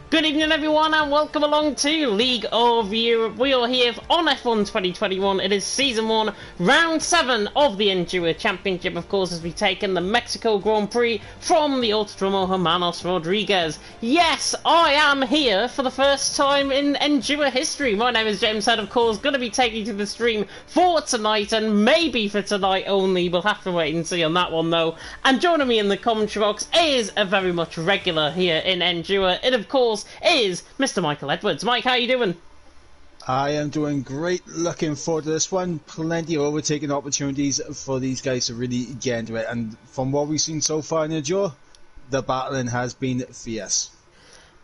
Good evening everyone and welcome along to League of Europe. We are here on F1 2021. It is Season 1, Round 7 of the Enduro Championship, of course, as we take in the Mexico Grand Prix from the Autodromo Hermanos Rodriguez. Yes, I am here for the first time in Enduro history. My name is James Head, of course, going to be taking you to the stream for tonight and maybe for tonight only. We'll have to wait and see on that one though. And joining me in the commentary box is a very much regular here in Enduro. It, of course, is Mr. Michael Edwards. Mike, how you doing? I am doing great. Looking forward to this one. Plenty of overtaking opportunities for these guys to really get into it. And from what we've seen so far in the Enduro, the battling has been fierce.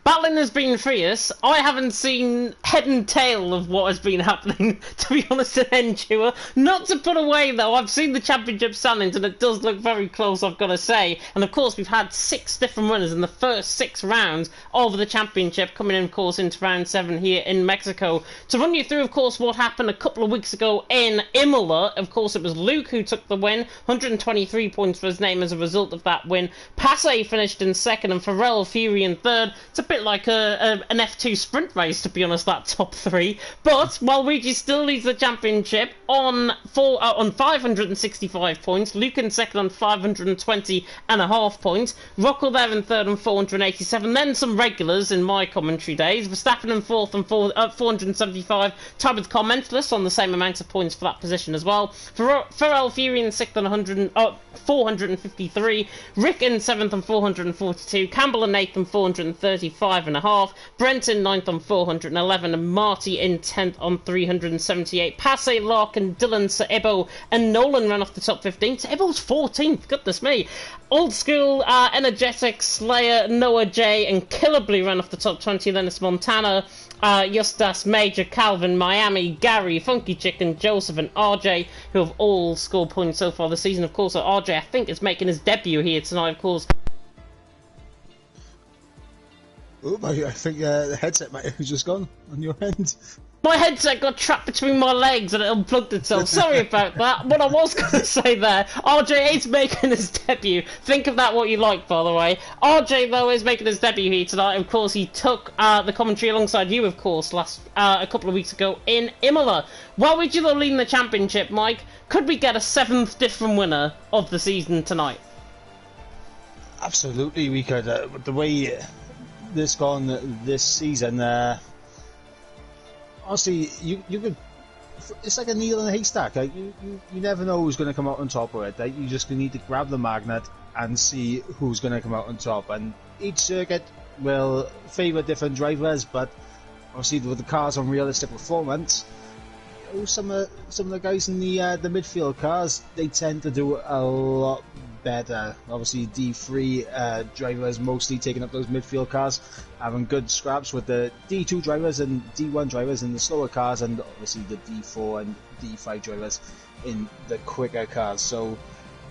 Battling has been fierce. I haven't seen head and tail of what has been happening, to be honest, in Enduro. Not to put away, though, I've seen the championship standings, and it does look very close, I've got to say. And, of course, we've had 6 different winners in the first 6 rounds of the championship, coming in, of course, into round 7 here in Mexico. To run you through, of course, what happened a couple of weeks ago in Imola. Of course, it was Luke who took the win. 123 points for his name as a result of that win. Passe finished in 2nd, and Pharrell Fury in 3rd. It's a bit like an F2 sprint race, to be honest, that top 3. But Waluigi still leads the championship on 565 points. Luke in 2nd on 520.5 points. Rockwell there in 3rd on 487. Then some regulars in my commentary days. Verstappen in 4th on 475. Tied with Commentless on the same amount of points for that position as well. Pharrell Fury in 6th on 453. Rick in 7th on 442. Campbell and Nathan 435.5. Brent in 9th on 411, and Marty in 10th on 378. Passe, Lark and Dylan, Sir Ebo and Nolan ran off the top 15. Sir Ebo's 14th, goodness me. Old School, Energetic, Slayer, Noah J and Killably ran off the top 20. Then it's Montana, Justas, Major, Calvin, Miami, Gary, Funky Chicken, Joseph and RJ, who have all scored points so far this season. Of course, RJ, I think, is making his debut here tonight, of course. Oh, I think the headset might have just gone on your end. My headset got trapped between my legs and it unplugged itself. Sorry about that. What I was going to say there, RJ is making his debut. Think of that what you like, by the way. RJ, though, is making his debut here tonight. Of course, he took the commentary alongside you, of course, a couple of weeks ago in Imola. While we do lead the championship, Mike, could we get a 7th different winner of the season tonight? Absolutely, we could. The way this gone this season, honestly, you could. It's like a needle in a haystack. Like, you never know who's going to come out on top of it. Like, you just need to grab the magnet and see who's going to come out on top. And each circuit will favour different drivers, but obviously with the cars on realistic performance, some of the guys in the midfield cars, they tend to do a lot better. Obviously D3 drivers mostly taking up those midfield cars, having good scraps with the D2 drivers and D1 drivers in the slower cars, and obviously the D4 and D5 drivers in the quicker cars. So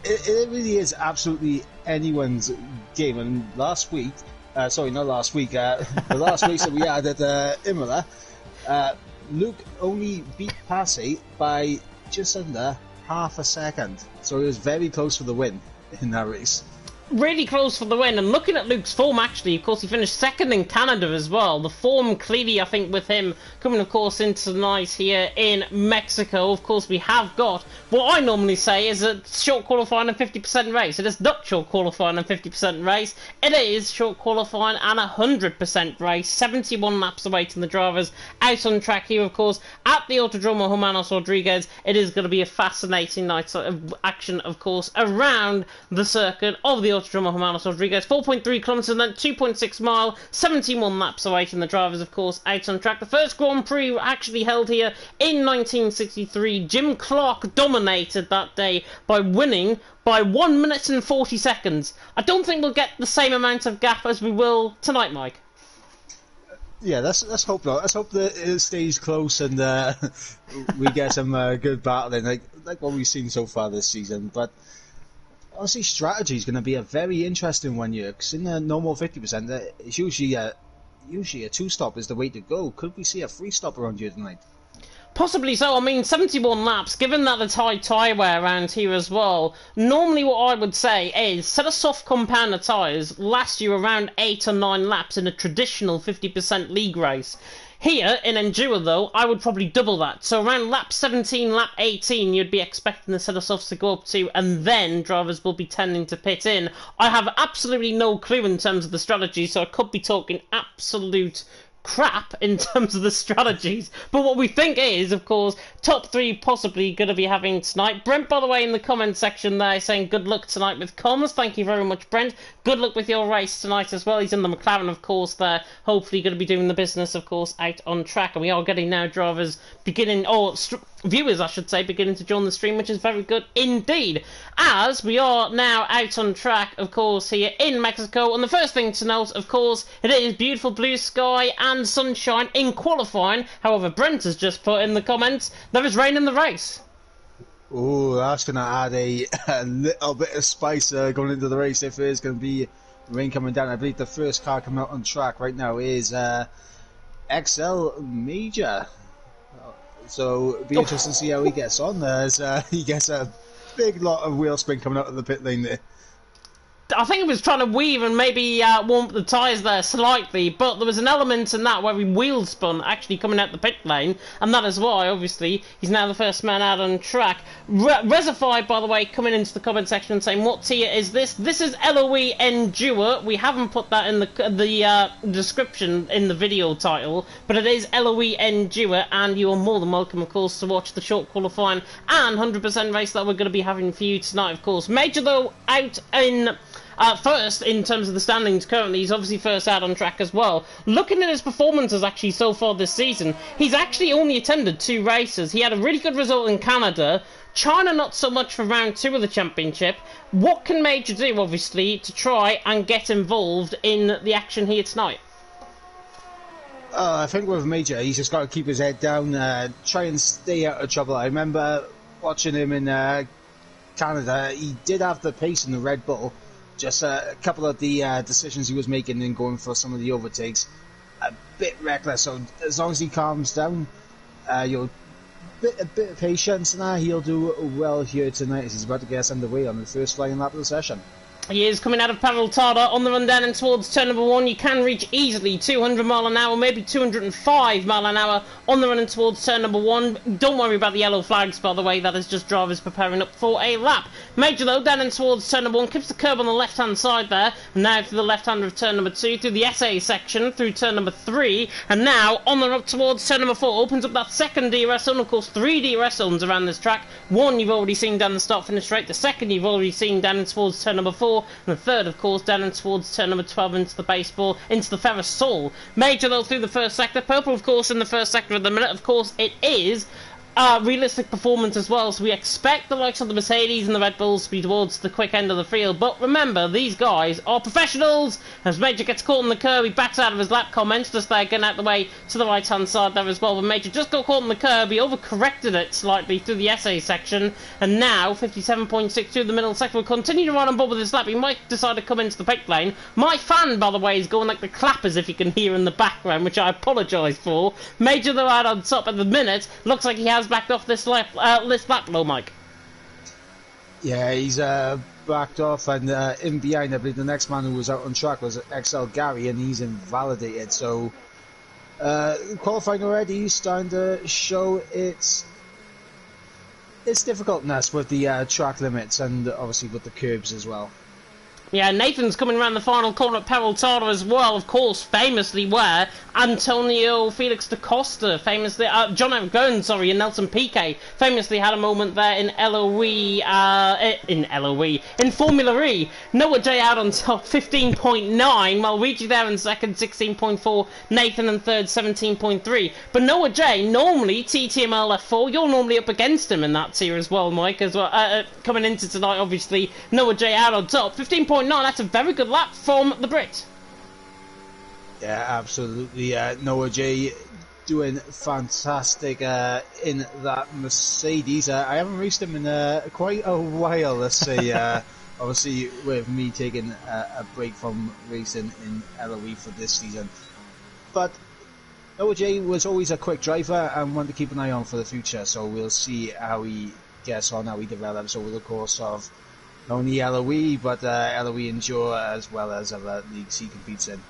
it really is absolutely anyone's game. And last week, sorry, not last week, the last race that we had at Imola, Luke only beat Passe by just under half a second, so he was very close for the win in that race. Really close for the win, and looking at Luke's form, actually, of course, he finished 2nd in Canada as well. The form clearly, I think, with him coming, of course, into tonight here in Mexico. Of course, we have got what I normally say is a short qualifying and 50% race. It is not short qualifying and 50% race. It is short qualifying and 100% race. 71 laps awaiting the drivers out on track here, of course, at the Autodromo Hermanos Rodriguez. It is going to be a fascinating night of action, of course, around the circuit of the Autodromo Hermanos Rodriguez. 4.3 kilometres and then 2.6 mile, 71 laps awaiting the drivers, of course, out on track. The first Grand Prix actually held here in 1963. Jim Clark dominated that day by winning by 1 minute and 40 seconds. I don't think we'll get the same amount of gap as we will tonight, Mike. Yeah, let's hope not. Let's hope that it stays close and we get some good battling, like what we've seen so far this season. But honestly, strategy is going to be a very interesting one here, because in the normal 50%, it's usually a 2-stop is the way to go. Could we see a 3-stop around here tonight? Possibly so. I mean, 71 laps, given that there's high tyre wear around here as well, normally what I would say is set a soft compounder tyres last you around 8 or 9 laps in a traditional 50% league race. Here, in Enduro though, I would probably double that. So around lap 17, lap 18, you'd be expecting the set of softs to go up to, and then drivers will be tending to pit in. I have absolutely no clue in terms of the strategy, so I could be talking absolute crap in terms of the strategies, but what we think is, of course, top 3 possibly going to be having tonight. Brent, by the way, in the comment section there saying good luck tonight with comms. Thank you very much, Brent. Good luck with your race tonight as well. He's in the McLaren, of course, there, hopefully going to be doing the business, of course, out on track, and we are getting now drivers beginning, or viewers I should say, beginning to join the stream, which is very good indeed, as we are now out on track, of course, here in Mexico. And the first thing to note, of course, it is beautiful blue sky and sunshine in qualifying. However, Brent has just put in the comments there is rain in the race. Oh, that's going to add a little bit of spice going into the race if there's going to be rain coming down. I believe the first car coming out on track right now is XL Major. So it'll be interesting to see how he gets on as he gets a big lot of wheel spin coming out of the pit lane there. I think he was trying to weave and maybe warm up the tyres there slightly, but there was an element in that where he wheel spun actually coming out the pit lane, and that is why, obviously, he's now the first man out on track. Resify, by the way, coming into the comment section and saying, what tier is this? This is LOE Endure. We haven't put that in the description in the video title, but it is LOE Endure, and you are more than welcome, of course, to watch the short qualifying and 100% race that we're going to be having for you tonight, of course. Major, though, out in first in terms of the standings currently. He's obviously first out on track as well. Looking at his performances actually so far this season, he's actually only attended 2 races. He had a really good result in Canada, China not so much for round 2 of the championship. What can Major do, obviously, to try and get involved in the action here tonight? I think with Major, he's just got to keep his head down, try and stay out of trouble. I remember watching him in Canada. He did have the pace in the Red Bull, just a couple of the decisions he was making and going for some of the overtakes, a bit reckless. So as long as he calms down, a bit of patience, and he'll do well here tonight as he's about to get us underway on the first flying lap of the session. He is coming out of Paraltada on the run down and towards turn number 1. You can reach easily 200 mile an hour, maybe 205 mile an hour on the run and towards turn number 1. Don't worry about the yellow flags, by the way, that is just drivers preparing up for a lap. Major, though, down and towards turn number 1, clips the curb on the left hand side there, and now through the left hander of turn number 2, through the SA section, through turn number 3, and now on the up towards turn number 4, opens up that second DRS zone. Of course, 3 DRS zones around this track. One you've already seen down the start finish straight, the second you've already seen down and towards turn number 4, and the third, of course, down and towards turn number 12 into the baseball, into the Ferris Sol. Major, though, through the first sector. Purple, of course, in the first sector at the minute. Of course, it is realistic performance as well, so we expect the likes of the Mercedes and the Red Bulls to be towards the quick end of the field. But remember, these guys are professionals. As Major gets caught in the curb, he backs out of his lap comments, just there getting out the way to the right hand side there as well. But Major just got caught in the curb, he overcorrected it slightly through the SA section, and now 57.6 through the middle sector will continue to run on board with his lap. He might decide to come into the pit lane. My fan, by the way, is going like the clappers, if you can hear in the background, which I apologise for. Major, though, out on top at the minute, looks like he has backed off this lap low, Mike. Yeah, he's backed off, and in behind, I believe the next man who was out on track was XL Gary, and he's invalidated. So qualifying already, he's starting to show its difficultness with the track limits, and obviously with the curbs as well. Yeah, Nathan's coming around the final corner at Peraltada as well, of course, famously where Antonio Felix da Costa, famously, John Aragón, sorry, and Nelson Piquet famously had a moment there in in Formula E. Noah J out on top, 15.9, Malluigi there in second, 16.4, Nathan in third, 17.3. But Noah J, normally TTML F4, you're normally up against him in that tier as well, Mike, as well. Coming into tonight, obviously, Noah J out on top, 15.9. That's a very good lap from the Brit. Yeah, absolutely. Noah J doing fantastic in that Mercedes. I haven't raced him in quite a while, let's say. Obviously, with me taking a break from racing in LOE for this season. But Noah J was always a quick driver and one to keep an eye on for the future, so we'll see how he gets on, how he develops over the course of not only LOE, but LOE Endure as well as other leagues he competes in.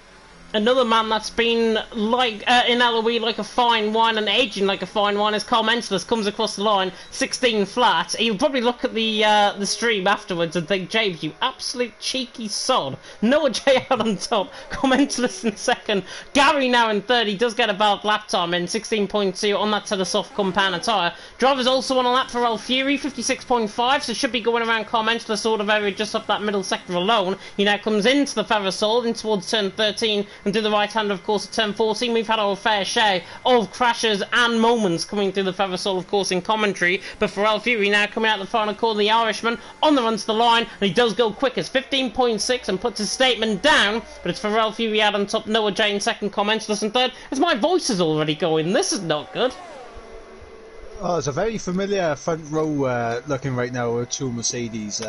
Another man that's been like in LOE like a fine wine and aging like a fine wine is Carl Mentalist. Comes across the line 16 flat. He'll probably look at the stream afterwards and think, James, you absolute cheeky sod. Noah J out on top, Carl Mentalist in second, Gary now in third. He does get a bad lap time in 16.2 on that set of soft compound tyre. Drivers also on a lap for Ralph Fury 56.5, so should be going around Carl Mentalist sort of area just up that middle sector alone. He now comes into the Ferrosol in towards turn 13 and to the right hand, of course, at turn 14. We've had our fair share of crashes and moments coming through the Ferrosol, of course, in commentary. But Pharrell Fury now coming out the final corner, the Irishman on the run to the line, and he does go quickest, 15.6, and puts his statement down. But it's Pharrell Fury out on top, Noah J in second, Commentalist in third. As my voice is already going, this is not good. Oh, it's a very familiar front row looking right now with two Mercedes.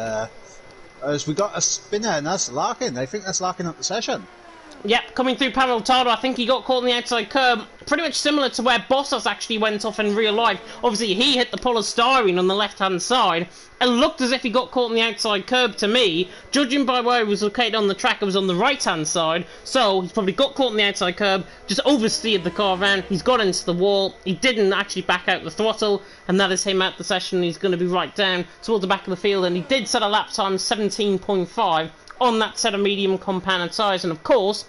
As we got a spinner, and that's Larkin. I think that's Larkin up the session. Yep, coming through Paraltado, I think he got caught on the outside curb, pretty much similar to where Bottas actually went off in real life. Obviously, he hit the polystyrene on the left-hand side, and looked as if he got caught on the outside curb to me. Judging by where he was located on the track, it was on the right-hand side, so he's probably got caught on the outside curb, just oversteered the car around, he's got into the wall, he didn't actually back out the throttle, and that is him out the session. He's going to be right down towards the back of the field, and he did set a lap time 17.5 on that set of medium compound tyres, and of course,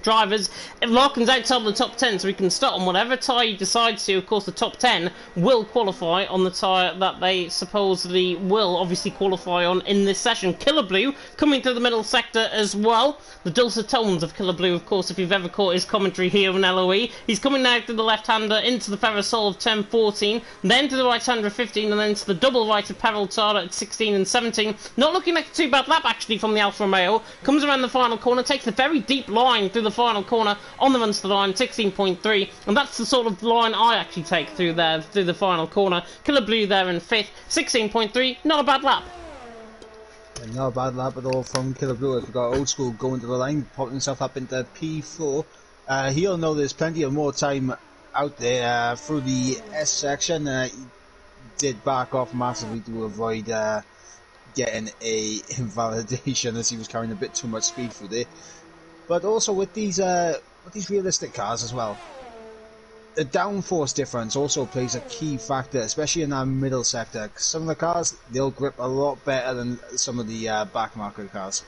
drivers, if Larkin's outside the top 10, so he can start on whatever tyre he decides to. Of course, the top 10 will qualify on the tyre that they supposedly will obviously qualify on in this session. Killer Blue coming through the middle sector as well. The dulcet tones of Killer Blue, of course, if you've ever caught his commentary here in LOE. He's coming now to the left-hander into the Ferrosol of turn 14, then to the right-hander of 15, and then to the double right of Peraltada at 16 and 17. Not looking like a too bad lap, actually, from the Alfa Romeo. Comes around the final corner, takes a very deep line through the final corner on the run to the line, 16.3, and that's the sort of line I actually take through there, through the final corner. Killer Blue there in 5th, 16.3, not a bad lap. And not a bad lap at all from Killer Blue. We've got Old School going to the line, popping himself up into P4. He'll know there's plenty of more time out there through the S section. He did back off massively to avoid getting a invalidation as he was carrying a bit too much speed through there. But also with these realistic cars as well, the downforce difference also plays a key factor, especially in that middle sector. 'Cause some of the cars, they'll grip a lot better than some of the backmarker cars.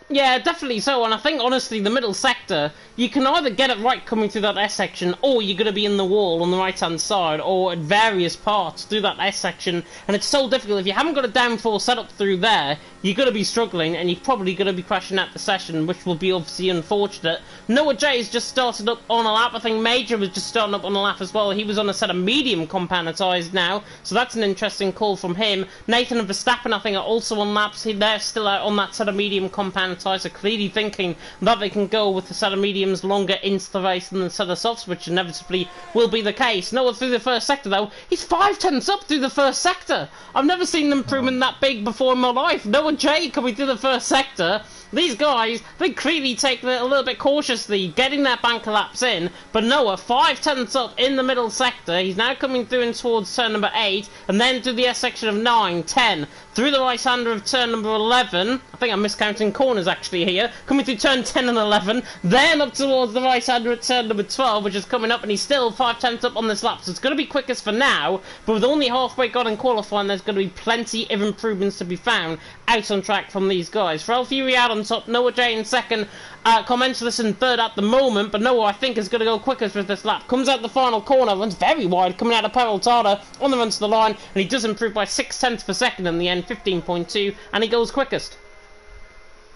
Yeah, definitely so, and I think, honestly, the middle sector, you can either get it right coming through that S section, or you're going to be in the wall on the right-hand side, or at various parts through that S section, and it's so difficult. If you haven't got a downforce setup through there, you're going to be struggling, and you're probably going to be crashing out the session, which will be obviously unfortunate. Noah J has just started up on a lap. I think Major was just starting up on a lap as well. He was on a set of medium compound tyres now, so that's an interesting call from him. Nathan and Verstappen, I think, are also on laps. They're still out on that set of medium compound tyres, are clearly thinking that they can go with the set of mediums longer into the race than the set of softs, which inevitably will be the case. Noah through the first sector, though, he's 5/10 up through the first sector. I've never seen an improvement that big before in my life. Noah J coming through the first sector. These guys, they clearly take it a little bit cautiously, getting their banker laps in, but Noah 5/10 up in the middle sector. He's now coming through in towards turn number 8, and then through the S section of 9, 10, through the right-hander of turn number 11. I think I'm miscounting corners actually here. Coming through turn 10 and 11, then up towards the right-hander at turn number 12, which is coming up, and he's still 5/10 up on this lap, so it's going to be quickest for now, but with only halfway gone in qualifying, there's going to be plenty of improvements to be found out on track from these guys. Pharrell Fury out on top, Noah J in second, Commentalist in third at the moment, but Noah, I think, is going to go quickest with this lap. Comes out the final corner, runs very wide, coming out of Peraltada on the run to the line, and he does improve by 6/10 per second in the end, 15.2, and he goes quickest.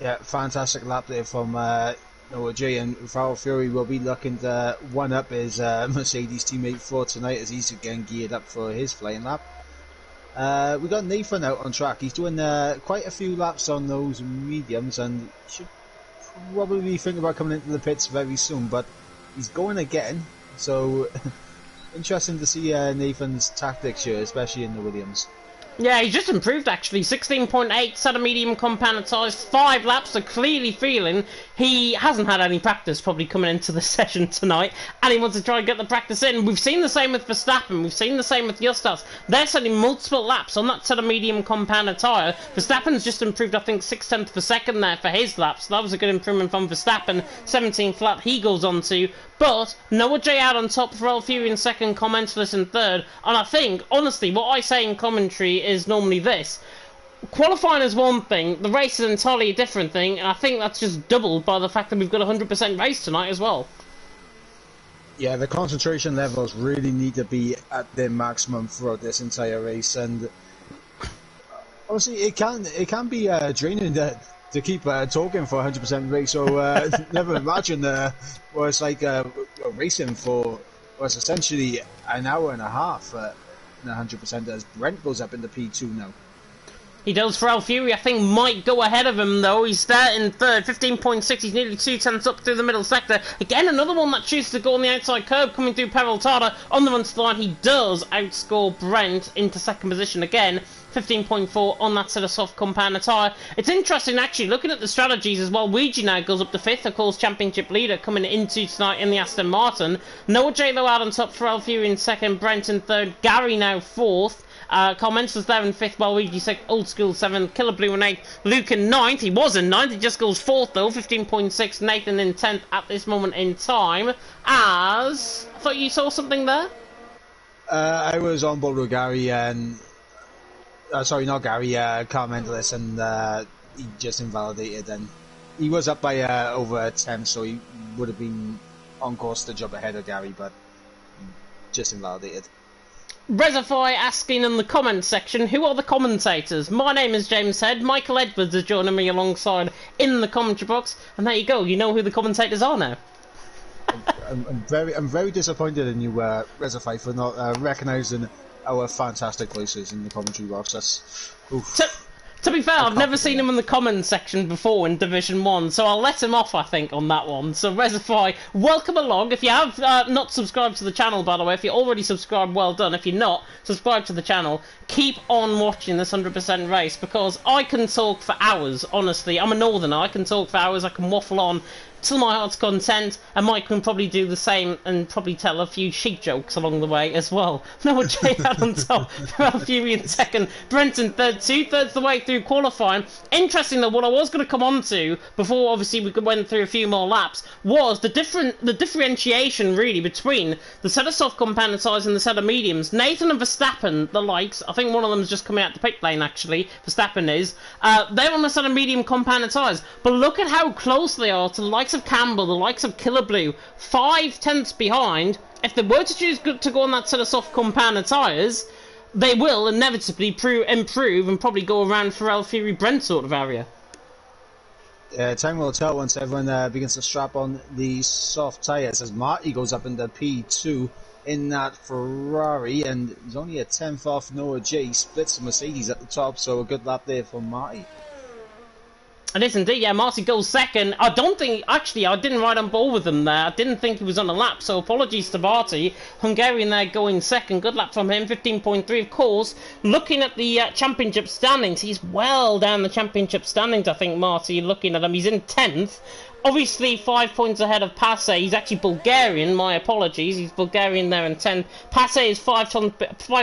Yeah, fantastic lap there from Noah J, and Pharrell Fury will be looking to one-up his Mercedes teammate for tonight as he's again geared up for his flying lap. We got Nathan out on track. He's doing quite a few laps on those mediums and should probably think about coming into the pits very soon, but he's going again, so interesting to see Nathan's tactics here, especially in the Williams. Yeah, he's just improved actually. 16.8 set of medium compound tyres, 5 laps, so clearly feeling he hasn't had any practice probably coming into the session tonight, and he wants to try and get the practice in. We've seen the same with Verstappen, we've seen the same with Justas. They're sending multiple laps on that set of medium compound tyre. Verstappen's just improved, I think, 6/10 per second there for his laps. So that was a good improvement from Verstappen. 17th lap he goes on to. But Noah J out on top, Pharrell Fury in second, Commentalist in third. And I think, honestly, what I say in commentary is normally this. Qualifying is one thing, the race is entirely a different thing, and I think that's just doubled by the fact that we've got a 100% race tonight as well. Yeah, the concentration levels really need to be at their maximum throughout this entire race, and obviously it can be draining to keep talking for 100% race. So never imagine what it's like racing for what's essentially an hour and a half at 100% as Brent goes up into P2 now. He does. Pharrell Fury, I think, might go ahead of him, though. He's there in third, 15.6. He's nearly 2/10 up through the middle sector. Again, another one that chooses to go on the outside curb, coming through Peraltada. On the run to the line, he does outscore Brent into second position again. 15.4 on that set of soft compound tyre. It's interesting, actually, looking at the strategies as well. Weegee now goes up to fifth, of course, championship leader coming into tonight in the Aston Martin. Noah J. Lo out on top, Pharrell Fury in second, Brent in third, Gary now fourth. Carmen's there in fifth, while Weegee sixth, Old School seventh, Killer Blue in eighth, Luke in ninth. He was in ninth, he just goes fourth though, 15.6. Nathan in 10th at this moment in time. As I thought you saw something there. I was on board with Gary and sorry, not Gary, Carmentalist, and he just invalidated. And he was up by over 10, so he would have been on course to jump ahead of Gary, but just invalidated. Rezify asking in the comments section, who are the commentators? My name is James Head. Michael Edwards is joining me alongside in the commentary box, and there you go. You know who the commentators are now. I'm very disappointed in you, Rezify, for not recognising our fantastic voices in the commentary box. That's oof. To be fair, I've never seen him in the comments section before in Division 1, so I'll let him off, I think, on that one. So, Rezify, welcome along. If you have not subscribed to the channel, by the way, if you're already subscribed, well done. If you're not, subscribe to the channel. Keep on watching this 100% race, because I can talk for hours, honestly. I'm a northerner, I can talk for hours, I can waffle on till my heart's content, and Mike can probably do the same and probably tell a few sheep jokes along the way as well. Noah J out on top, Pharrell Fury in second, Brent in third, 2/3 the way through qualifying. Interesting though, what I was going to come on to before obviously we went through a few more laps was the differentiation really between the set of soft compound tyres and the set of mediums. Nathan and Verstappen, the likes, I think one of them's just coming out the pit lane actually, Verstappen is, they're on the set of medium compound tyres, but look at how close they are to the likes of Campbell, the likes of Killer Blue, 5/10 behind. If they were to choose to go on that set of soft compound tyres, they will inevitably improve and probably go around Pharrell Fury Brent sort of area. Time will tell once everyone begins to strap on the soft tyres, as Marty goes up into P2 in that Ferrari, and he's only a 10th off Noah J. Splits the Mercedes at the top, so a good lap there for Marty. It is indeed, yeah, Marty goes second. I don't think, actually, I didn't ride on board with him there. I didn't think he was on a lap, so apologies to Marty. Hungarian there going second. Good lap from him, 15.3, of course. Looking at the championship standings, he's well down the championship standings, I think, Marty, looking at him. He's in 10th. Obviously, 5 points ahead of Passe. He's actually Bulgarian, my apologies. He's Bulgarian there in 10th. Passe is 5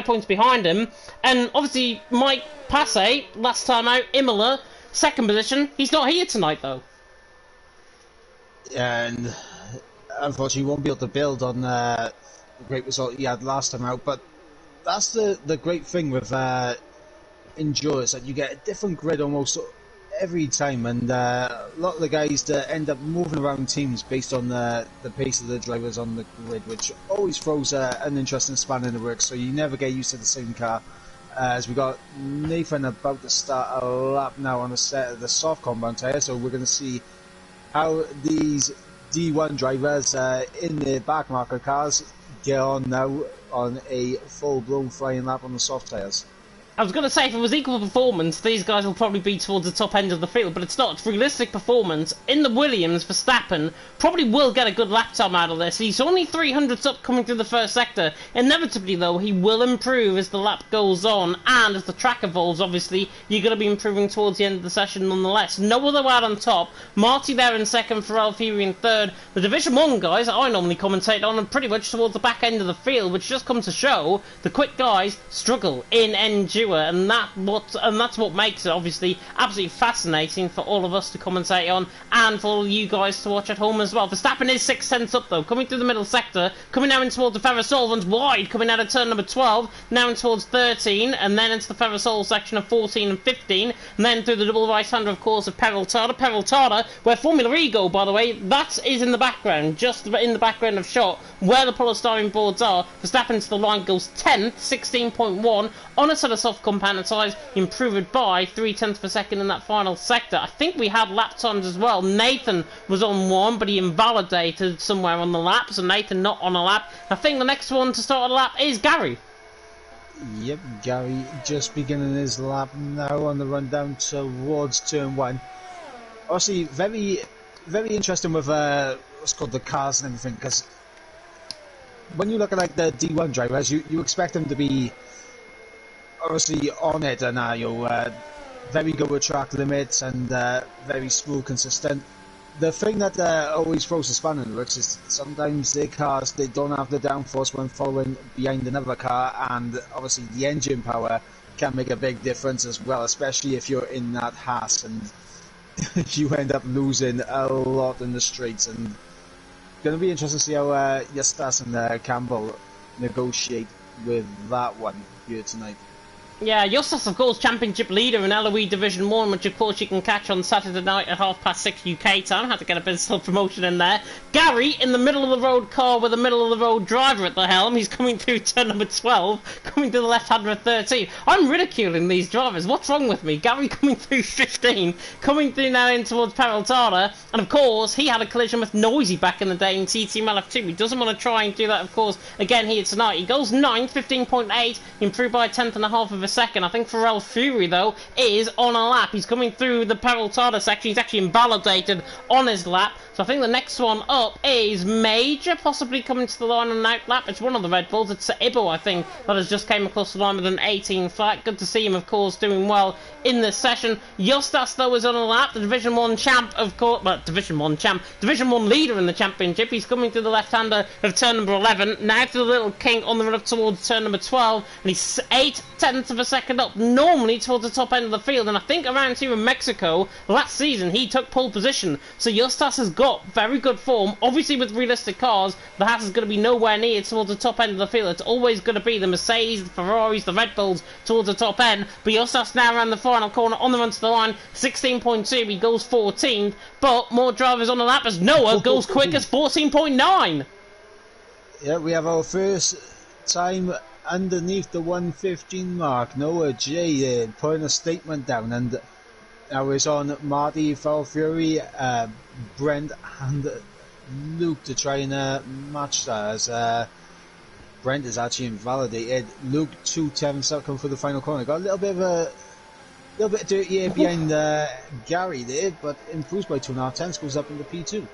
points behind him. And obviously, Mike Passe, last time out, Imola, second position. He's not here tonight, though. And unfortunately, he won't be able to build on the great result he had last time out. But that's the great thing with Endurance, that you get a different grid almost every time. And a lot of the guys that end up moving around teams based on the pace of the drivers on the grid, which always throws an interesting span in the works. So you never get used to the same car. As we got Nathan about to start a lap now on the set of the soft compound tyre, so we're going to see how these D1 drivers in their back cars get on now on a full-blown flying lap on the soft tyres. I was going to say, if it was equal performance, these guys will probably be towards the top end of the field, but it's not. It's realistic performance. In the Williams, Verstappen probably will get a good lap time out of this. He's only 300s up coming through the first sector. Inevitably, though, he will improve as the lap goes on, and as the track evolves, obviously, you're going to be improving towards the end of the session nonetheless. No other out on top. Marty there in second, for Alfieri in third. The Division 1 guys I normally commentate on are pretty much towards the back end of the field, which just comes to show the quick guys struggle in Endure. And that's what makes it obviously absolutely fascinating for all of us to commentate on, and for all you guys to watch at home as well. Verstappen is 6/10 up though, coming through the middle sector, coming now in towards the Ferrosol, runs wide, coming out of turn number 12, now in towards 13, and then into the Ferrosol section of 14 and 15, and then through the double right-hander, of course, of Peraltada, where Formula E go, by the way, that is in the background, just in the background of shot, where the polystyrene boards are. Verstappen to the line goes 10th, 16.1, on a set of soft compound size, improved by 0.3 of a second in that final sector. I think we had lap times as well. Nathan was on one, but he invalidated somewhere on the lap, so Nathan not on a lap. I think the next one to start a lap is Gary. Yep, Gary just beginning his lap now on the run down towards turn 1. Obviously, very, very interesting with what's called the cars and everything, because when you look at like the D1 drivers, you expect them to be obviously on it and very good with track limits and very smooth, consistent. The thing that always throws a spanner in the works is sometimes their cars, they don't have the downforce when following behind another car, and obviously the engine power can make a big difference as well, especially if you're in that Haas, and you end up losing a lot in the streets. And it's going to be interesting to see how Justas and Campbell negotiate with that one here tonight. Yeah, Justas, of course, championship leader in LOE Division 1, which of course you can catch on Saturday night at 6:30 UK time. Had to get a bit of self-promotion in there. Gary, in the middle-of-the-road car with a middle-of-the-road driver at the helm. He's coming through turn number 12, coming to the left-hander at 13. I'm ridiculing these drivers. What's wrong with me? Gary coming through 15, coming through now in towards Peraltada. And, of course, he had a collision with Noisy back in the day in TTM LF2. He doesn't want to try and do that, of course, again here tonight. He goes 9th, 15.8, improved by 1/10 of a second. I think Pharrell Fury, though, is on a lap. He's coming through the Peraltada section. He's actually invalidated on his lap. So I think the next one up is Major, possibly coming to the line on an out lap. It's one of the Red Bulls. It's Ibo, I think, that has just came across the line with an 18 flat. Good to see him, of course, doing well in this session. Justas, though, is on a lap. The Division 1 champ, of course, well, Division 1 champ, Division 1 leader in the championship. He's coming through the left-hander of turn number 11. Now to the Little King on the run up towards turn number 12. And he's 0.8 of a second up, normally towards the top end of the field. And I think around here in Mexico, last season, he took pole position. So Justas has got very good form. Obviously, with realistic cars, the Haas is going to be nowhere near towards the top end of the field. It's always going to be the Mercedes, the Ferraris, the Red Bulls towards the top end. But Justas now around the final corner on the run to the line, 16.2. He goes 14th, but more drivers on the lap as Noah goes quick as 14.9. Yeah, we have our first time underneath the 115 mark. Noah J putting a statement down, and now it's on Marty, Fury, Brent and Luke to try and match that, as Brent is actually invalidated. Luke 2/10 up coming for the final corner. Got a little bit dirty here behind Gary there, but improves by 2.5 goes up into P2.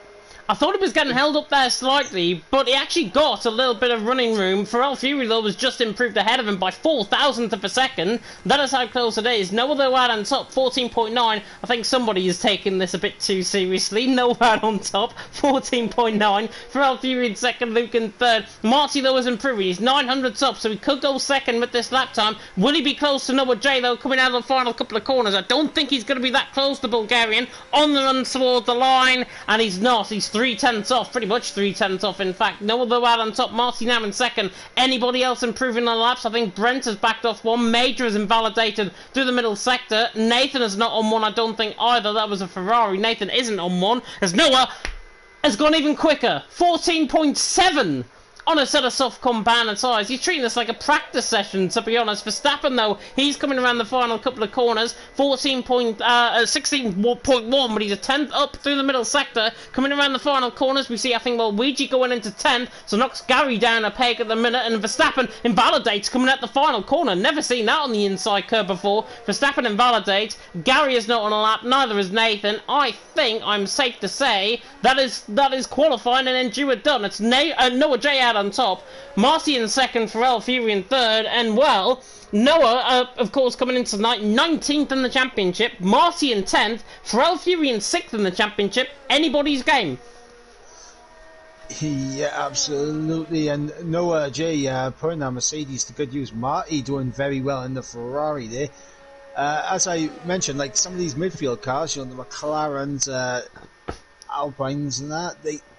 I thought he was getting held up there slightly, but he actually got a little bit of running room. Pharrell Fury, though, was just improved ahead of him by 0.004 of a second. That is how close it is. No other word on top, 14.9. I think somebody is taking this a bit too seriously. No word on top, 14.9. Pharrell Fury in second, Luke in third. Marty, though, is improving. He's 900 up, so he could go second with this lap time. Will he be close to Noah J, though, coming out of the final couple of corners? I don't think he's going to be that close, the Bulgarian. On the run toward the line, and he's not. He's 0.3 off, pretty much 0.3 off, in fact. No other out on top. Marty now in second. Anybody else improving on laps? I think Brent has backed off one. Major is invalidated through the middle sector. Nathan is not on one, I don't think either. That was a Ferrari. Nathan isn't on one, as Noah has gone even quicker. 14.7. on a set of soft compound tyres. He's treating this like a practice session, to be honest. Verstappen, though, he's coming around the final couple of corners, 16.1, but he's a 10th up through the middle sector. Coming around the final corners, we see, I think, well, Luigi going into 10th, so knocks Gary down a peg at the minute, and Verstappen invalidates coming at the final corner. Never seen that on the inside curve before. Verstappen invalidates. Gary is not on a lap, neither is Nathan. I think I'm safe to say that is qualifying and Endura done. It's Noah J out on top, Marty in second, Pharrell Fury in third, and well, Noah, of course, coming into tonight, 19th in the championship, Marty in 10th, Pharrell Fury in 6th in the championship. Anybody's game. Yeah, absolutely. And Noah J putting that Mercedes to good use. Marty doing very well in the Ferrari there. As I mentioned, like some of these midfield cars, you know, the McLarens, Alpines and that,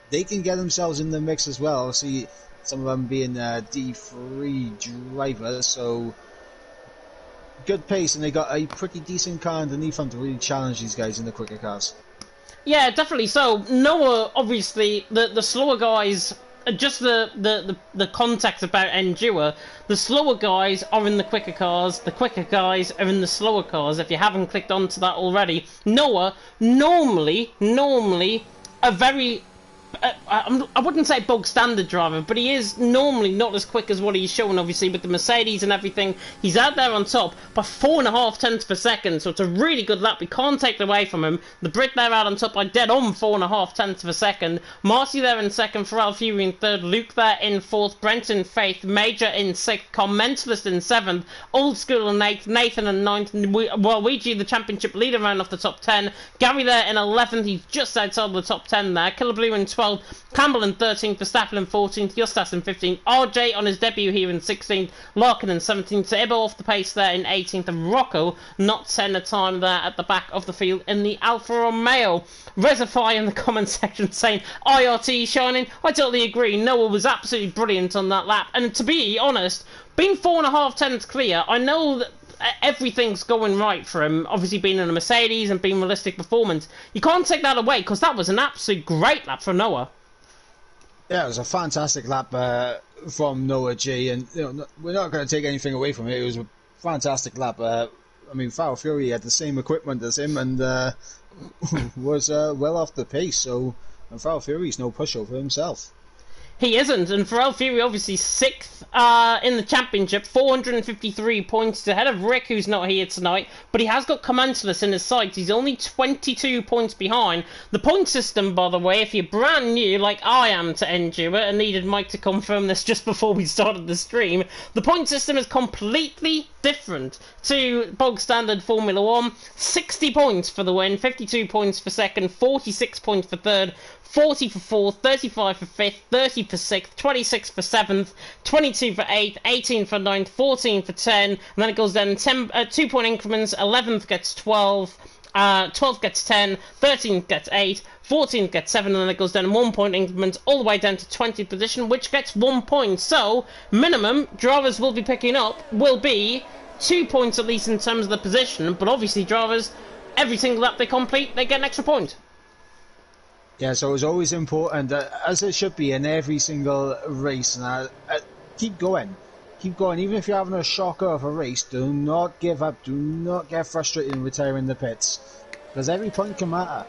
they can get themselves in the mix as well. See, some of them being D3 drivers, so good pace, and they got a pretty decent car underneath them to really challenge these guys in the quicker cars. Yeah, definitely. So Noah, obviously, the slower guys. Just the context about Endura, the slower guys are in the quicker cars, the quicker guys are in the slower cars. If you haven't clicked onto that already, Noah normally a very I wouldn't say bog standard driver, but he is normally not as quick as what he's shown, obviously, with the Mercedes and everything. He's out there on top by 4.5 tenths per second, so it's a really good lap. We can't take it away from him. The Brit there out on top by dead on 4.5 tenths per second. Marty there in second, Pharrell Fury in third, Luke there in fourth, Brenton Faith, Major in sixth, Commentalist in seventh, Old School in eighth, Nathan in ninth, Luigi the championship leader round off the top 10, Gary there in 11th, he's just outside the top 10 there, Killer Blue in 12th, Campbell in 13th, Verstappen in 14th, Justas in 15th, RJ on his debut here in 16th, Larkin in 17th, Sebo off the pace there in 18th, and Rocco not 10 a time there at the back of the field in the Alfa Romeo. Resify in the comment section saying IRT shining. I totally agree. Noah was absolutely brilliant on that lap, and to be honest, being 4.5 tenths clear, I know that everything's going right for him, obviously being in a Mercedes and being realistic performance. You can't take that away, because that was an absolute great lap for Noah. Yeah, it was a fantastic lap from Noah J, and you know, we're not going to take anything away from it. It was a fantastic lap. I mean, Pharrell Fury had the same equipment as him and was well off the pace, so Pharrell Fury's no pushover himself. He isn't, and Pharrell Fury obviously 6th in the championship, 453 points ahead of Rick, who's not here tonight, but he has got Commentalist in his sights. He's only 22 points behind. The point system, by the way, if you're brand new, like I am to Endura, and needed Mike to confirm this just before we started the stream, the point system is completely different to bog standard Formula 1. 60 points for the win, 52 points for second, 46 points for third, 40 for fourth, 35 for fifth, 30 for sixth, 26 for seventh, 22 for eighth, 18 for ninth, 14 for 10, and then it goes down in 2 point increments. 11th gets 12, 12th gets 10, 13th gets 8, 14th gets 7, and then it goes down in 1 point increments all the way down to 20th position, which gets 1 point. So, minimum drivers will be picking up will be 2 points at least in terms of the position, but obviously drivers, every single lap they complete, they get an extra point. Yeah, so it's always important, as it should be in every single race, and keep going. Keep going. Even if you're having a shocker of a race, do not give up. Do not get frustrated and retire in the pits, because every point can matter.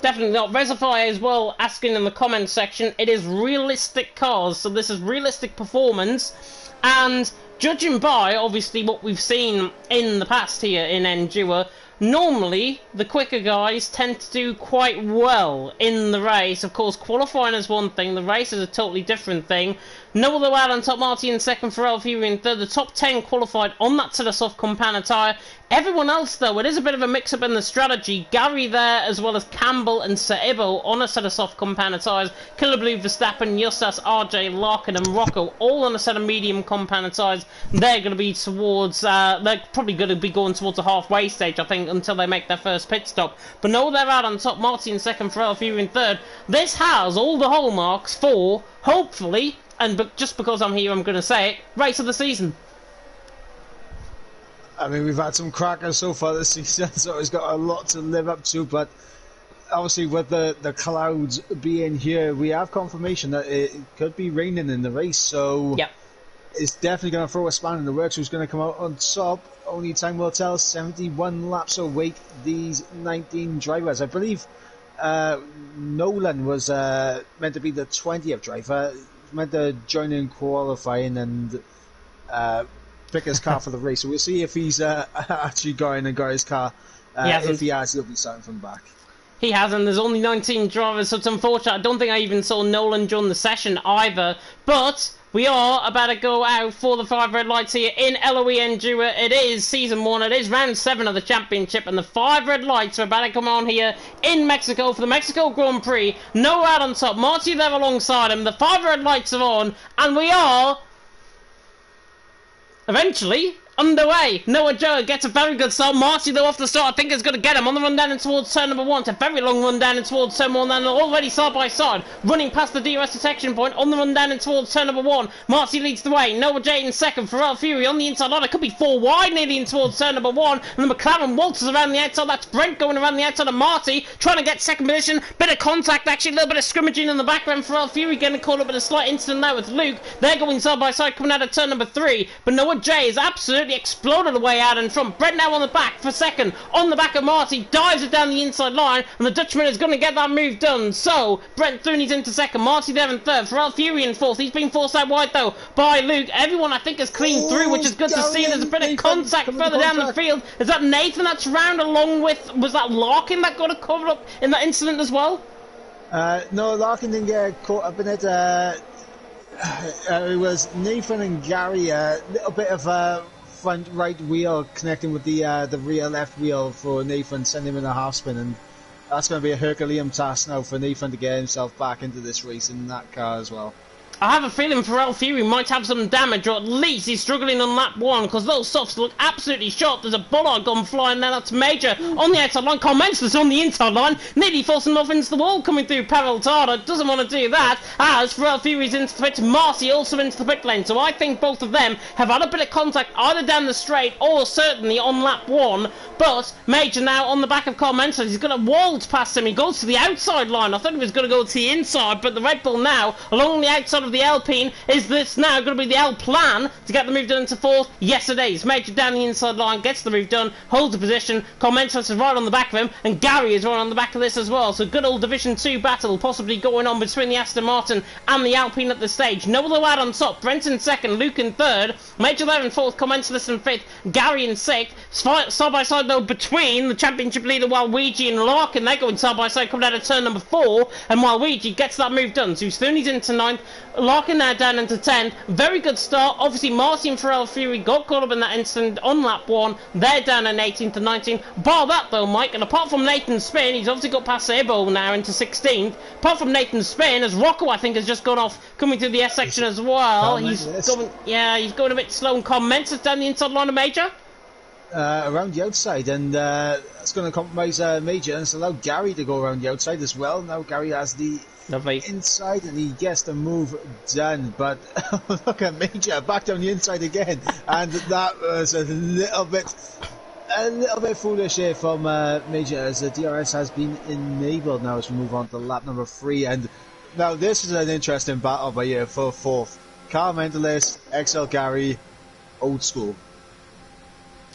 Definitely not. Resify as well, asking in the comments section, it is realistic cars, so this is realistic performance, and judging by, obviously, what we've seen in the past here in Endura, normally, the quicker guys tend to do quite well in the race. Of course, qualifying is one thing, the race is a totally different thing. Noah the Wild on top, Marty in second, Pharrell Fury in third. The top 10 qualified on that set of soft compound tyre. Everyone else, though, it is a bit of a mix-up in the strategy. Gary there, as well as Campbell and Saibo on a set of soft compound tyres. Killer Blue, Verstappen, Justas, RJ, Larkin and Rocco all on a set of medium compound tyres. They're going to be towards, they're probably going to be going towards the halfway stage, I think, until they make their first pit stop. But no, they're out on top, Marty in second, Pharrell Fury in third. This has all the hallmarks for, hopefully, and just because I'm here I'm going to say it, race of the season. I mean, we've had some crackers so far this season, so it's got a lot to live up to, but obviously with the clouds being here, we have confirmation that it could be raining in the race, so Yep. it's definitely going to throw a span in the works. Who's going to come out on top? Only time will tell. 71 laps await these 19 drivers. I believe Nolan was meant to be the 20th driver, meant to join in qualifying and pick his car for the race. So we'll see if he's actually going and got his car. If he has, he'll be starting from the back. He hasn't. There's only 19 drivers, so it's unfortunate. I don't think I even saw Nolan during the session either. But we are about to go out for the 5 red lights here in LOE Enduro. It is Season 1. It is Round 7 of the Championship. And the 5 red lights are about to come on here in Mexico for the Mexico Grand Prix. Noah out on top. Marty there alongside him. The 5 red lights are on. And we are eventually underway. Noah Joe gets a very good start. Marty, though, off the start, I think is going to get him on the run down and towards turn number 1. It's a very long run down and towards turn 1, and already side by side, running past the DRS detection point on the run down and towards turn number 1. Marty leads the way. Noah J in second. Pharrell Fury on the inside line. It could be 4 wide, nearly in towards turn number 1. And the McLaren waltzes around the outside. That's Brent going around the outside of Marty, trying to get second position. Bit of contact, actually, a little bit of scrimmaging in the background. Pharrell Fury getting caught up in a slight incident now with Luke. They're going side by side, coming out of turn number 3. But Noah J is absolutely exploded away out in front. Brent now on the back for second. On the back of Marty, dives it down the inside line, and the Dutchman is going to get that move done. So, Brent Thuney's into second. Marty there in third. Pharrell Fury in fourth. He's been forced out wide, though, by Luke. Everyone, I think, has cleaned through, which is good to see. There's a bit of contact further down the field. Is that Nathan that's round along with... Was that Larkin that got a cover up in that incident as well? No, Larkin didn't get caught up in it. It was Nathan and Gary. A little bit of front right wheel connecting with the rear left wheel for Nathan, sending him in a half spin, and that's going to be a Herculean task now for Nathan to get himself back into this race in that car as well. I have a feeling Pharrell Fury might have some damage, or at least he's struggling on lap 1, because those softs look absolutely sharp. There's a bollard gone flying there. That's Major on the outside line. Carl Mensless on the inside line, nearly forcing him off into the wall, coming through. Pavel Tada doesn't want to do that, as Pharrell Fury's into the pit. Marcy also into the pit lane. So I think both of them have had a bit of contact either down the straight or certainly on lap 1. But Major now on the back of Carl Mensless. He's going to waltz past him. He goes to the outside line. I thought he was going to go to the inside, but the Red Bull now along the outside of the Alpine. Is this now going to be the L plan to get the move done into fourth? Yes, it is. Major down the inside line, gets the move done, holds the position. Commensus is right on the back of him, and Gary is right on the back of this as well. So good old Division 2 battle possibly going on between the Aston Martin and the Alpine at this stage. No other lad on top. Brent in second, Luke in third, Major there in fourth, Commensus in fifth, Gary in sixth. Side by side though between the championship leader Waluigi and Larkin. They're going side by side coming out of turn number 4, and Waluigi gets that move done. So Thuney's into 9th, Larkin now down into 10th. Very good start. Obviously Marty and Pharrell Fury got caught up in that incident on lap 1. They're down in 18th and 19th. Bar that though, Mike, and apart from Nathan's spin, he's obviously got past Sebo now into 16th. Apart from Nathan's spin, as Rocco I think has just gone off coming through the S section as well. He's going a bit slow, and commences down the inside line of Major. Around the outside, and that's going to compromise Major, and it's allowed Gary to go around the outside as well. Now Gary has the inside, and he gets the move done, but look at Major back down the inside again, and that was a little bit foolish here from Major, as the DRS has been enabled now as we move on to lap number 3. And now this is an interesting battle by here for fourth. Carl Mendelis, XL Gary, old school.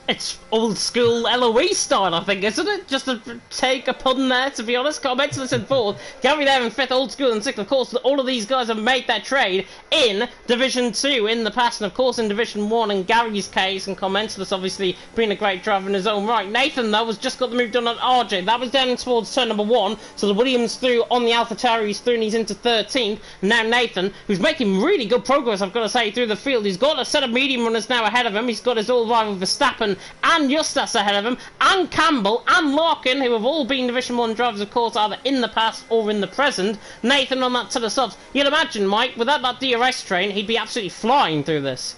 It's old school LOE style, I think, isn't it? Just to take a pun there, to be honest. Carl Mendelis in fourth, Gary there in fifth, old school in sixth. Of course, all of these guys have made their trade in Division 2 in the past, and of course in Division 1 in Gary's case, and Carl Mendelis obviously being a great driver in his own right. Nathan, though, has just got the move done on RJ. That was down towards turn number 1, so the Williams through on the AlphaTauri. He's through and he's into 13th. Now Nathan, who's making really good progress, I've got to say, through the field. He's got a set of medium runners now ahead of him. He's got his old rival Verstappen and Justas ahead of him, and Campbell and Larkin, who have all been Division 1 drivers, of course, either in the past or in the present. Nathan on that set of subs. You'd imagine, Mike, without that DRS train, he'd be absolutely flying through this.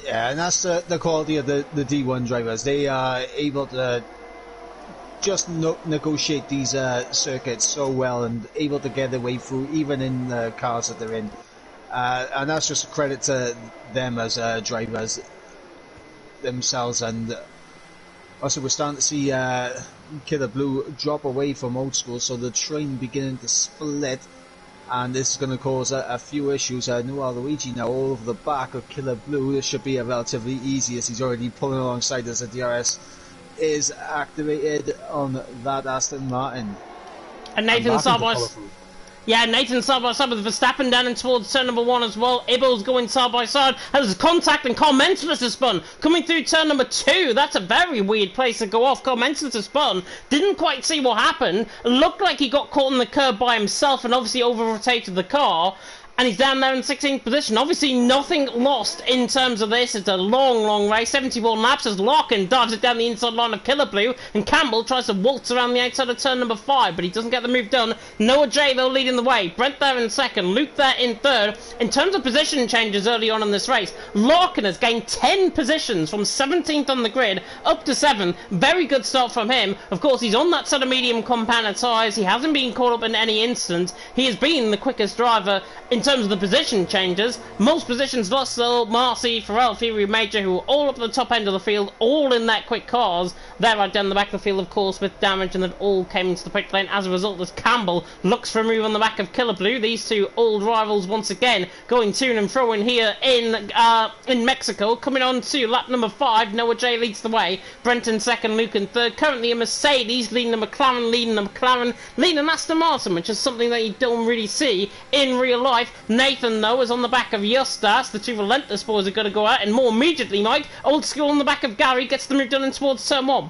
Yeah, and that's the quality of the D1 drivers. They are able to just negotiate these circuits so well, and able to get their way through even in the cars that they're in. And that's just a credit to them as drivers themselves, and Also, we're starting to see Killer Blue drop away from Old School, so the train beginning to split, and this is going to cause a few issues. Noah Luigi now all over the back of Killer Blue. This should be a relatively easy, as he's already pulling alongside as the DRS is activated on that Aston Martin. And Nathan Sarbos. Yeah, Nathan side by side with Verstappen down in towards turn number 1 as well. Ibbles going side by side. Has contact and Carl Mentelis has spun. Coming through turn number 2. That's a very weird place to go off. Carl Mentelis has spun. Didn't quite see what happened. Looked like he got caught in the curb by himself and obviously over-rotated the car. And he's down there in 16th position. Obviously, nothing lost in terms of this. It's a long, long race. 71 laps as Larkin dives it down the inside line of Killer Blue. And Campbell tries to waltz around the outside of turn number 5, but he doesn't get the move done. Noah J, though, leading the way. Brent there in second. Luke there in third. In terms of position changes early on in this race, Larkin has gained 10 positions from 17th on the grid up to 7th. Very good start from him. Of course, he's on that set of medium compound tyres. He hasn't been caught up in any instance. He has been the quickest driver in terms of the position changes. Most positions lost though. Marcy, Pharrell, Fury, Major, who are all up at the top end of the field, all in that quick cars. They're right down the back of the field, of course, with damage, and that all came into the pit lane. As a result, as Campbell looks for a move on the back of Killer Blue, these two old rivals once again going to and fro in here in Mexico. Coming on to lap number 5, Noah J leads the way. Brenton second, Luke in third. Currently a Mercedes leading the McLaren, leading Aston Martin, which is something that you don't really see in real life. Nathan, though, is on the back of Justas. The two relentless boys are going to go out, and more immediately, Mike, Old School on the back of Gary gets the move done in towards turn 1.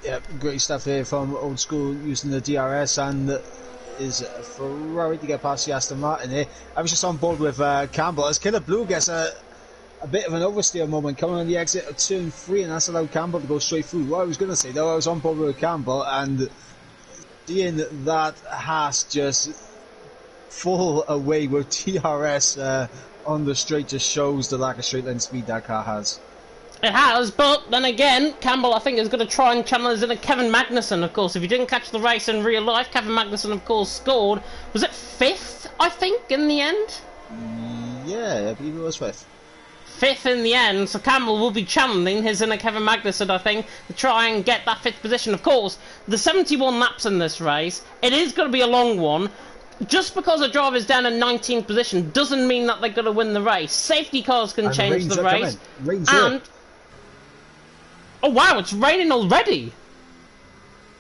Yeah, great stuff here from Old School using the DRS, and is Ferrari to get past the Aston Martin here. I was just on board with Campbell as Killer Blue gets a bit of an oversteer moment coming on the exit of turn 3, and that's allowed Campbell to go straight through. What I was going to say, though, I was on board with Campbell, and seeing that Haas just fall away with DRS on the straight just shows the lack of straight line speed that car has. It has, but then again, Campbell, I think, is going to try and channel us in a Kevin Magnussen, of course. If you didn't catch the race in real life, Kevin Magnussen, of course, scored. Was it 5th, I think, in the end? Yeah, I believe it was 5th. 5th in the end, so Campbell will be channeling his inner Kevin Magnussen, I think, to try and get that 5th position. Of course, the 71 laps in this race, it is going to be a long one. Just because a driver's down in 19th position doesn't mean that they're going to win the race. Safety cars can change the race. And oh wow, it's raining already.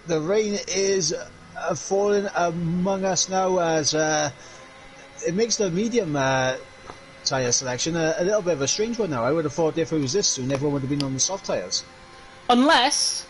The rain is falling among us now, as it makes the medium tyre selection a little bit of a strange one now. I would have thought if it was this soon, everyone would have been on the soft tyres. Unless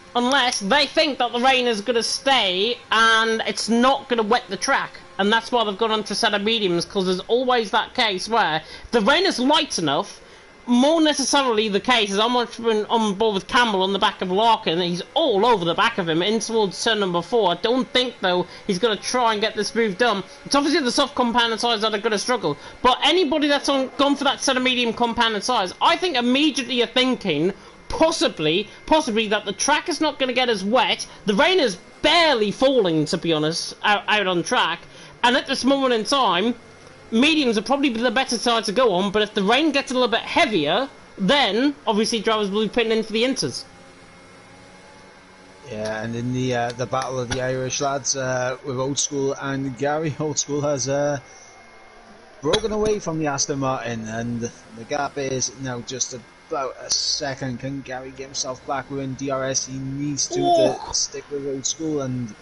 they think that the rain is going to stay and it's not going to wet the track. And that's why they've gone on to set of mediums, because there's always that case where if the rain is light enough, more necessarily the case is I'm on board with Campbell on the back of Larkin. He's all over the back of him in towards turn number 4. I don't think, though, he's going to try and get this move done. It's obviously the soft compounded tyres that are going to struggle. But anybody that's gone for that set of medium compounded tyres, I think immediately you're thinking possibly that the track is not going to get as wet. The rain is barely falling, to be honest, out on track. And at this moment in time, mediums are probably the better side to go on, but if the rain gets a little bit heavier, then obviously drivers will be putting in for the inters. Yeah, and in the battle of the Irish lads with Old School and Gary, Old School has broken away from the Aston Martin, and the gap is now just about a second. Can Gary get himself back within DRS? He needs to stick with Old School, and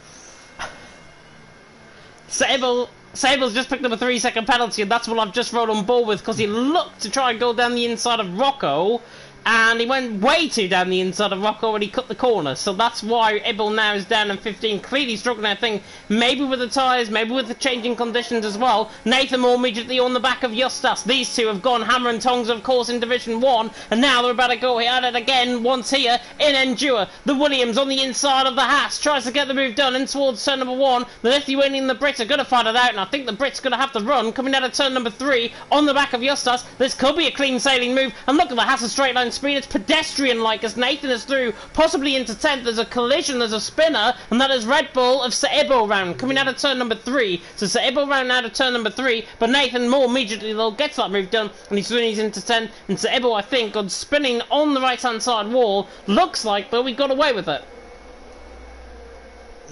Sable's just picked up a 3-second penalty, and that's what I've just rode on board with, because he looked to try and go down the inside of Rocco, and he went way too down the inside of Rocco and he cut the corner. So that's why Ibble now is down in 15, clearly struggling, I think, maybe with the tyres, maybe with the changing conditions as well. Nathan more immediately on the back of Justas. These two have gone hammer and tongs, of course, in Division 1, and now they're about to go at it again once here in Endure. The Williams on the inside of the Haas tries to get the move done in towards turn number 1. The Lithuanian and the Brits are going to fight it out, and I think the Brits are going to have to run coming out of turn number 3 on the back of Justas. This could be a clean sailing move, and look at the Haas straight line speed. It's pedestrian-like as Nathan is through, possibly into 10th. There's a collision, there's a spinner, and that is Red Bull of Saibo round coming out of turn number 3. So Saibo round out of turn number 3, but Nathan more immediately though gets that move done, and he's into 10. And Saibo, I think, on spinning on the right-hand side wall, looks like though we got away with it.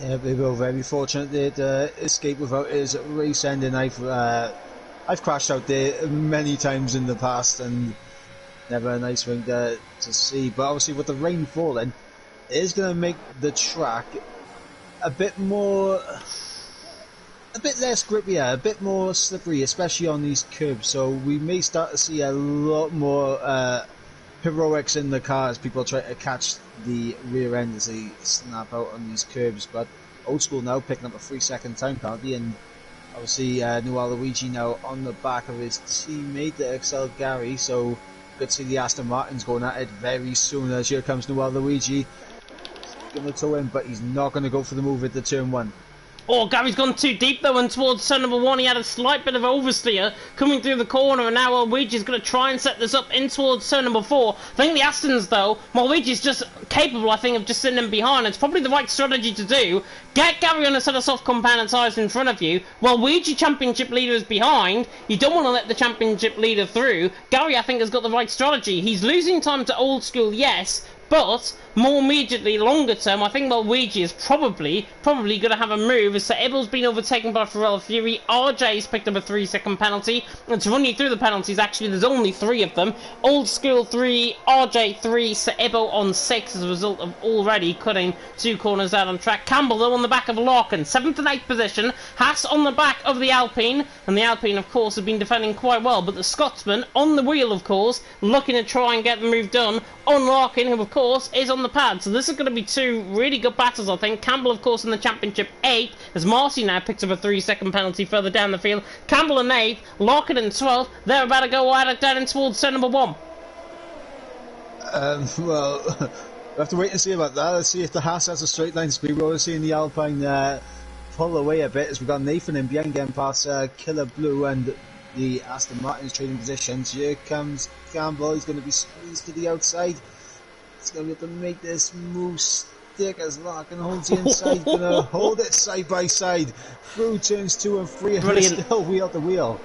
Yeah, they were very fortunate they'd escape without his race ending. I've crashed out there many times in the past, and never a nice thing to see. But obviously, with the rain falling, it is going to make the track a bit less grippier, a bit more slippery, especially on these curbs. So we may start to see a lot more heroics in the car as people try to catch the rear end as they snap out on these curbs. But Old School now picking up a 3-second time penalty, and obviously Noah Luigi now on the back of his teammate, the Excel Gary. So good to see the Aston Martins going at it very soon, as here comes Noah Luigi. He's going to tow in, but he's not going to go for the move at the turn 1. Oh, Gary's gone too deep though, and towards turn number 1 he had a slight bit of oversteer coming through the corner, and now Luigi's going to try and set this up in towards turn number 4. I think the Astons though, Luigi's just capable, I think, of just sitting in behind. It's probably the right strategy to do. Get Gary on a set of soft compound tyres in front of you, while Luigi championship leader is behind. You don't want to let the championship leader through. Gary, I think, has got the right strategy. He's losing time to Old School, yes, but more immediately, longer term, I think Luigi is probably going to have a move, as Saibo's been overtaken by Pharrell Fury. RJ's picked up a 3-second penalty, and to run you through the penalties, actually there's only 3 of them. Old School 3, RJ 3, Saibo on 6 as a result of already cutting 2 corners out on track. Campbell though on the back of Larkin, 7th and 8th position. Haas on the back of the Alpine, and the Alpine of course have been defending quite well, but the Scotsman on the wheel of course, looking to try and get the move done on Larkin, who of course is on the pad. So this is going to be 2 really good battles, I think. Campbell of course in the championship 8th, as Marcy now picks up a 3-second penalty further down the field. Campbell in 8th, Larkin in 12th. They're about to go at it down in towards turn number 1. Well, we'll have to wait and see about that. Let's see if the Haas has a straight line speed. We're seeing the Alpine pull away a bit as we've got Nathan and behind getting past Killer Blue and the Aston Martin's trading positions. Here comes Campbell. He's going to be squeezed to the outside. He's going to be able to make this move stick as Larkin holds the inside. Going to hold it side by side through turns 2 and 3, and they're still wheel to wheel.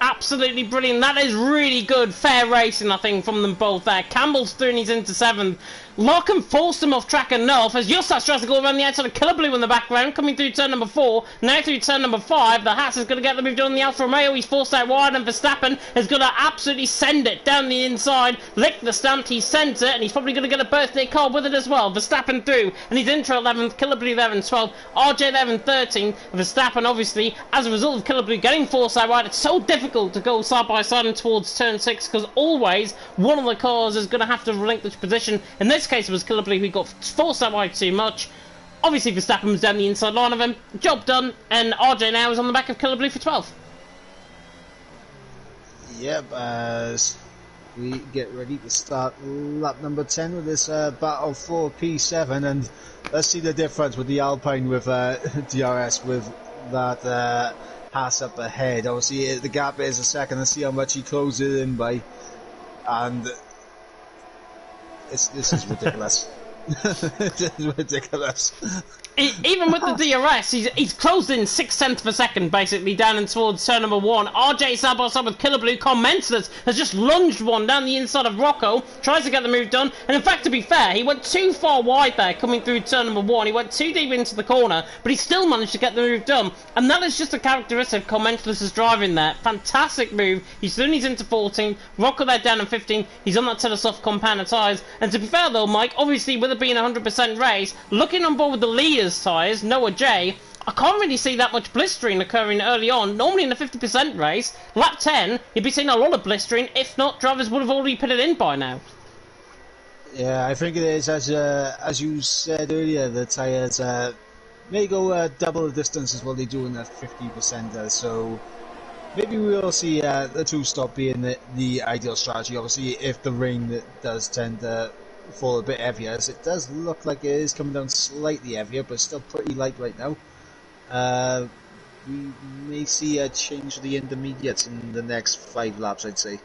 Absolutely brilliant. That is really good, fair racing, I think, from them both there. Campbell's through and he's into 7th. Larkin forced him off track enough as Justas tries to go around the outside of Killer Blue in the background, coming through turn number 4. Now through turn number 5, the Haas is going to get the move done on the Alfa Romeo. He's forced out wide, and Verstappen is going to absolutely send it down the inside. Lick the stamp, he sends it, and he's probably going to get a birthday card with it as well. Verstappen through, and he's into 11th, Killer Blue there in 12th, RJ there in 13th. Verstappen, obviously, as a result of Killer Blue getting forced out wide, it's so difficult to go side by side and towards turn 6, because always one of the cars is going to have to relinquish position. In this case, it was Killer Blue who got forced out wide too much. Obviously, Verstappen was down the inside line of him. Job done, and RJ now is on the back of Killer Blue for 12th. Yep, as we get ready to start lap number 10 with this battle for P7, and let's see the difference with the Alpine with DRS with that Haas up ahead. Obviously, the gap is a second. Let's see how much he closes in by, and this is ridiculous. This is ridiculous. Even with the DRS, he's closed in 6/10 of a second, basically, down and towards turn number 1. RJ side by side with Killer Blue. Commensals has just lunged one down the inside of Rocco, tries to get the move done, and in fact, to be fair, he went too far wide there, coming through turn number 1. He went too deep into the corner, but he still managed to get the move done, and that is just a characteristic of Commensals' driving there. Fantastic move. He's into 14, Rocco there down in 15, he's on that set of soft compound tyres, and to be fair though, Mike, obviously, with it being a 100% race, looking on board with the leaders tyres, Noah J, I can't really see that much blistering occurring early on. Normally in a 50% race, lap 10, you'd be seeing a lot of blistering. If not, drivers would have already put it in by now. Yeah, I think it is, as you said earlier, the tyres may go double the distance as what they do in that 50%, so maybe we'll see the two-stop being the ideal strategy. Obviously, if the rain does tend to fall a bit heavier, as it does look like it is coming down slightly heavier, but still pretty light right now. We may see a change to the intermediates in the next 5 laps, I'd say.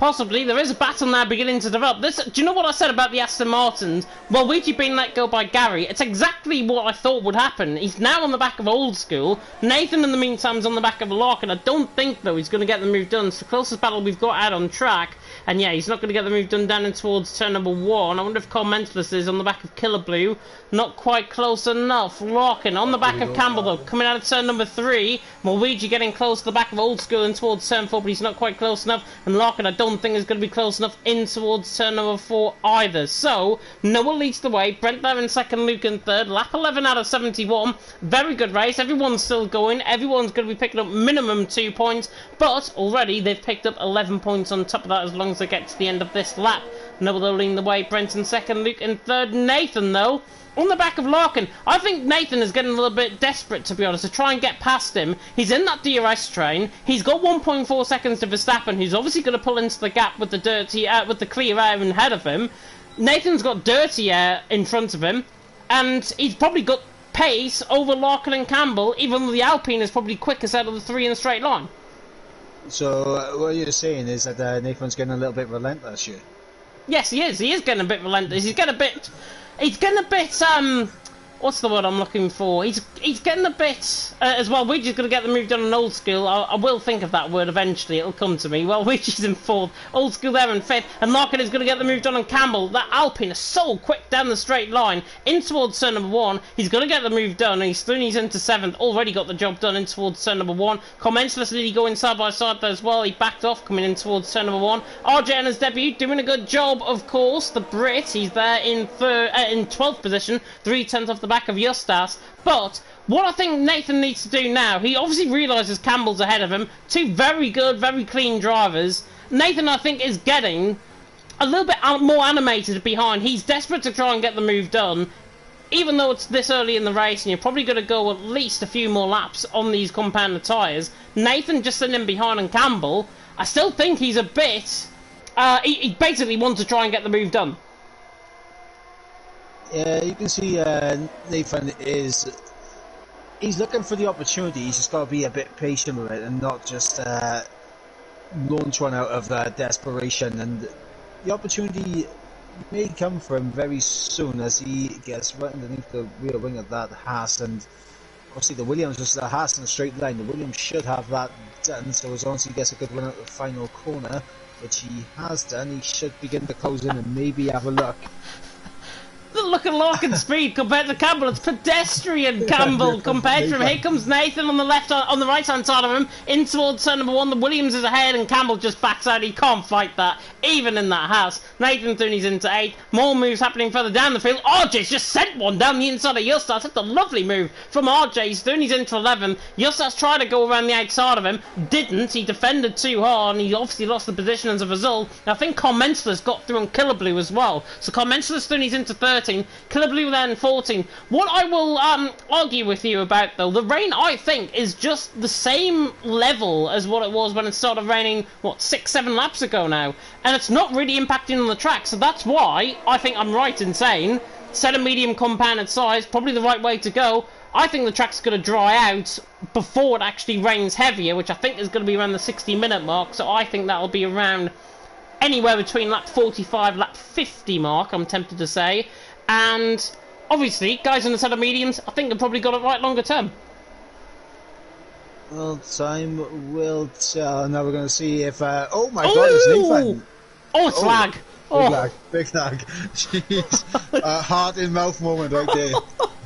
Possibly. There is a battle now beginning to develop. Do you know what I said about the Aston Martins? Well, Luigi being let go by Gary, it's exactly what I thought would happen. He's now on the back of Old School. Nathan, in the meantime, is on the back of Larkin. I don't think, though, he's going to get the move done. It's the closest battle we've got out on track. And yeah, he's not going to get the move done down and towards turn number 1. I wonder if Carl Mentalist is on the back of Killer Blue. Not quite close enough. Larkin on the back of Campbell, though, coming out of turn number 3. Luigi getting close to the back of Old School and towards turn 4, but he's not quite close enough. And Larkin, I don't think is going to be close enough in towards turn number 4 either. So, Noah leads the way. Brent there in second, Luke in third. Lap 11 out of 71. Very good race. Everyone's still going. Everyone's going to be picking up minimum 2 points. But already they've picked up 11 points on top of that as long as they get to the end of this lap. Noah though leading the way. Brent in second, Luke in third. Nathan though on the back of Larkin. I think Nathan is getting a little bit desperate, to be honest, to try and get past him. He's in that DRS train. He's got 1.4 seconds to Verstappen, who's obviously going to pull into the gap with the clear air in ahead of him. Nathan's got dirty air in front of him, and he's probably got pace over Larkin and Campbell, even though the Alpine is probably quickest out of the 3 in a straight line. So what you're saying is that Nathan's getting a little bit relentless here? Yes, he is. He is getting a bit relentless. He's getting a bit, what's the word I'm looking for? He's getting a bit, as well, we're just going to get the move done on Old School. I will think of that word eventually, it'll come to me. Well, Luigi's in 4th, Old School there in 5th, and Larkin is going to get the move done on Campbell. That Alpine is so quick down the straight line, in towards turn number 1. He's going to get the move done, and he's into 7th, already got the job done in towards turn number 1. Commensalously going side by side there as well, he backed off, coming in towards turn number 1. RJ on his debut, doing a good job, of course. The Brit, he's there in 12th position, 3/10 off the back of Justas. But what I think Nathan needs to do now, he obviously realises Campbell's ahead of him. 2 very good, very clean drivers. Nathan, I think, is getting a little bit more animated behind. He's desperate to try and get the move done. Even though it's this early in the race and you're probably going to go at least a few more laps on these compounded tyres, Nathan just sitting in behind on Campbell, I still think he's a bit... he basically wants to try and get the move done. Yeah, you can see Nathan he's looking for the opportunity. He's just got to be a bit patient with it and not just launch one out of desperation. And the opportunity may come for him very soon as he gets right underneath the rear wing of that Haas. And obviously the Williams was the Haas in a straight line. The Williams should have that done, so as long as he gets a good run out the final corner, which he has done, he should begin to close in and maybe have a look. Look at Larkin's speed compared to Campbell. It's pedestrian Campbell compared to him. Here comes Nathan on the right hand side of him, in towards turn number 1. The Williams is ahead and Campbell just backs out. He can't fight that, even in that house. Nathan Thune's into 8th. More moves happening further down the field. RJ's just sent one down the inside of Justas. That's a lovely move from RJ. Thune's into 11th. Justas tried to go around the outside of him. Didn't. He defended too hard and he obviously lost the position as a result. I think Commensalist got through on Killer Blue as well. So Commensalist, Thune's into 13th. Killer Blue then 14. What I will argue with you about, though, the rain, I think, is just the same level as what it was when it started raining, what, 6-7 laps ago now. And it's not really impacting on the track, so that's why I think I'm right in saying set a medium compounded size, probably the right way to go. I think the track's going to dry out before it actually rains heavier, which I think is going to be around the 60-minute mark, so I think that'll be around anywhere between lap 45, lap 50 mark, I'm tempted to say. And obviously, guys in the set of mediums, I think they've probably got it right longer term. Well, time will tell. Now we're going to see if... oh my god, it's Nathan! Oh, it's lag! Big lag. Jeez. Heart in mouth moment right there.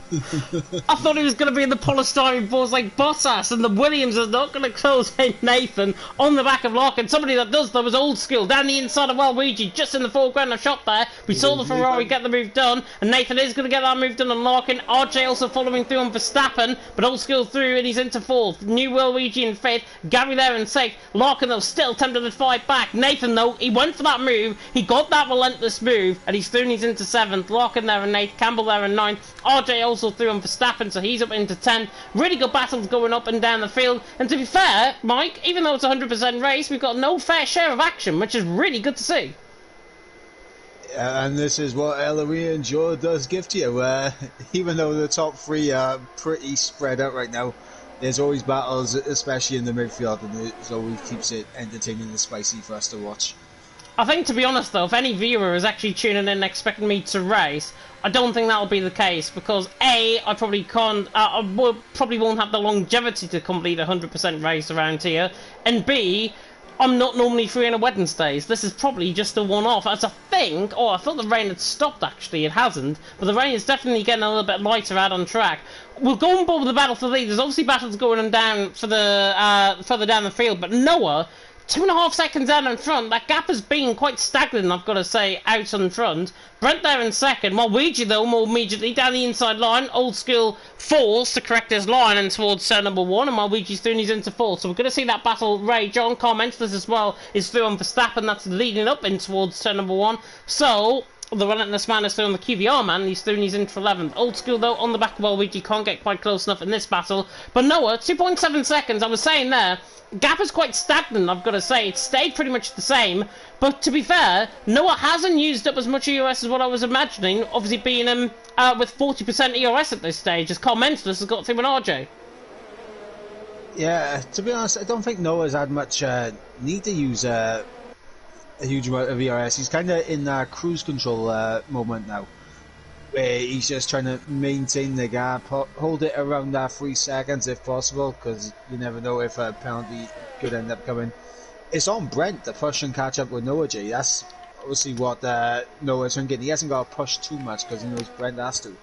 I thought he was going to be in the polystyrene balls like Bottas, and the Williams is not going to close in Nathan on the back of Larkin. Somebody that does, though, was Old School down the inside of Waluigi, just in the foreground of shot there. We saw the Ferrari get the move done, and Nathan is going to get that move done on Larkin. RJ also following through on Verstappen, but Old School through, and he's into 4th. New Waluigi in 5th, Gary there in 6th. Larkin, though, still tempted to fight back. Nathan, though, he went for that move. He got that relentless move, and he's through, and he's into 7th. Larkin there in 8th, Campbell there in 9th. RJ also through on Verstappen, so he's up into 10th. Really good battles going up and down the field. And to be fair, Mike, even though it's a 100% race, we've got no fair share of action, which is really good to see. And this is what Ellery and Joe does give to you. Even though the top 3 are pretty spread out right now, there's always battles, especially in the midfield, and it always keeps it entertaining and spicy for us to watch. I think, to be honest though, if any viewer is actually tuning in expecting me to race, I don't think that'll be the case, because A, I probably can't, probably won't have the longevity to complete a 100% race around here, and B, I'm not normally free on a Wednesdays. This is probably just a one-off. As I think, oh, I thought the rain had stopped actually, it hasn't, but the rain is definitely getting a little bit lighter out on track. We'll go on board with the battle for the lead. There's obviously battles going on down for the, further down the field, but Noah, 2.5 seconds out in front. That gap has been quite stagnant, I've got to say, out in front. Brent there in second, while Ouija, though, more immediately down the inside line. Old School falls to correct his line and towards turn number 1, and while Ouija's through, he's into 4. So we're going to see that battle rage on. Comments this as well is through on Verstappen. That's leading up in towards turn number 1. So the Relentless Man is through on the QVR man, and he's through and he's in for 11th. Old School, though, on the back of Waluigi, can't get quite close enough in this battle. But Noah, 2.7 seconds, I was saying there, gap is quite stagnant, I've got to say. It stayed pretty much the same. But to be fair, Noah hasn't used up as much EOS as what I was imagining, obviously being with 40% EOS at this stage, as Carl Mensless has got through an RJ. Yeah, to be honest, I don't think Noah's had much need to use a huge amount of ERS. He's kind of in that cruise control moment now, where he's just trying to maintain the gap, hold it around that 3 seconds if possible, because you never know if a penalty could end up coming. It's on Brent to push and catch up with Noah J. That's obviously what Noah's thinking. He hasn't got to push too much because he knows Brent has to.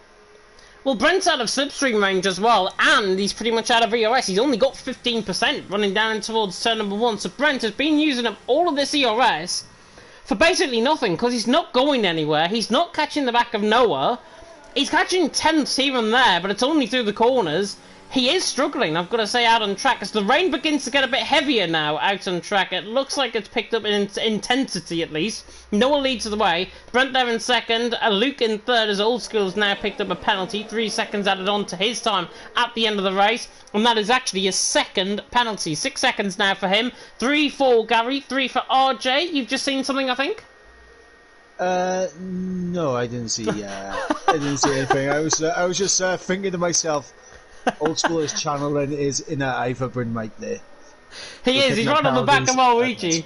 Well, Brent's out of slipstream range as well, and he's pretty much out of ERS. He's only got 15% running down towards turn number 1. So Brent has been using up all of this ERS for basically nothing, because he's not going anywhere. He's not catching the back of Noah. He's catching 10ths here and there, but it's only through the corners. He is struggling, I've got to say, out on track. As the rain begins to get a bit heavier now out on track, it looks like it's picked up in intensity at least. Noah leads the way. Brent there in second. Luke in third, as Old School has now picked up a penalty. 3 seconds added on to his time at the end of the race. And that is actually his second penalty. 6 seconds now for him. 3 for Gary, 3 for RJ. You've just seen something, I think? No, I didn't see. I didn't see anything. I was just thinking to myself, Old School is channeling his inner Ivor Bryn Mike there. He is. He's right on the back of Waluigi.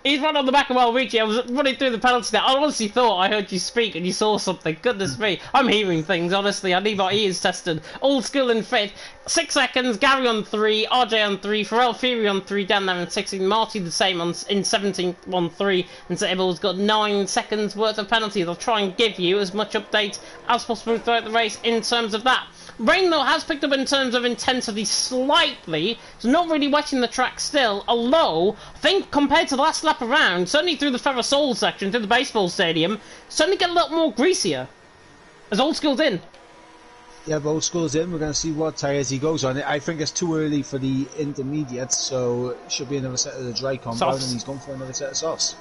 He's right on the back of Waluigi. I was running through the penalty there. I honestly thought I heard you speak and you saw something. Goodness me. I'm hearing things, honestly. I need my ears tested. Old School in 5th. 6 seconds. Gary on 3. RJ on 3. Pharrell Fury on 3. Down there in 16th. Marty the same in 17th on 3. And Zabel's got 9 seconds worth of penalties. I'll try and give you as much update as possible throughout the race in terms of that. Rain, though, has picked up in terms of intensity slightly. It's not really wetting the track still, although I think compared to the last lap around, certainly through the Ferrosol section, through the baseball stadium, certainly get a lot more greasier. As Old School's in. Yeah, but Old School's in. We're going to see what tyres he goes on. I think it's too early for the intermediates, so it should be another set of the dry compound, and he's gone for another set of softs.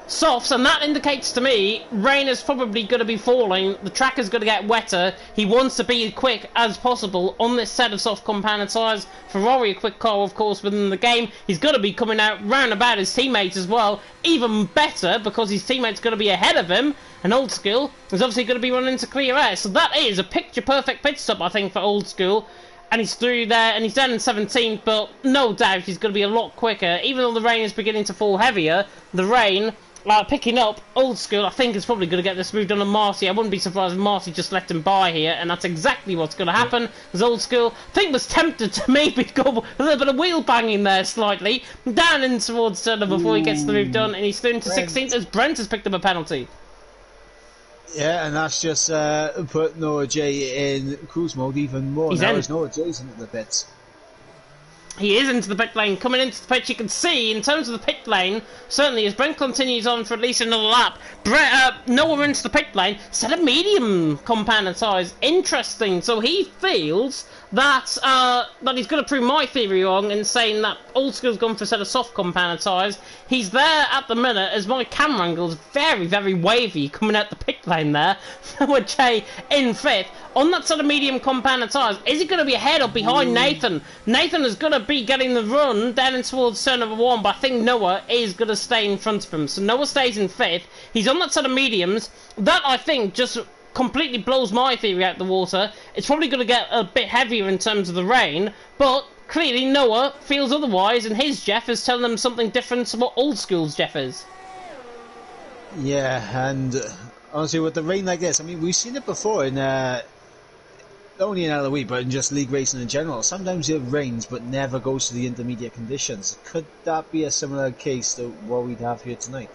Softs, and that indicates to me rain is probably going to be falling. The track is going to get wetter. He wants to be as quick as possible on this set of soft compounded tyres. Ferrari, a quick car, of course, within the game. He's going to be coming out round about his teammates as well. Even better, because his teammate's going to be ahead of him. And Old School is obviously going to be running into clear air. So that is a picture-perfect pit stop, I think, for Old School. And he's through there, and he's down in 17th, but no doubt he's going to be a lot quicker. Even though the rain is beginning to fall heavier, the rain picking up. Old School, I think, is probably going to get this moved on to Marty. I wouldn't be surprised if Marty just left him by here, and that's exactly what's going to happen. As Old School, I think, was tempted to maybe go a little bit of wheel banging there slightly, down in towards turn before he gets the move done, and he's through into 16th as Brent has picked up a penalty. Yeah, and that's just put Noah J in cruise mode even more. Now as Noah J's into the pits. He is into the pit lane. Coming into the pit, you can see, in terms of the pit lane, certainly as Brent continues on for at least another lap, Noah into the pit lane, set of medium compounded tyres. Interesting. So he feels that he's going to prove my theory wrong in saying that Old School's gone for a set of soft compounded tyres. He's there at the minute as my camera angle's very, very wavy coming out the pit lane there. Noah J in 5th. On that sort of medium compounded tyres, is he going to be ahead or behind Nathan? Nathan is going to be getting the run down in towards turn number 1, but I think Noah is going to stay in front of him. So Noah stays in 5th. He's on that sort of mediums. That, I think, just completely blows my theory out the water. It's probably going to get a bit heavier in terms of the rain, but clearly Noah feels otherwise, and his Jeff is telling them something different to what Old School's Jeff is. Yeah, and honestly, with the rain like this, I mean, we've seen it before in not only in LOE, but in just league racing in general. Sometimes it rains, but never goes to the intermediate conditions. Could that be a similar case to what we'd have here tonight?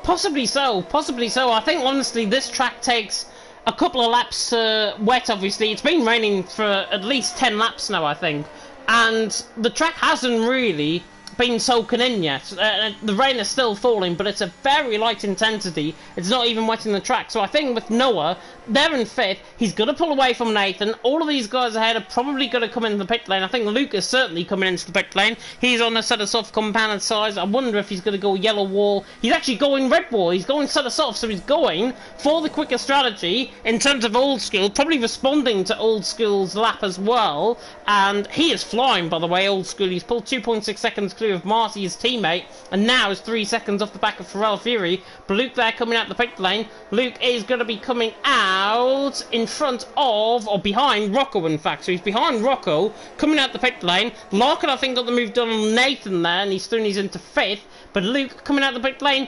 Possibly so, possibly so. I think, honestly, this track takes a couple of laps wet, obviously. It's been raining for at least 10 laps now, I think. And the track hasn't really been soaking in yet. The rain is still falling, but it's a very light intensity. It's not even wetting the track. So I think with Noah, they're in fifth. He's going to pull away from Nathan. All of these guys ahead are probably going to come into the pit lane. I think Luke is certainly coming into the pit lane. He's on a set of soft compounded size. I wonder if he's going to go yellow wall. He's actually going red wall. He's going set of soft, so he's going for the quicker strategy in terms of Old School, probably responding to Old School's lap as well. And he is flying, by the way, Old School. He's pulled 2.6 seconds clear of Marty, his teammate, and now is 3 seconds off the back of Pharrell Fury. But Luke there coming out the pit lane. Luke is going to be coming out in front of, or behind Rocco, in fact. So he's behind Rocco, coming out the pit lane. Larkin, I think, got the move done on Nathan there, and he's into fifth. But Luke coming out the pit lane,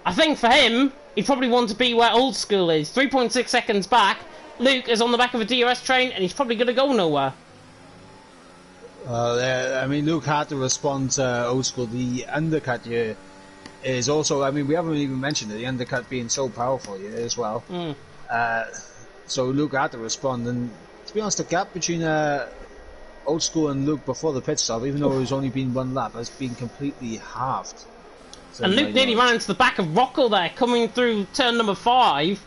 I think for him, he probably wants to be where Old School is. 3.6 seconds back. Luke is on the back of a DRS train, and he's probably going to go nowhere. I mean, Luke had to respond to Old School. The undercut here is also, I mean, we haven't even mentioned it, the undercut being so powerful here as well. So Luke had to respond, and to be honest, the gap between Old School and Luke before the pit stop, even though it was only been one lap, has been completely halved. So and Luke nearly ran into the back of Rocco there, coming through turn number 5.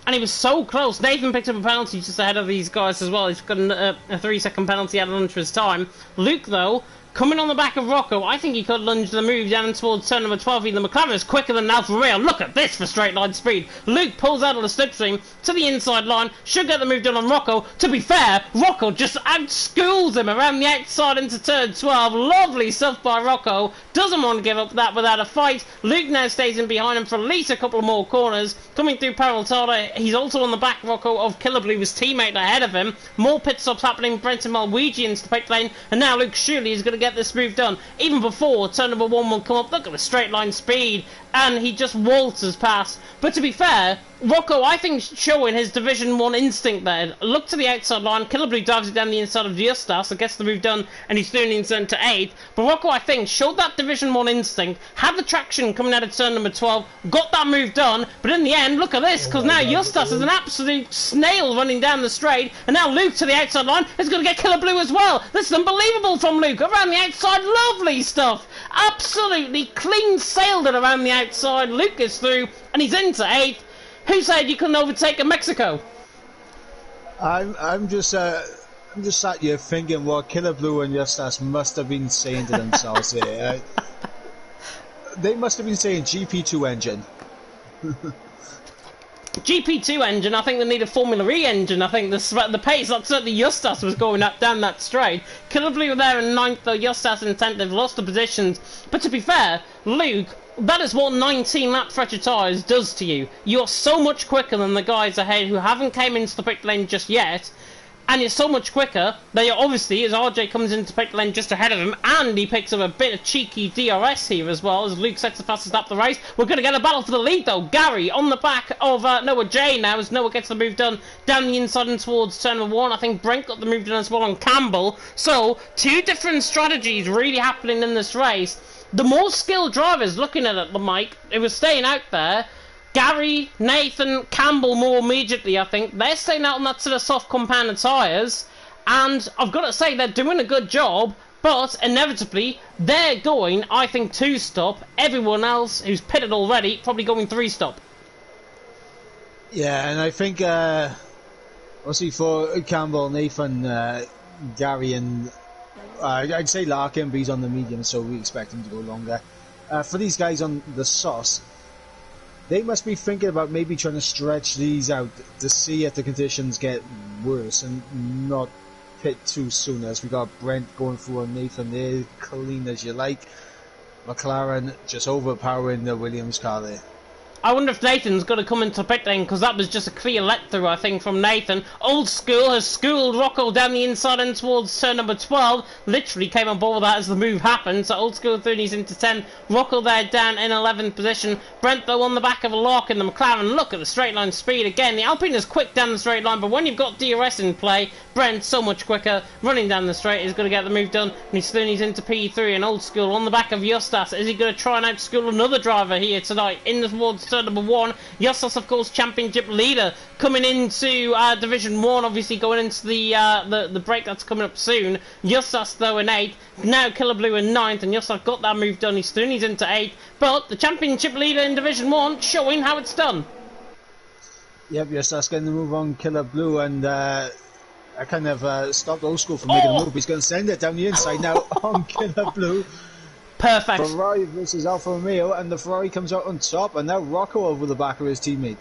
And he was so close. Nathan picked up a penalty just ahead of these guys as well. He's got a 3-second penalty added onto his time. Luke, though, coming on the back of Rocco, I think he could lunge the move down towards turn number 12. Either McLaren is quicker than Alfa Romeo. Look at this for straight line speed. Luke pulls out of the slipstream to the inside line. Should get the move done on Rocco. To be fair, Rocco just outschools him around the outside into turn 12. Lovely stuff by Rocco. Doesn't want to give up that without a fight. Luke now stays in behind him for at least a couple of more corners. Coming through Peraltada, he's also on the back, Rocco, of Killer Blue, his teammate ahead of him. More pit stops happening. Brenton Malwegian into the pit lane. And now Luke Shuley is going to get this move done. Even before turn number 1 will come up. Look at the straight line speed. And he just waltzes past. But to be fair, Rocco, I think, showing his Division 1 instinct there. Look to the outside line. Killer Blue dives it down the inside of Justas, so gets the move done, and he's turning into 8th. But Rocco, I think, showed that Division 1 instinct, had the traction coming out of turn number 12, got that move done, but in the end, look at this, because now Justas is an absolute snail running down the straight, and now Luke to the outside line is going to get Killer Blue as well. This is unbelievable from Luke. Around the outside, lovely stuff. Absolutely clean sailed it around the outside. Luke is through, and he's into 8th. Who said you couldn't overtake in Mexico? I'm just sat here thinking what Killer Blue and Justas must have been saying to themselves here. They must have been saying GP2 engine. GP2 engine, I think they need a Formula E engine. I think the pace, like certainly Justas was going up down that straight. Killer Blue were there in 9th, though Justas and 10th, they've lost the positions. But to be fair, Luke, that is what 19 lap fresher tyres does to you. You're so much quicker than the guys ahead who haven't came into the pit lane just yet. And you're so much quicker that you're obviously, as RJ comes into pit lane just ahead of him, and he picks up a bit of cheeky DRS here as well, as Luke sets the fastest lap of the race. We're going to get a battle for the lead, though. Gary on the back of Noah J now, as Noah gets the move done down the inside and towards turn number 1. I think Brent got the move done as well on Campbell. So, 2 different strategies really happening in this race. The more skilled drivers looking at it, Mike, it was staying out there. Gary, Nathan, Campbell more immediately, I think. They're staying out on that sort of soft compounded tyres. And I've got to say, they're doing a good job. But inevitably, they're going, I think, 2-stop. Everyone else who's pitted already, probably going 3-stop. Yeah, and I think, obviously for Campbell, Nathan, Gary and... I'd say Larkin, but he's on the medium, so we expect him to go longer. For these guys on the sauce, they must be thinking about maybe trying to stretch these out to see if the conditions get worse and not pit too soon, as we got Brent going through on Nathan there, clean as you like. McLaren just overpowering the Williams car there. I wonder if Nathan's going to come into pit lane, because that was just a clear let-through, I think, from Nathan. Old School has schooled Rocco down the inside and towards turn number 12. Literally came on board with that as the move happened. So Old School 30's into 10. Rocco there down in 11th position. Brent, though, on the back of a lock in the McLaren. Look at the straight line speed again. The Alpine is quick down the straight line, but when you've got DRS in play, Brent so much quicker. Running down the straight is going to get the move done. And he's into P3 and Old School on the back of Justas. Is he going to try and outschool another driver here tonight in towards turn number 1? Justas, of course, championship leader, coming into Division 1, obviously going into the break that's coming up soon. Justas, though, in 8th. Now Killer Blue in 9th, and Justas got that move done. He's into 8th. But the championship leader in Division 1 showing how it's done. Yep, Justas getting the move on Killer Blue, and I kind of stopped Old School from making a move. He's going to send it down the inside now on Killer Blue. Perfect. Ferrari versus Alfa Romeo, and the Ferrari comes out on top, and now Rocco over the back of his teammate.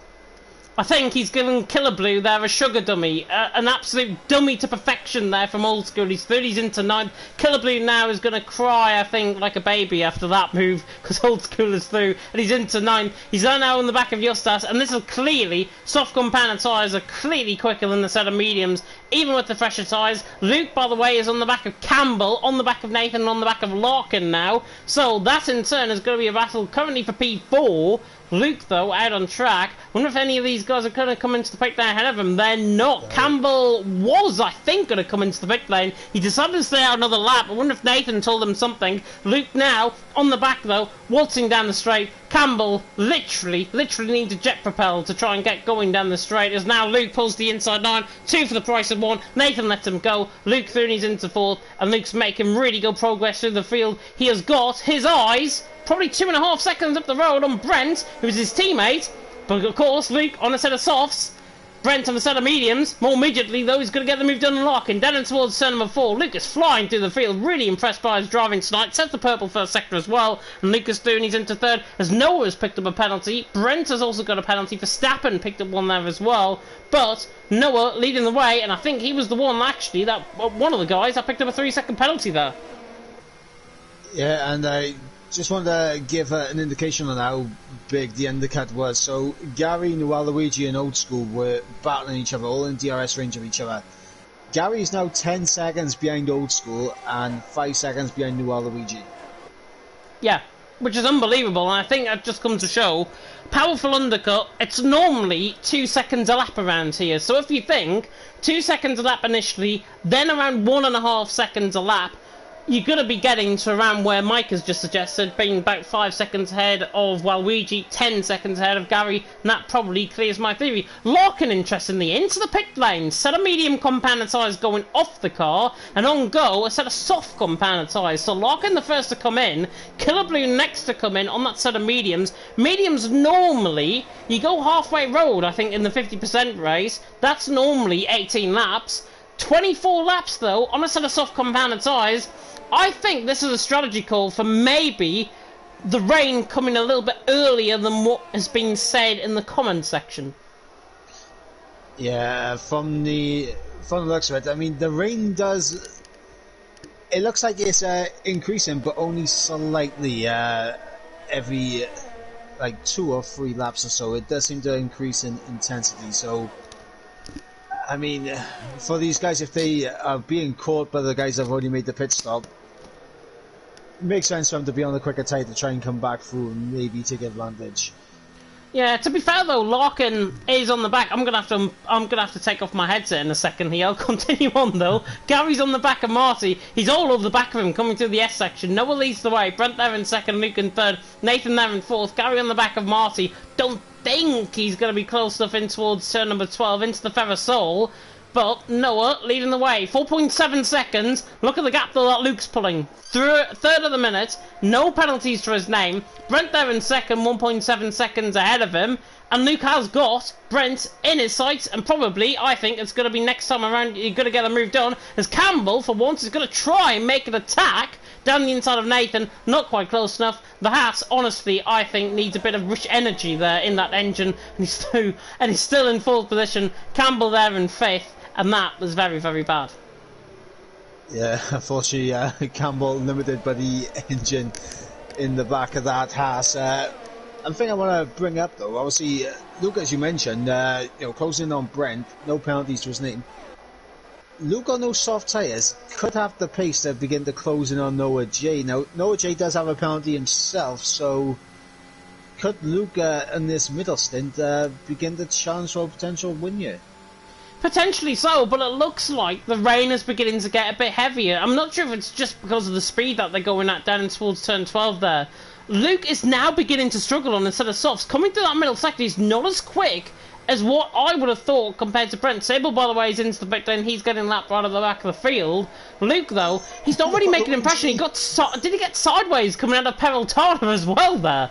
I think he's given Killer Blue there a sugar dummy, an absolute dummy to perfection there from Old School. He's 30s into 9th. Killer Blue now is going to cry, I think, like a baby after that move, because Old School is through, and he's into 9th. He's now on the back of Justas, and this is clearly, soft compound tyres are clearly quicker than the set of mediums, even with the fresher tyres. Luke, by the way, is on the back of Campbell, on the back of Nathan, and on the back of Larkin now. So that in turn is going to be a battle currently for P4. Luke, though, out on track. Wonder if any of these guys are going to come into the pit lane ahead of him. They're not. Campbell was, I think, going to come into the pit lane. He decided to stay out another lap. I wonder if Nathan told him something. Luke now, on the back, though, waltzing down the straight. Campbell literally needs a jet propel to try and get going down the straight. As now Luke pulls the inside 9. 2 for the price of 1. Nathan lets him go. Luke Thurney's into 4th. And Luke's making really good progress through the field. He has got his eyes probably 2.5 seconds up the road on Brent, who is his teammate. But of course, Luke on a set of softs. Brent on a set of mediums. More immediately, though, he's going to get the move done and locking. Down towards turn number 4. Luke is flying through the field. Really impressed by his driving tonight. Sets the purple first sector as well. And Lucas Thurney's into 3rd. As Noah has picked up a penalty. Brent has also got a penalty. Verstappen picked up one there as well. But Noah leading the way. And I think he was the one, actually, that one of the guys that picked up a 3-second penalty there. Yeah, and I just wanted to give an indication on how big the undercut was. So Gary, Luigi and Old School were battling each other, all in DRS range of each other. Gary is now 10 seconds behind Old School and 5 seconds behind Luigi. Yeah, which is unbelievable, and I think that just comes to show powerful undercut. It's normally 2 seconds a lap around here, so if you think 2 seconds a lap initially, then around 1.5 seconds a lap, you're going to be getting to around where Mike has just suggested, being about 5 seconds ahead of Waluigi, 10 seconds ahead of Gary, and that probably clears my theory. Larkin, interestingly, into the pit lane, set of medium compound tyres going off the car, and on go, a set of soft compound tyres. So Larkin the first to come in, Killer Blue next to come in on that set of mediums. Mediums normally, you go halfway road, I think, in the 50% race. That's normally 18 laps. 24 laps, though, on a set of soft compound tyres. I think this is a strategy call for maybe the rain coming a little bit earlier than what has been said in the comment section. Yeah, from the looks of it, I mean, the rain does... It looks like it's increasing, but only slightly every, like, 2 or 3 laps or so. It does seem to increase in intensity, so... I mean, for these guys, if they are being caught by the guys that have already made the pit stop, it makes sense for them to be on the quicker tyre to try and come back through and maybe take advantage. Yeah, to be fair though, Larkin is on the back. I'm gonna have to take off my headset in a second here. I'll continue on though. Gary's on the back of Marty. He's all over the back of him coming through the S section. Noah leads the way. Brent there in 2nd, Luke in 3rd, Nathan there in 4th. Gary on the back of Marty. Don't think he's going to be close enough in towards turn number 12 into the Ferrosol. But Noah leading the way. 4.7 seconds. Look at the gap though that Luke's pulling. 3rd of the minute. No penalties to his name. Brent there in 2nd. 1.7 seconds ahead of him. And Luke has got Brent in his sights. And probably, I think, it's going to be next time around you're going to get a move done. As Campbell, for once, is going to try and make an attack down the inside of Nathan. Not quite close enough. The Haas, honestly, I think, needs a bit of rich energy there in that engine. And he's still in 4th position. Campbell there in 5th. And that was very, very bad. Yeah, unfortunately, Campbell limited by the engine in the back of that Haas. the thing I want to bring up, though, obviously, Luke, as you mentioned, closing in on Brent, no penalties to his name. Luke on those soft tyres could have the pace to begin to close in on Noah J. Now, Noah J does have a penalty himself, so could Luke in this middle stint begin to challenge for a potential win here? Potentially so, but it looks like the rain is beginning to get a bit heavier. I'm not sure if it's just because of the speed that they're going at down towards turn 12 there. Luke is now beginning to struggle on a set of softs. Coming through that middle sector, he's not as quick as what I would have thought compared to Brent. Sable, by the way, is into the big lane. He's getting lapped right at the back of the field. Luke, though, he's not really making an impression. He got did he get sideways coming out of Peraltada as well there?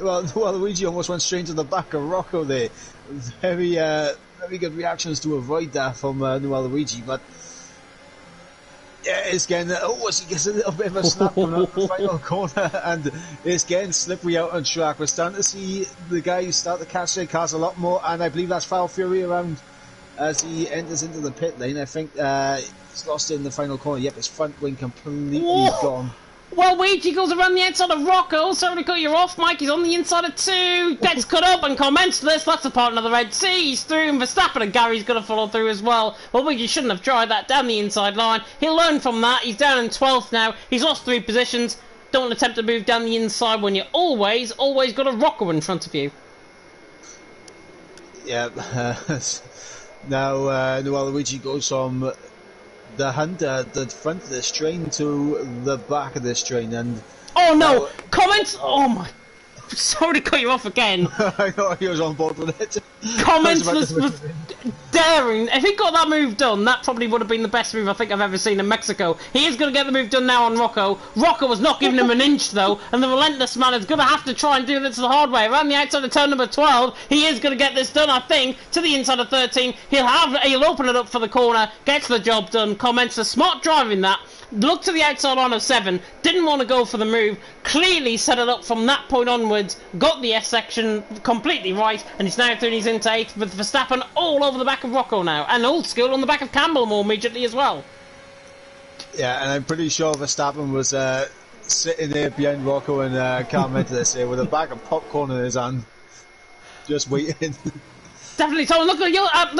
Well, Luigi almost went straight to the back of Rocco there. Very good reactions to avoid that from Luigi, but yeah, it's getting, as he gets a little bit of a snap coming out the final corner, and it's getting slippery out on track. We're starting to see the guys start to catch their cars a lot more, and I believe that's Foul Fury around as he enters into the pit lane. I think he's lost it in the final corner. Yep, his front wing completely gone. Well, Luigi goes around the outside of Rocco. Sorry to cut you off, Mike. He's on the inside of 2. Gets cut up and comments this. That's a partner of the Red Sea. He's through, and Verstappen and Gary's going to follow through as well. Well, Luigi shouldn't have tried that down the inside line. He'll learn from that. He's down in 12th now. He's lost 3 positions. Don't attempt to move down the inside when you're always got a Rocco in front of you. Yeah. Now, Luigi goes from the Hunter, the front of this train, to the back of this train, and oh no! Comments! Oh my! Sorry to cut you off again. I know he was on board with it. Comments was daring. If he got that move done, that probably would have been the best move I think I've ever seen in Mexico. He is going to get the move done now on Rocco. Rocco was not giving him an inch though, and the relentless man is going to have to try and do this the hard way. Around the outside of turn number 12, he is going to get this done, I think, to the inside of 13. He'll open it up for the corner, gets the job done. Comments a smart driving that. Looked to the outside line of 7, didn't want to go for the move, clearly set it up from that point onwards, got the S section completely right, and he's now through, he's into 8th with Verstappen all over the back of Rocco now, and Old School on the back of Campbell more immediately as well. Yeah, and I'm pretty sure Verstappen was sitting there behind Rocco and Carl Mendes here with a bag of popcorn in his hand, just waiting. Definitely, so look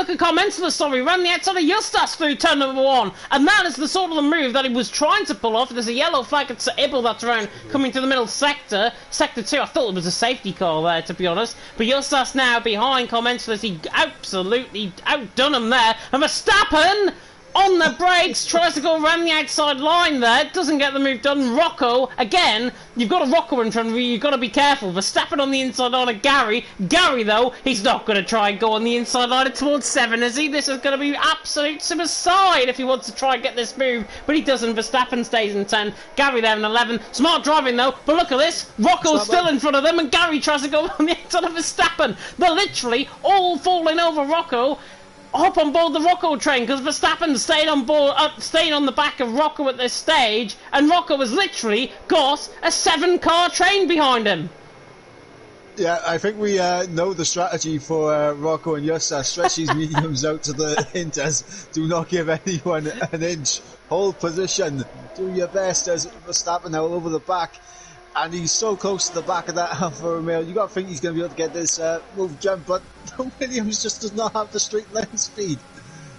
at comments for the story. Ran the outside of Justas through turn number 1, and that is the sort of the move that he was trying to pull off. There's a yellow flag at Ibble that's around coming to the middle sector. Sector 2, I thought it was a safety car there, to be honest. But Justas now behind comments for this. He absolutely outdone him there. And Verstappen on the brakes, tries to go around the outside line there, doesn't get the move done. Rocco, again, you've got a Rocco in front of you, you've got to be careful. Verstappen on the inside line of Gary. Gary, though, he's not going to try and go on the inside line towards 7, is he? This is going to be absolute suicide if he wants to try and get this move, but he doesn't. Verstappen stays in 10. Gary there in 11. Smart driving, though, but look at this. Rocco's still in front of them, and Gary tries to go on the inside of Verstappen. They're literally all falling over Rocco. Hop on board the Rocco train, because Verstappen staying on the back of Rocco at this stage, and Rocco has literally got a 7-car train behind him. Yeah, I think we know the strategy for Rocco and Justas. Stretch these mediums out to the Inters. Do not give anyone an inch. Hold position. Do your best as Verstappen now all over the back. And he's so close to the back of that Alfa Romeo. You got to think he's going to be able to get this move jump, but Williams just does not have the straight line speed.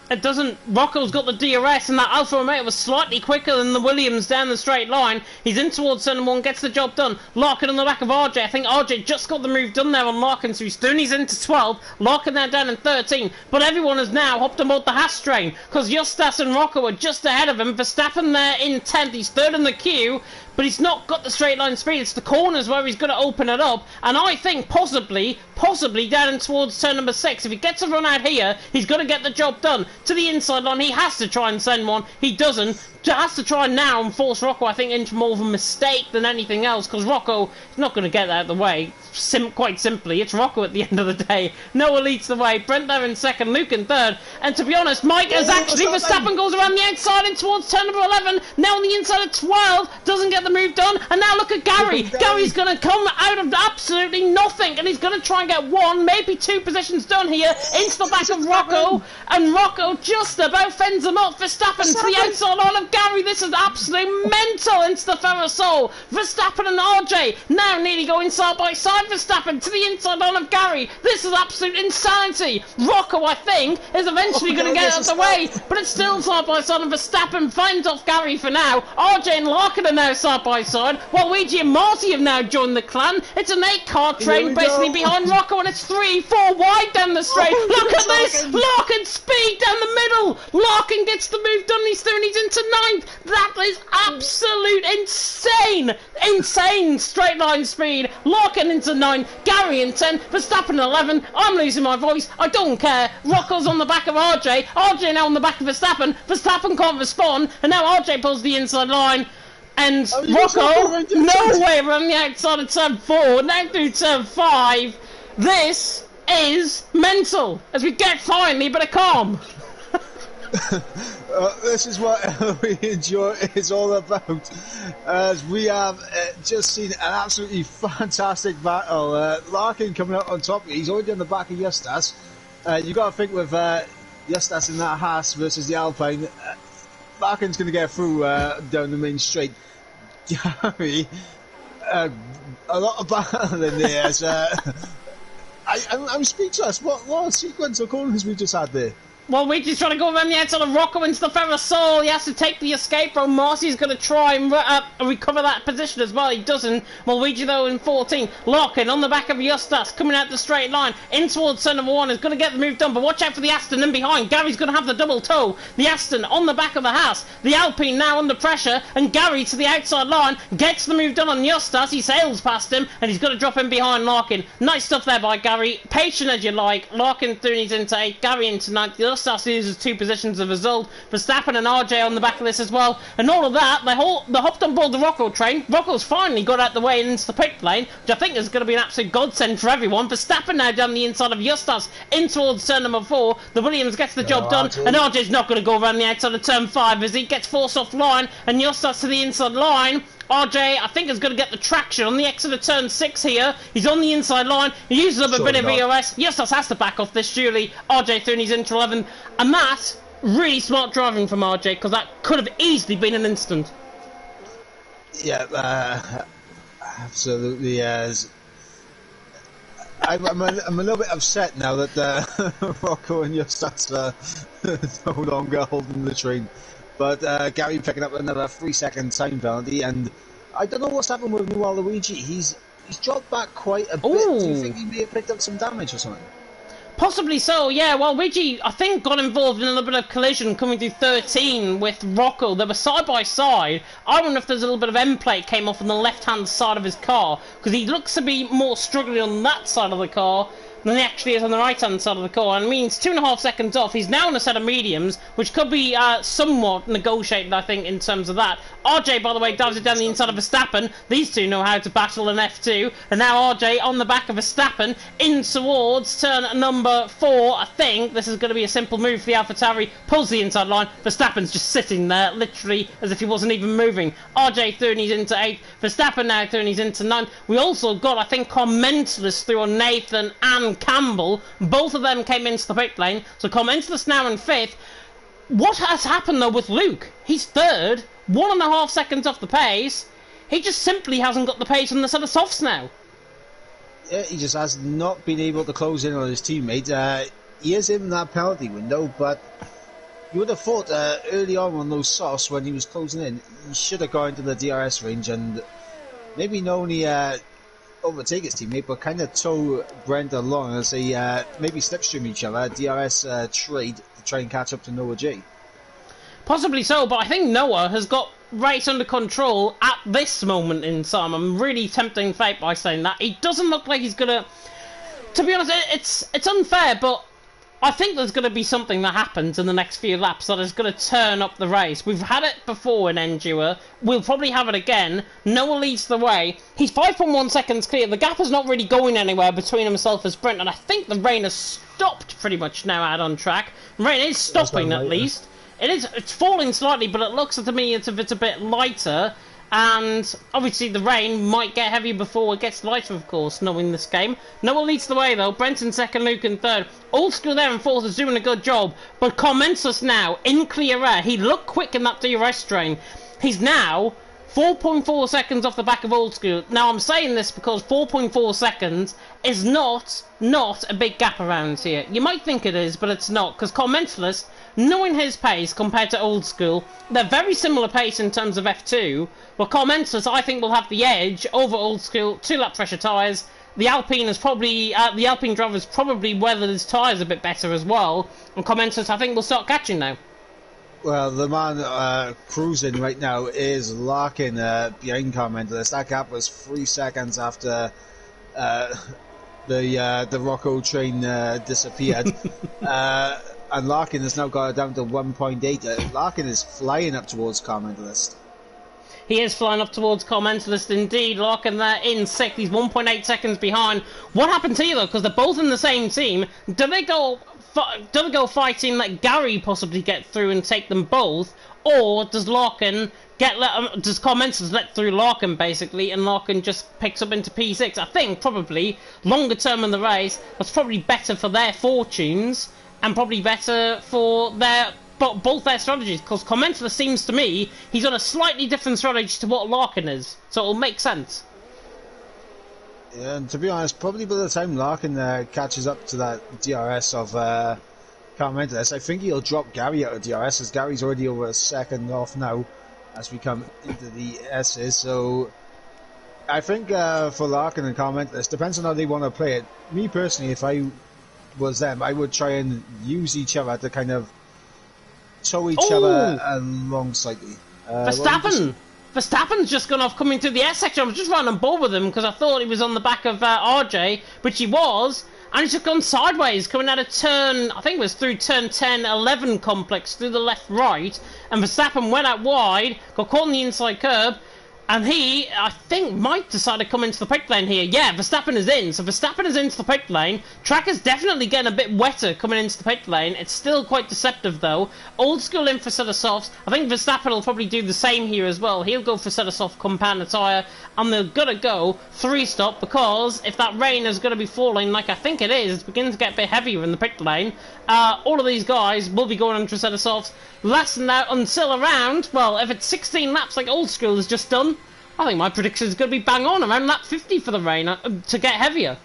It doesn't. Rocco's got the DRS, and that Alfa Romeo was slightly quicker than the Williams down the straight line. He's in towards turn 1, gets the job done. Larkin on the back of RJ. I think RJ just got the move done there on Larkin, so he's doing his into 12. Larkin now down in 13. But everyone has now hopped on board the Haas train, because Justas and Rocco are just ahead of him. Verstappen there in 10th. He's 3rd in the queue, but he's not got the straight line speed. It's the corners where he's going to open it up, and I think possibly down towards turn number 6. If he gets a run out here, he's going to get the job done. To the inside line, he has to try and send one. He doesn't. Has to try now and force Rocco, I think, into more of a mistake than anything else, because Rocco is not going to get that out of the way. Quite simply, it's Rocco at the end of the day. Noah leads the way, Brent there in 2nd, Luke in 3rd, and to be honest, Mike has actually, Verstappen goes around the outside and towards turn number 11, now on the inside of 12, doesn't get the move done, and now look at Gary. Gary's going to come out of absolutely nothing, and he's going to try and get 1, maybe 2 positions done here, into the back of Rocco, and Rocco just about fends him off. Verstappen to the outside line of Gary. This is absolutely mental into the Ferrosol. Verstappen and RJ now nearly going side by side. Verstappen to the inside line of Gary. This is absolute insanity. Rocco, I think, is eventually going to get out of the way, but it's still side by side, and Verstappen finds off Gary for now. RJ and Larkin are now side by side, while Luigi and Marty have now joined the clan. It's an 8-car train basically behind Rocco, and it's 3-4 wide down the straight. Look at this! Larkin speed down the middle! Larkin gets the move done, he's through and he's into 9th! That is absolute insane! Insane straight line speed. Larkin into 9, Gary in 10, Verstappen 11. I'm losing my voice, I don't care. Rocco's on the back of RJ, RJ now on the back of Verstappen. Verstappen can't respond, and now RJ pulls the inside line. And Rocco, no way around the outside of turn 4, now through turn 5. This is mental, as we get finally a bit of calm. This is what we enjoy is all about, as we have just seen an absolutely fantastic battle. Larkin coming out on top, he's already on the back of Justas. You got to think with Justas in that Haas versus the Alpine, Larkin's going to get through down the main straight. Gary, a lot of battle in there. As, I'm speechless. What a sequence of corners we just had there. Well, Luigi's trying to go around the outside of Rocco into the Ferrosol. He has to take the escape road. Marcy's going to try and recover that position as well. He doesn't. Well, Luigi, though, in 14. Larkin on the back of Justas, coming out the straight line. In towards turn number 1. Is going to get the move done, but watch out for the Aston in behind. Gary's going to have the double toe. The Aston on the back of the house. The Alpine now under pressure, and Gary to the outside line. Gets the move done on Justas. He sails past him, and he's going to drop in behind Larkin. Nice stuff there by Gary. Patient as you like. Larkin through and he's into 8. Gary into 9th. Justas loses 2 positions as a result. Verstappen and RJ on the back of this as well, and all of that, they hopped on board the Rocco train. Rocco's finally got out the way and into the pit lane, which I think is going to be an absolute godsend for everyone. Verstappen now down the inside of Justas in towards turn number 4. The Williams gets the job done, and RJ's not going to go around the outside of turn 5 as he gets forced off line, and Justas to the inside line. RJ, I think, is going to get the traction on the exit of turn 6 here. He's on the inside line. He uses up a bit of EOS. Justas has to back off this, surely. RJ through and he's into 11. And that, really smart driving from RJ, because that could have easily been an instant. Yeah, absolutely. I'm a little bit upset now that Rocco and Justas are no longer holding the train. But Gary picking up another 3-second time penalty, and I don't know what's happened with Luigi. He's dropped back quite a bit. Do you think he may have picked up some damage or something? Possibly so, yeah. Well, Luigi, I think, got involved in a little bit of collision coming through 13 with Rocco. They were side by side. I wonder if there's a little bit of end plate came off on the left-hand side of his car, because he looks to be more struggling on that side of the car than he actually is on the right-hand side of the car, and means 2.5 seconds off. He's now on a set of mediums, which could be somewhat negotiated, I think, in terms of that. RJ, by the way, dives it down the inside of Verstappen. These two know how to battle an F2, and now RJ on the back of Verstappen in towards turn number 4. I think this is going to be a simple move for the AlphaTauri. Pulls the inside line. Verstappen's just sitting there, literally as if he wasn't even moving. RJ through and he's into 8th. Verstappen now through and he's into 9th. We also got, I think, Commentalist through on Nathan and Campbell. Both of them came into the pit lane, so Commentalist now in 5th. What has happened though with Luke? He's 3rd, 1.5 seconds off the pace. He just simply hasn't got the pace on the set of softs now. Yeah, he just has not been able to close in on his teammate. He is in that penalty window, but you would have thought early on those softs when he was closing in, he should have gone to the DRS range and maybe not only overtake his teammate, but kind of tow Brent along as they maybe slipstream each other, DRS trade to try and catch up to Noah J. Possibly so, but I think Noah has got race under control at this moment in time. I'm really tempting fate by saying that. He doesn't look like he's gonna... To be honest, it's unfair, but I think there's going to be something that happens in the next few laps that is going to turn up the race. We've had it before in Endure. We'll probably have it again. Noah leads the way. He's 5.1 seconds clear. The gap is not really going anywhere between himself and Sprint, and I think the rain has stopped pretty much now out on track. Rain is stopping at least. It's falling slightly, but it looks to me as if it's a bit lighter. And obviously the rain might get heavier before it gets lighter, of course, knowing this game. Noah leads the way, though. Brenton second, Luke in third. Old School there in fourth is doing a good job. But Commensus now, in clear air. He looked quick in that DRS train. He's now 4.4 seconds off the back of Old School. Now, I'm saying this because 4.4 seconds is not a big gap around here. You might think it is, but it's not. Because Commensalist, knowing his pace compared to Old School, they're very similar pace in terms of F2. But Commensalist, I think, will have the edge over Old School. 2-lap pressure tyres. The Alpine is probably the Alpine driver's probably weathered his tyres a bit better as well. And Commensalist, I think, will start catching now. Well, the man cruising right now is Larkin behind Commensalist. That gap was 3 seconds after the Rocco train disappeared. And Larkin has now got it down to 1.8. Larkin is flying up towards Commensalist. He is flying up towards Commensalist indeed. Larkin there in sixth. He's 1.8 seconds behind. What happened here though? Because they're both in the same team. Do they go fighting, let Gary possibly get through and take them both, or does Larkin does Commensalist let through Larkin basically, and Larkin just picks up into P6? I think probably longer term in the race that's probably better for their fortunes and probably better for both their strategies, because Commensalist seems to me he's on a slightly different strategy to what Larkin is, so it'll make sense. Yeah, and to be honest, probably by the time Larkin catches up to that DRS of Commensalist, I think he'll drop Gary out of DRS, as Gary's already over a second off now as we come into the S's. So I think for Larkin and Commensalist, depends on how they want to play it. Me personally, if I was them, I would try and use each other to kind of tow each other along slightly. Verstappen's just gone off coming through the S section. I was just running on board with him because I thought he was on the back of RJ, which he was, and he's just gone sideways coming out of turn, I think it was through turn 10, 11 complex, through the left-right, and Verstappen went out wide, got caught on the inside curb, and he, I think, might decide to come into the pit lane here. Yeah, Verstappen is in. So Verstappen is into the pit lane. Track is definitely getting a bit wetter coming into the pit lane. It's still quite deceptive, though. Old School in for set of softs. I think Verstappen will probably do the same here as well. He'll go for set of soft compound tyre. And they're going to go 3-stop, because if that rain is going to be falling, like I think it is, it's beginning to get a bit heavier in the pit lane. All of these guys will be going into a set of softs. Lasting out until around, well, if it's 16 laps like Old School has just done, I think my prediction is going to be bang on, around lap 50 for the rain to get heavier.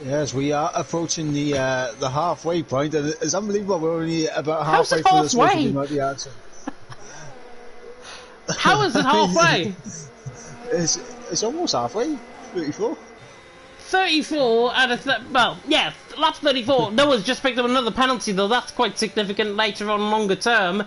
Yes, we are approaching the halfway point, and it's unbelievable we're only about halfway through this race. You might be answering. How is it halfway? It's almost halfway. 34. 34 out of yeah, lap 34. Noah's just picked up another penalty though. That's quite significant later on, longer term.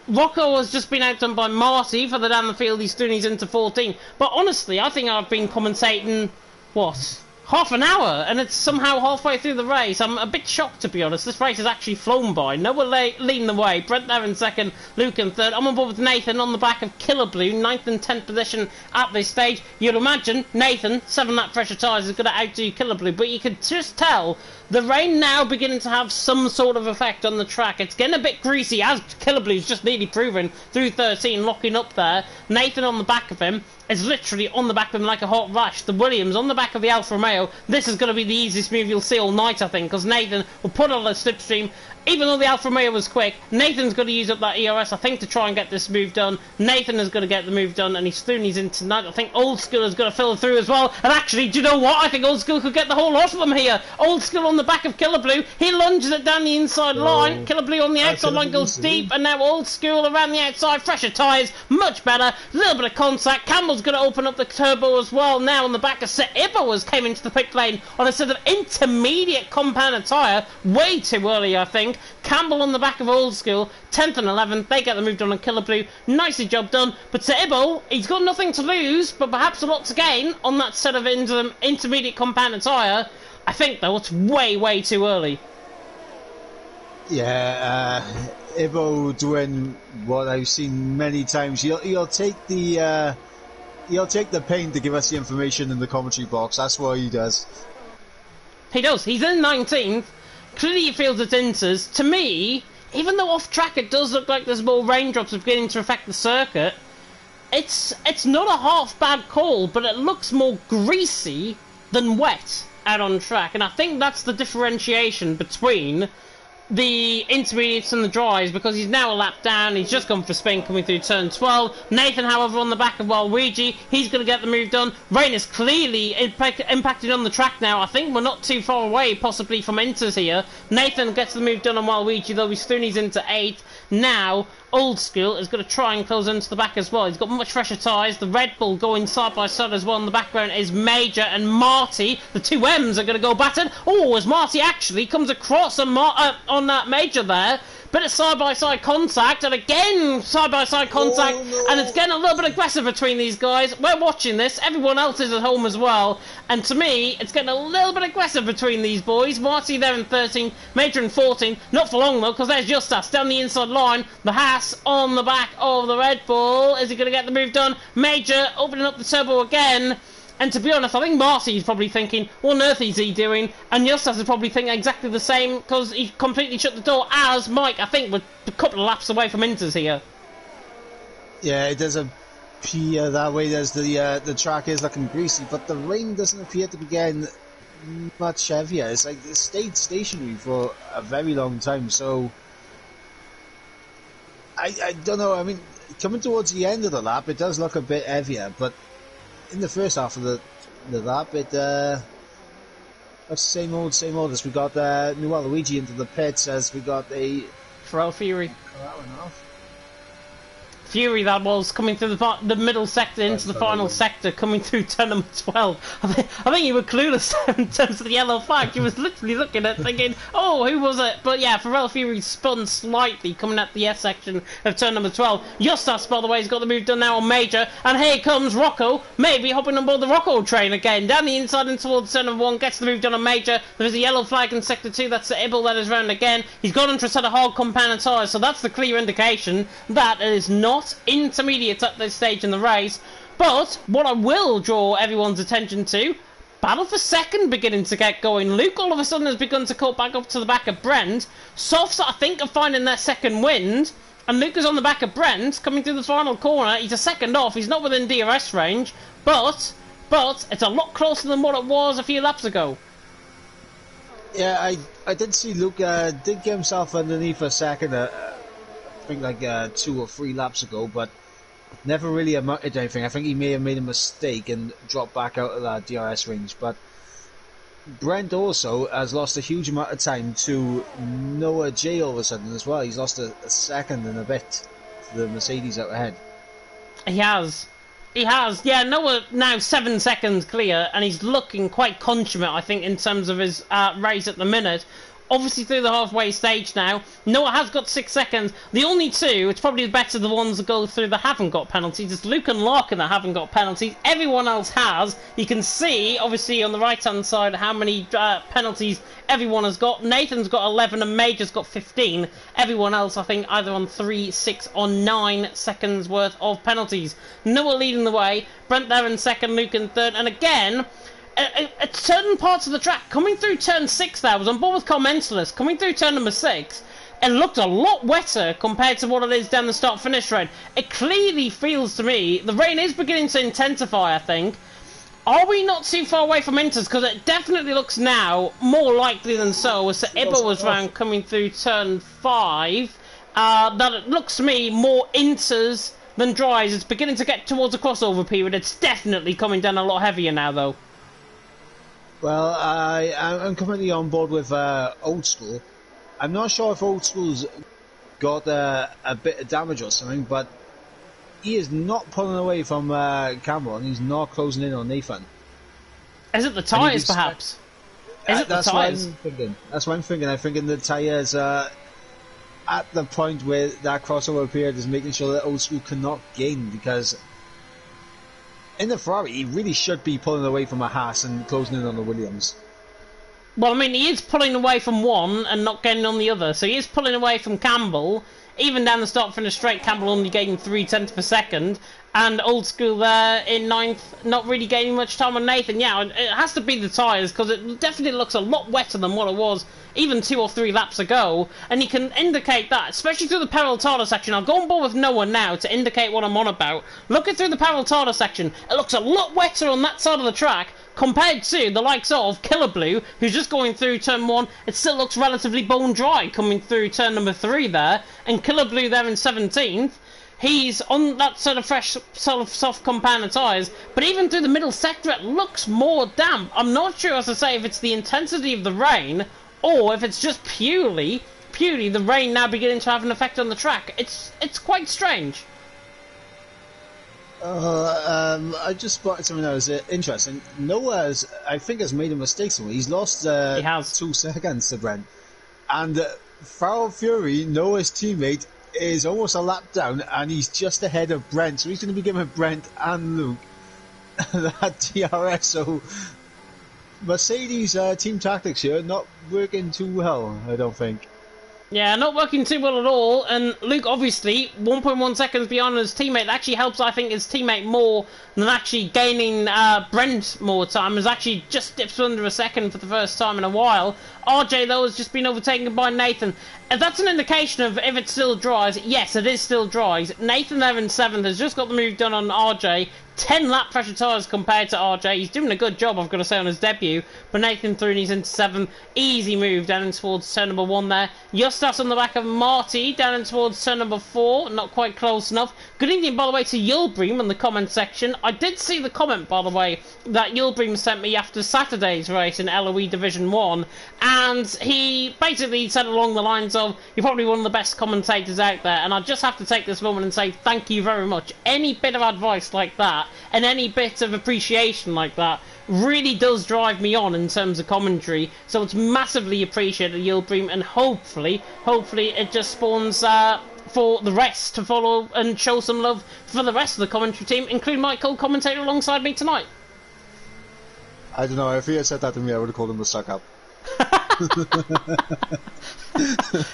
Rocco has just been outdone by Marty further down the field. He's into 14. But honestly, I think I've been commentating half an hour, and it's somehow halfway through the race. I'm a bit shocked, to be honest. This race has actually flown by. Noah leading the way, Brent there in second, Luke in third. I'm on board with Nathan on the back of Killer Blue, 9th and 10th position at this stage. You'd imagine Nathan, 7-lap pressure tyres, is going to outdo Killer Blue, but you could just tell the rain now beginning to have some sort of effect on the track. It's getting a bit greasy, as Killer Blue's just nearly proven through 13, locking up there. Nathan on the back of him is literally on the back of him like a hot rush. The Williams on the back of the Alfa Romeo. This is going to be the easiest move you'll see all night, I think, because Nathan will put on a slipstream. Even though the Alfa Romeo was quick, Nathan's going to use up that ERS, I think, to try and get this move done. Nathan is going to get the move done, and he's through and he's into tonight. I think Old School is going to fill through as well. And actually, do you know what? I think Old School could get the whole lot of them here. Old School on the back of Killer Blue. He lunges it down the inside line. Killer Blue on the outside line goes deep, and now Old School around the outside. Fresher tyres, much better. A little bit of contact. Campbell's going to open up the turbo as well. Now on the back of Sir Ibbowers came into the pit lane on a sort of intermediate compound tyre. Way too early, I think. Campbell on the back of Old School, 10th and 11th, they get the move done on Killer Blue. Nicely job done. But Sir Ibbo, he's got nothing to lose, but perhaps a lot to gain on that set of intermediate compound tyre. I think, though, it's way, way too early. Yeah, Ibbo doing what I've seen many times. He'll take the pain to give us the information in the commentary box. That's what he does. He does. He's in 19th. Clearly he feels it's inters. To me, even though off track it does look like there's more raindrops beginning to affect the circuit, it's not a half bad call, but it looks more greasy than wet out on track, and I think that's the differentiation between the intermediates and the dries, because he's now a lap down. He's just gone for spin coming through turn 12. Nathan, however, on the back of Waluigi, he's going to get the move done. Rain is clearly impacted on the track now. I think we're not too far away possibly from Inters here. Nathan gets the move done on Waluigi, though he's Stooney's into 8th. Now Old School is going to try and close into the back as well. He's got much fresher tyres. The Red Bull going side by side as well. In the background is Major and Marty. The two M's are going to go battered. Oh, as Marty actually comes across on that Major there. Bit of side-by-side contact, and again side-by-side contact, and it's getting a little bit aggressive between these guys. We're watching this, everyone else is at home as well, and to me, it's getting a little bit aggressive between these boys. Marty there in 13th, Major in 14th, not for long though, because there's Justas down the inside line, the Haas on the back of the Red Bull. Is he going to get the move done? Major opening up the turbo again. And to be honest, I think Marty's probably thinking, what on earth is he doing? And Justas is probably thinking exactly the same, because he completely shut the door, as Mike, I think, we're a couple of laps away from Inters here. Yeah, it does appear that way. There's the track is looking greasy, but the rain doesn't appear to be getting much heavier. It's like it stayed stationary for a very long time, so I don't know. I mean, coming towards the end of the lap, it does look a bit heavier, but in the first half of the lap, that's same old as we got new Waluigi into the pits, as we got a Pharrell Fury. Fury, that was, coming through the middle sector into the final sector, coming through turn number 12. I think you were clueless in terms of the yellow flag. You was literally looking at thinking, oh, who was it? But yeah, Pharrell Fury spun slightly coming at the S section of turn number 12. Justas, by the way, has got the move done now on Major, and here comes Rocco, maybe hopping on board the Rocco train again. Down the inside and towards turn number 1, gets the move done on Major. There's a yellow flag in sector 2, that's the Ibble that is round again. He's got onto a set of hard compound tyres, so that's the clear indication that it is not intermediate at this stage in the race. But what I will draw everyone's attention to, battle for second beginning to get going. Luke all of a sudden has begun to cut back up to the back of Brent. Softs, I think, are finding their second wind, and Luke is on the back of Brent coming through the final corner. He's a second off, he's not within DRS range, but it's a lot closer than what it was a few laps ago. Yeah, I did see Luke did get himself underneath a second, I think like 2 or 3 laps ago, but never really amounted to anything. I think he may have made a mistake and dropped back out of that DRS range. But Brent also has lost a huge amount of time to Noah J all of a sudden as well. He's lost a second and a bit to the Mercedes out ahead. He has. Yeah, Noah now 7 seconds clear, and he's looking quite consummate, I think, in terms of his race at the minute. Obviously through the halfway stage now, Noah has got 6 seconds. The only two, it's probably better the ones that go through that haven't got penalties. It's Luke and Larkin that haven't got penalties. Everyone else has. You can see, obviously, on the right-hand side how many penalties everyone has got. Nathan's got 11 and Major's got 15. Everyone else, I think, either on 3, 6 or 9 seconds worth of penalties. Noah leading the way, Brent there in second, Luke in third, and again, at certain parts of the track, coming through turn 6 there, I was on board with Commentalist, coming through turn number 6, it looked a lot wetter compared to what it is down the start-finish road. It clearly feels to me, the rain is beginning to intensify, I think. Are we not too far away from Inters? Because it definitely looks now more likely than so, as Ibba was round coming through turn 5, that it looks to me more Inters than dries. It's beginning to get towards a crossover period. It's definitely coming down a lot heavier now, though. Well, I'm completely on board with Old School. I'm not sure if Old School's got a bit of damage or something, but he is not pulling away from Campbell, and he's not closing in on Nathan. Is it the tyres, perhaps? Is it the tyres? That's what I'm thinking. I'm thinking the tyres at the point where that crossover period is making sure that Old School cannot gain, because in the Ferrari, he really should be pulling away from a Haas and closing in on the Williams. Well, I mean, he is pulling away from one and not getting on the other, so he is pulling away from Campbell. even down the start finish straight, Campbell only gaining 3/10 per second, and Old School there in 9th, not really gaining much time on Nathan. Yeah, it has to be the tyres, because it definitely looks a lot wetter than what it was even 2 or 3 laps ago, and you can indicate that, especially through the Peraltada section. I'll go on board with Noah now to indicate what I'm on about. Looking through the Peraltada section, it looks a lot wetter on that side of the track compared to the likes of Killer Blue, who's just going through turn 1. It still looks relatively bone dry coming through turn number 3 there, and Killer Blue there in 17th. He's on that sort of fresh, sort of soft compound tyres, but even through the middle sector it looks more damp. I'm not sure, as I say, if it's the intensity of the rain or if it's just purely the rain now beginning to have an effect on the track. It's quite strange. I just spotted something that was interesting. Noah, I think, has made a mistake somewhere. He's lost he has 2 seconds to Brent. And Farrell Fury, Noah's teammate, is almost a lap down, and he's just ahead of Brent. So he's going to be giving Brent and Luke that DRS. So Mercedes team tactics here not working too well, I don't think. Yeah, not working too well at all, and Luke obviously 1.1 seconds behind his teammate. That actually helps, I think, his teammate more than actually gaining Brent more time. Has actually just dipped under a second for the first time in a while. RJ, though, has just been overtaken by Nathan. And that's an indication of if it still dries. Yes, it is still dries. Nathan there in 7th has just got the move done on RJ. 10 lap pressure tyres compared to RJ. He's doing a good job, I've got to say, on his debut. But Nathan through and he's into 7th. Easy move down in towards turn number 1 there. Justas on the back of Marty down in towards turn number 4. Not quite close enough. Good evening, by the way, to Yulbream in the comment section. I did see the comment, by the way, that Yulbream sent me after Saturday's race in LOE Division 1. And he basically said along the lines of, you're probably one of the best commentators out there. And I just have to take this moment and say thank you very much. Any bit of advice like that, and any bit of appreciation like that, really does drive me on in terms of commentary. So it's massively appreciated, Yilbream, and hopefully it just spawns for the rest to follow and show some love for the rest of the commentary team, including my co-commentator alongside me tonight. I don't know, if he had said that to me, I would have called him the suck up.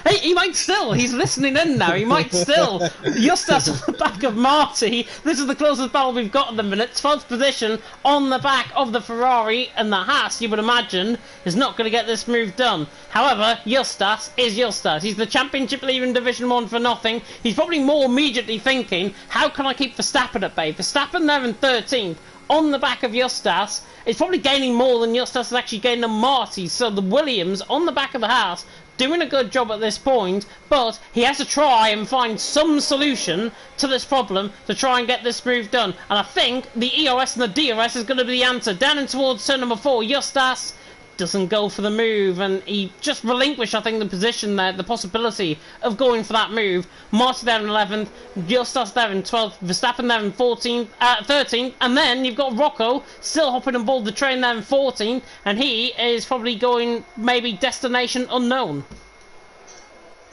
Hey, he might still. He's listening in now. He might still. Justas on the back of Marty. This is the closest battle we've got at the minute. 12th position on the back of the Ferrari, and the Haas, you would imagine, is not going to get this move done. However, Justas is Justas. He's the championship leader in Division 1 for nothing. He's probably more immediately thinking, how can I keep Verstappen at bay? Verstappen there in 13th. On the back of Justas, is probably gaining more than Justas is actually gaining on Marty. So the Williams on the back of the house doing a good job at this point, but he has to try and find some solution to this problem to try and get this move done. And I think the EOS and the DRS is going to be the answer. Down in towards turn number 4, Justas doesn't go for the move, and he just relinquished, I think, the position there, the possibility of going for that move. Marty there in 11th, Justas there in 12th, Verstappen there in 13th, and then you've got Rocco still hopping on board the train there in 14th, and he is probably going maybe destination unknown.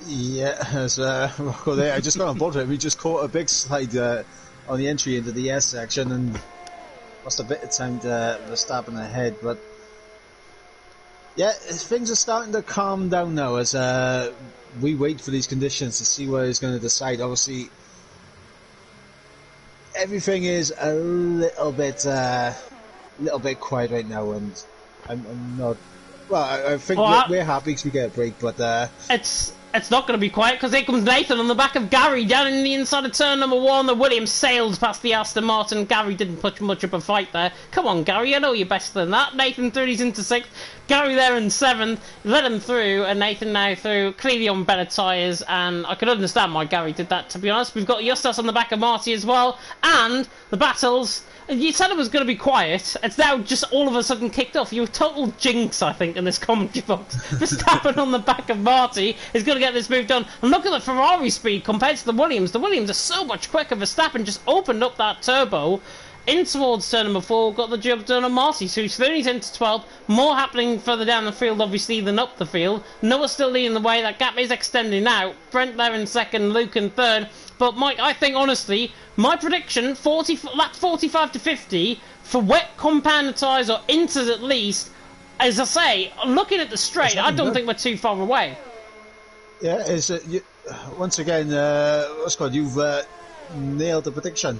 Yeah, there's Rocco there. I just got on board with him. He just caught a big slide on the entry into the S section and lost a bit of time to Verstappen ahead, but yeah, things are starting to calm down now as we wait for these conditions to see what he's going to decide. Obviously, everything is a little bit quiet right now, and I'm not. Well, I think we're happy because we get a break, but It's not going to be quiet, because here comes Nathan on the back of Gary down in the inside of turn number 1. The Williams sailed past the Aston Martin. Gary didn't put much up a fight there. Come on, Gary, I know you're better than that. Nathan through, he's into 6th. Gary there in 7th. Let him through, and Nathan now through. Clearly on better tyres, and I can understand why Gary did that, to be honest. We've got Justas on the back of Marty as well, and the battles. You said it was going to be quiet. It's now just all of a sudden kicked off. You're a total jinx, I think, in this commentary box. Verstappen on the back of Marty is going to get this move done. And look at the Ferrari speed compared to the Williams. The Williams are so much quicker. Verstappen just opened up that turbo in towards turn number 4, got the job done on Marty, so he's 30 into 12th. More happening further down the field, obviously, than up the field. Noah's still leading the way. That gap is extending out. Brent there in 2nd, Luke in 3rd. But Mike, I think, honestly, my prediction, lap 45 to 50, for wet compound tyres or inters at least, as I say, looking at the straight, I don't think we're too far away. Yeah, once again, Scott, you've nailed the prediction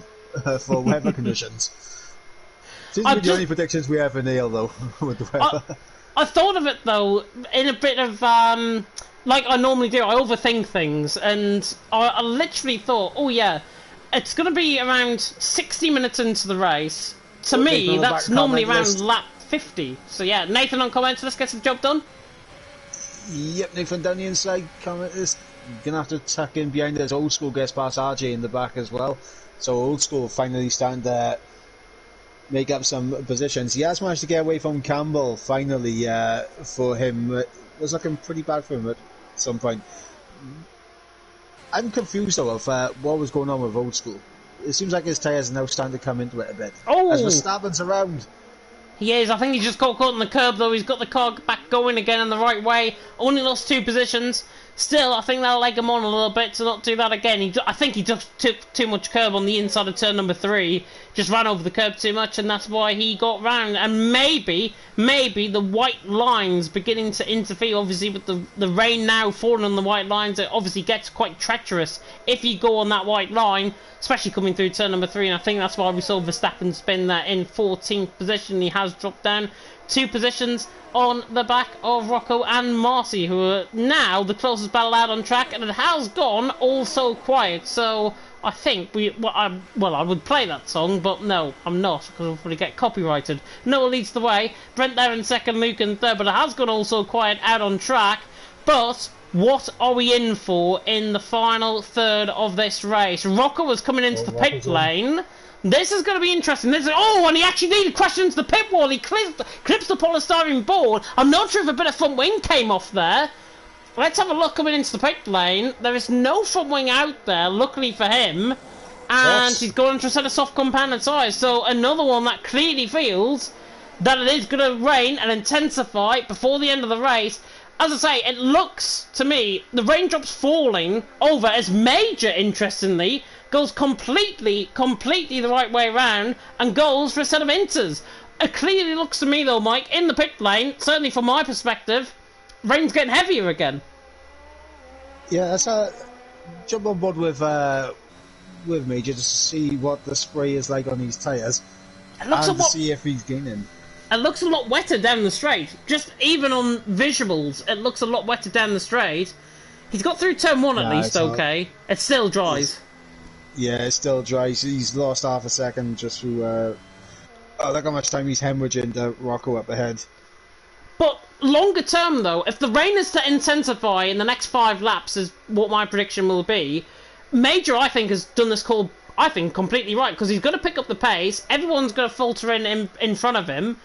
for weather conditions. Seems to be the only predictions we ever nail, though, with the weather. I thought of it, though, in a bit of, like I normally do. I overthink things, and I literally thought, oh yeah, it's going to be around 60 minutes into the race. To me, that's normally around lap 50. So yeah, Nathan on comments, let's get the job done. Yep, Nathan down the inside, comment is going to have to tuck in behind us. Old School gets past RJ in the back as well. So Old School finally starting to make up some positions. He has managed to get away from Campbell finally. For him, it was looking pretty bad for him at some point. I'm confused though of what was going on with Old School. It seems like his tyres are now starting to come into it a bit. Oh! As Verstappen's around. He is. I think he just got caught on the curb though. He's got the car back going again in the right way. Only lost 2 positions. Still, I think that'll leg him on a little bit to not do that again. I think he just took too much curb on the inside of turn number 3. Just ran over the curb too much, and that's why he got round. And maybe the white lines beginning to interfere. Obviously, with the rain now falling on the white lines, it obviously gets quite treacherous if you go on that white line, especially coming through turn number 3. And I think that's why we saw Verstappen spin there in 14th position. He has dropped down 2 positions on the back of Rocco and Marcy, who are now the closest battle out on track, and it has gone all so quiet. So I think I would play that song, but no, I'm not, because I'll probably get copyrighted. Noah leads the way, Brent there in second, Luke in third, but it has gone all so quiet out on track. But what are we in for in the final third of this race? Rocco was coming into the pit lane. This is going to be interesting. And he actually needed questions the pit wall. He clips the polystyrene board. I'm not sure if a bit of front wing came off there. Let's have a look coming into the pit lane. There is no front wing out there, luckily for him. And he's going to a set of soft compounded tyres. So another one that clearly feels that it is going to rain and intensify before the end of the race. As I say, it looks to me, the raindrops falling over as Major, interestingly, goes completely the right way around and goes for a set of inters. It clearly looks to me though, Mike, in the pit lane, certainly from my perspective, rain's getting heavier again. Yeah, let's jump on board with Major just to see what the spray is like on these tyres. And to see if he's gaining. It looks a lot wetter down the straight. Just even on visuals, it looks a lot wetter down the straight. He's got through turn 1 at least, okay. It still dries. Yeah, it still dries. He's lost half a second just through... look how much time he's hemorrhaging the Rocco up ahead. But longer term, though, if the rain is to intensify in the next 5 laps, is what my prediction will be, Major, I think, has done this call, I think, completely right, because he's going to pick up the pace, everyone's going to falter in front of him,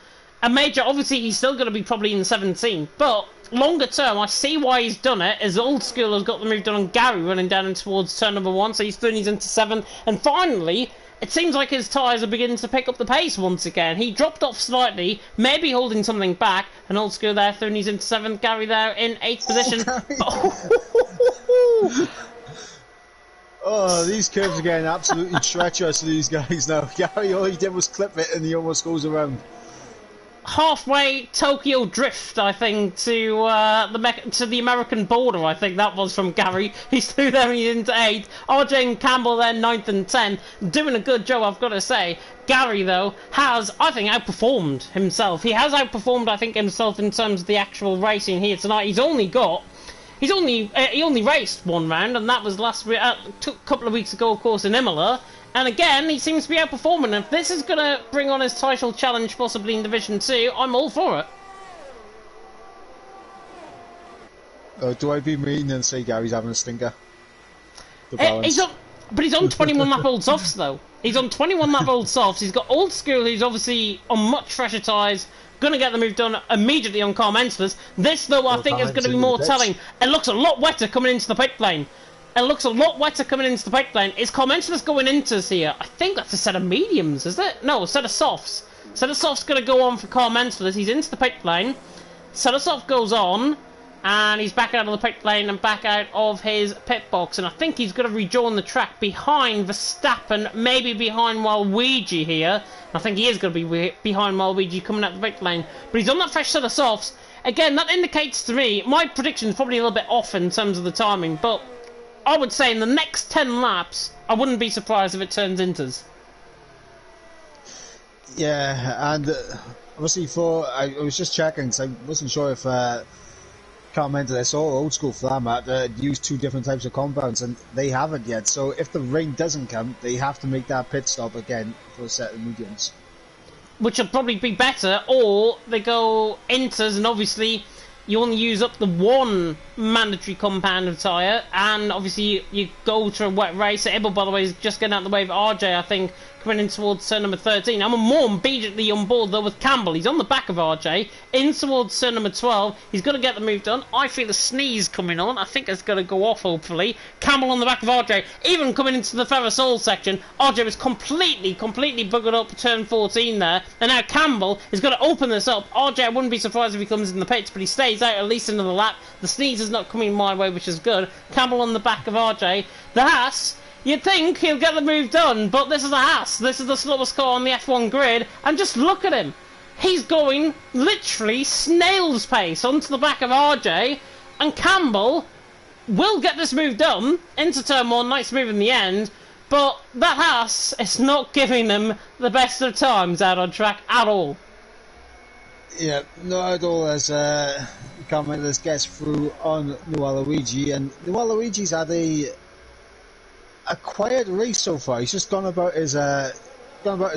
and Major, obviously, he's still going to be probably in 17th, but longer term, I see why he's done it, as Old School has got the move done on Gary running down towards turn number 1, so he's thrown these into 7, and finally, it seems like his tyres are beginning to pick up the pace once again. He dropped off slightly, maybe holding something back, and Old School there, thrown these into 7th, Gary there in 8th position. Oh, these curves are getting absolutely treacherous to these guys now. Gary, all he did was clip it and he almost goes around. Halfway Tokyo Drift, I think, to the American border. I think that was from Gary. He's through there and he's into 8th. RJ and Campbell there 9th and 10th. Doing a good job, I've got to say. Gary, though, has, I think, outperformed himself. He has outperformed, I think, himself in terms of the actual racing here tonight. He only raced 1 round, and that was a couple of weeks ago, of course, in Imola. And again, he seems to be outperforming. If this is going to bring on his title challenge, possibly in Division 2, I'm all for it. Do I be mean and say Gary's having a stinker? But he's on 21 lap old softs, though. He's on 21 lap old softs. He's got Old School, who's obviously on much fresher tyres. Going to get the move done immediately on Car Menslers. This, though, I think is going to be more telling. It looks a lot wetter coming into the pit lane. Is Car Menslers going into here? I think that's a set of mediums, is it? No, a set of softs. Set of softs going to go on for Car Menslers. He's into the pit lane. Set of soft goes on. And he's back out of the pit lane and back out of his pit box. And I think he's going to rejoin the track behind Verstappen, maybe behind Waluigi here. I think he is going to be behind Waluigi coming out the pit lane. But he's on that fresh set of softs. Again, that indicates to me, my prediction is probably a little bit off in terms of the timing, but I would say in the next 10 laps, I wouldn't be surprised if it turns Inters. Yeah, and obviously I was just checking, because I wasn't sure if commented I saw old school for that matter used 2 different types of compounds, and they haven't yet. So if the rain doesn't come, they have to make that pit stop again for a set of mediums. Which would probably be better, or they go Inters, and obviously you only use up the 1 mandatory compound of tyre, and obviously you go to a wet race. Ebel, by the way, is just getting out of the way of RJ, I think, coming in towards turn number 13. I'm more immediately on board, though, with Campbell. He's on the back of RJ, in towards turn number 12. He's got to get the move done. I feel a sneeze coming on. I think it's going to go off, hopefully. Campbell on the back of RJ, even coming into the Ferrosol section. RJ was completely buggered up turn 14 there, and now Campbell is going to open this up. RJ, I wouldn't be surprised if he comes in the pits, but he stays out at least another lap. The sneeze is not coming my way, which is good. Campbell on the back of RJ. The Haas, you'd think he'll get the move done, but this is a Haas. This is the slowest car on the F1 grid, and just look at him. He's going literally snail's pace onto the back of RJ, and Campbell will get this move done into turn 1. Nice move in the end, but that Haas is not giving them the best of times out on track at all. Yeah, not at all, as commenters gets through on Waluigi, and Waluigi's had a quiet race so far. He's just gone about his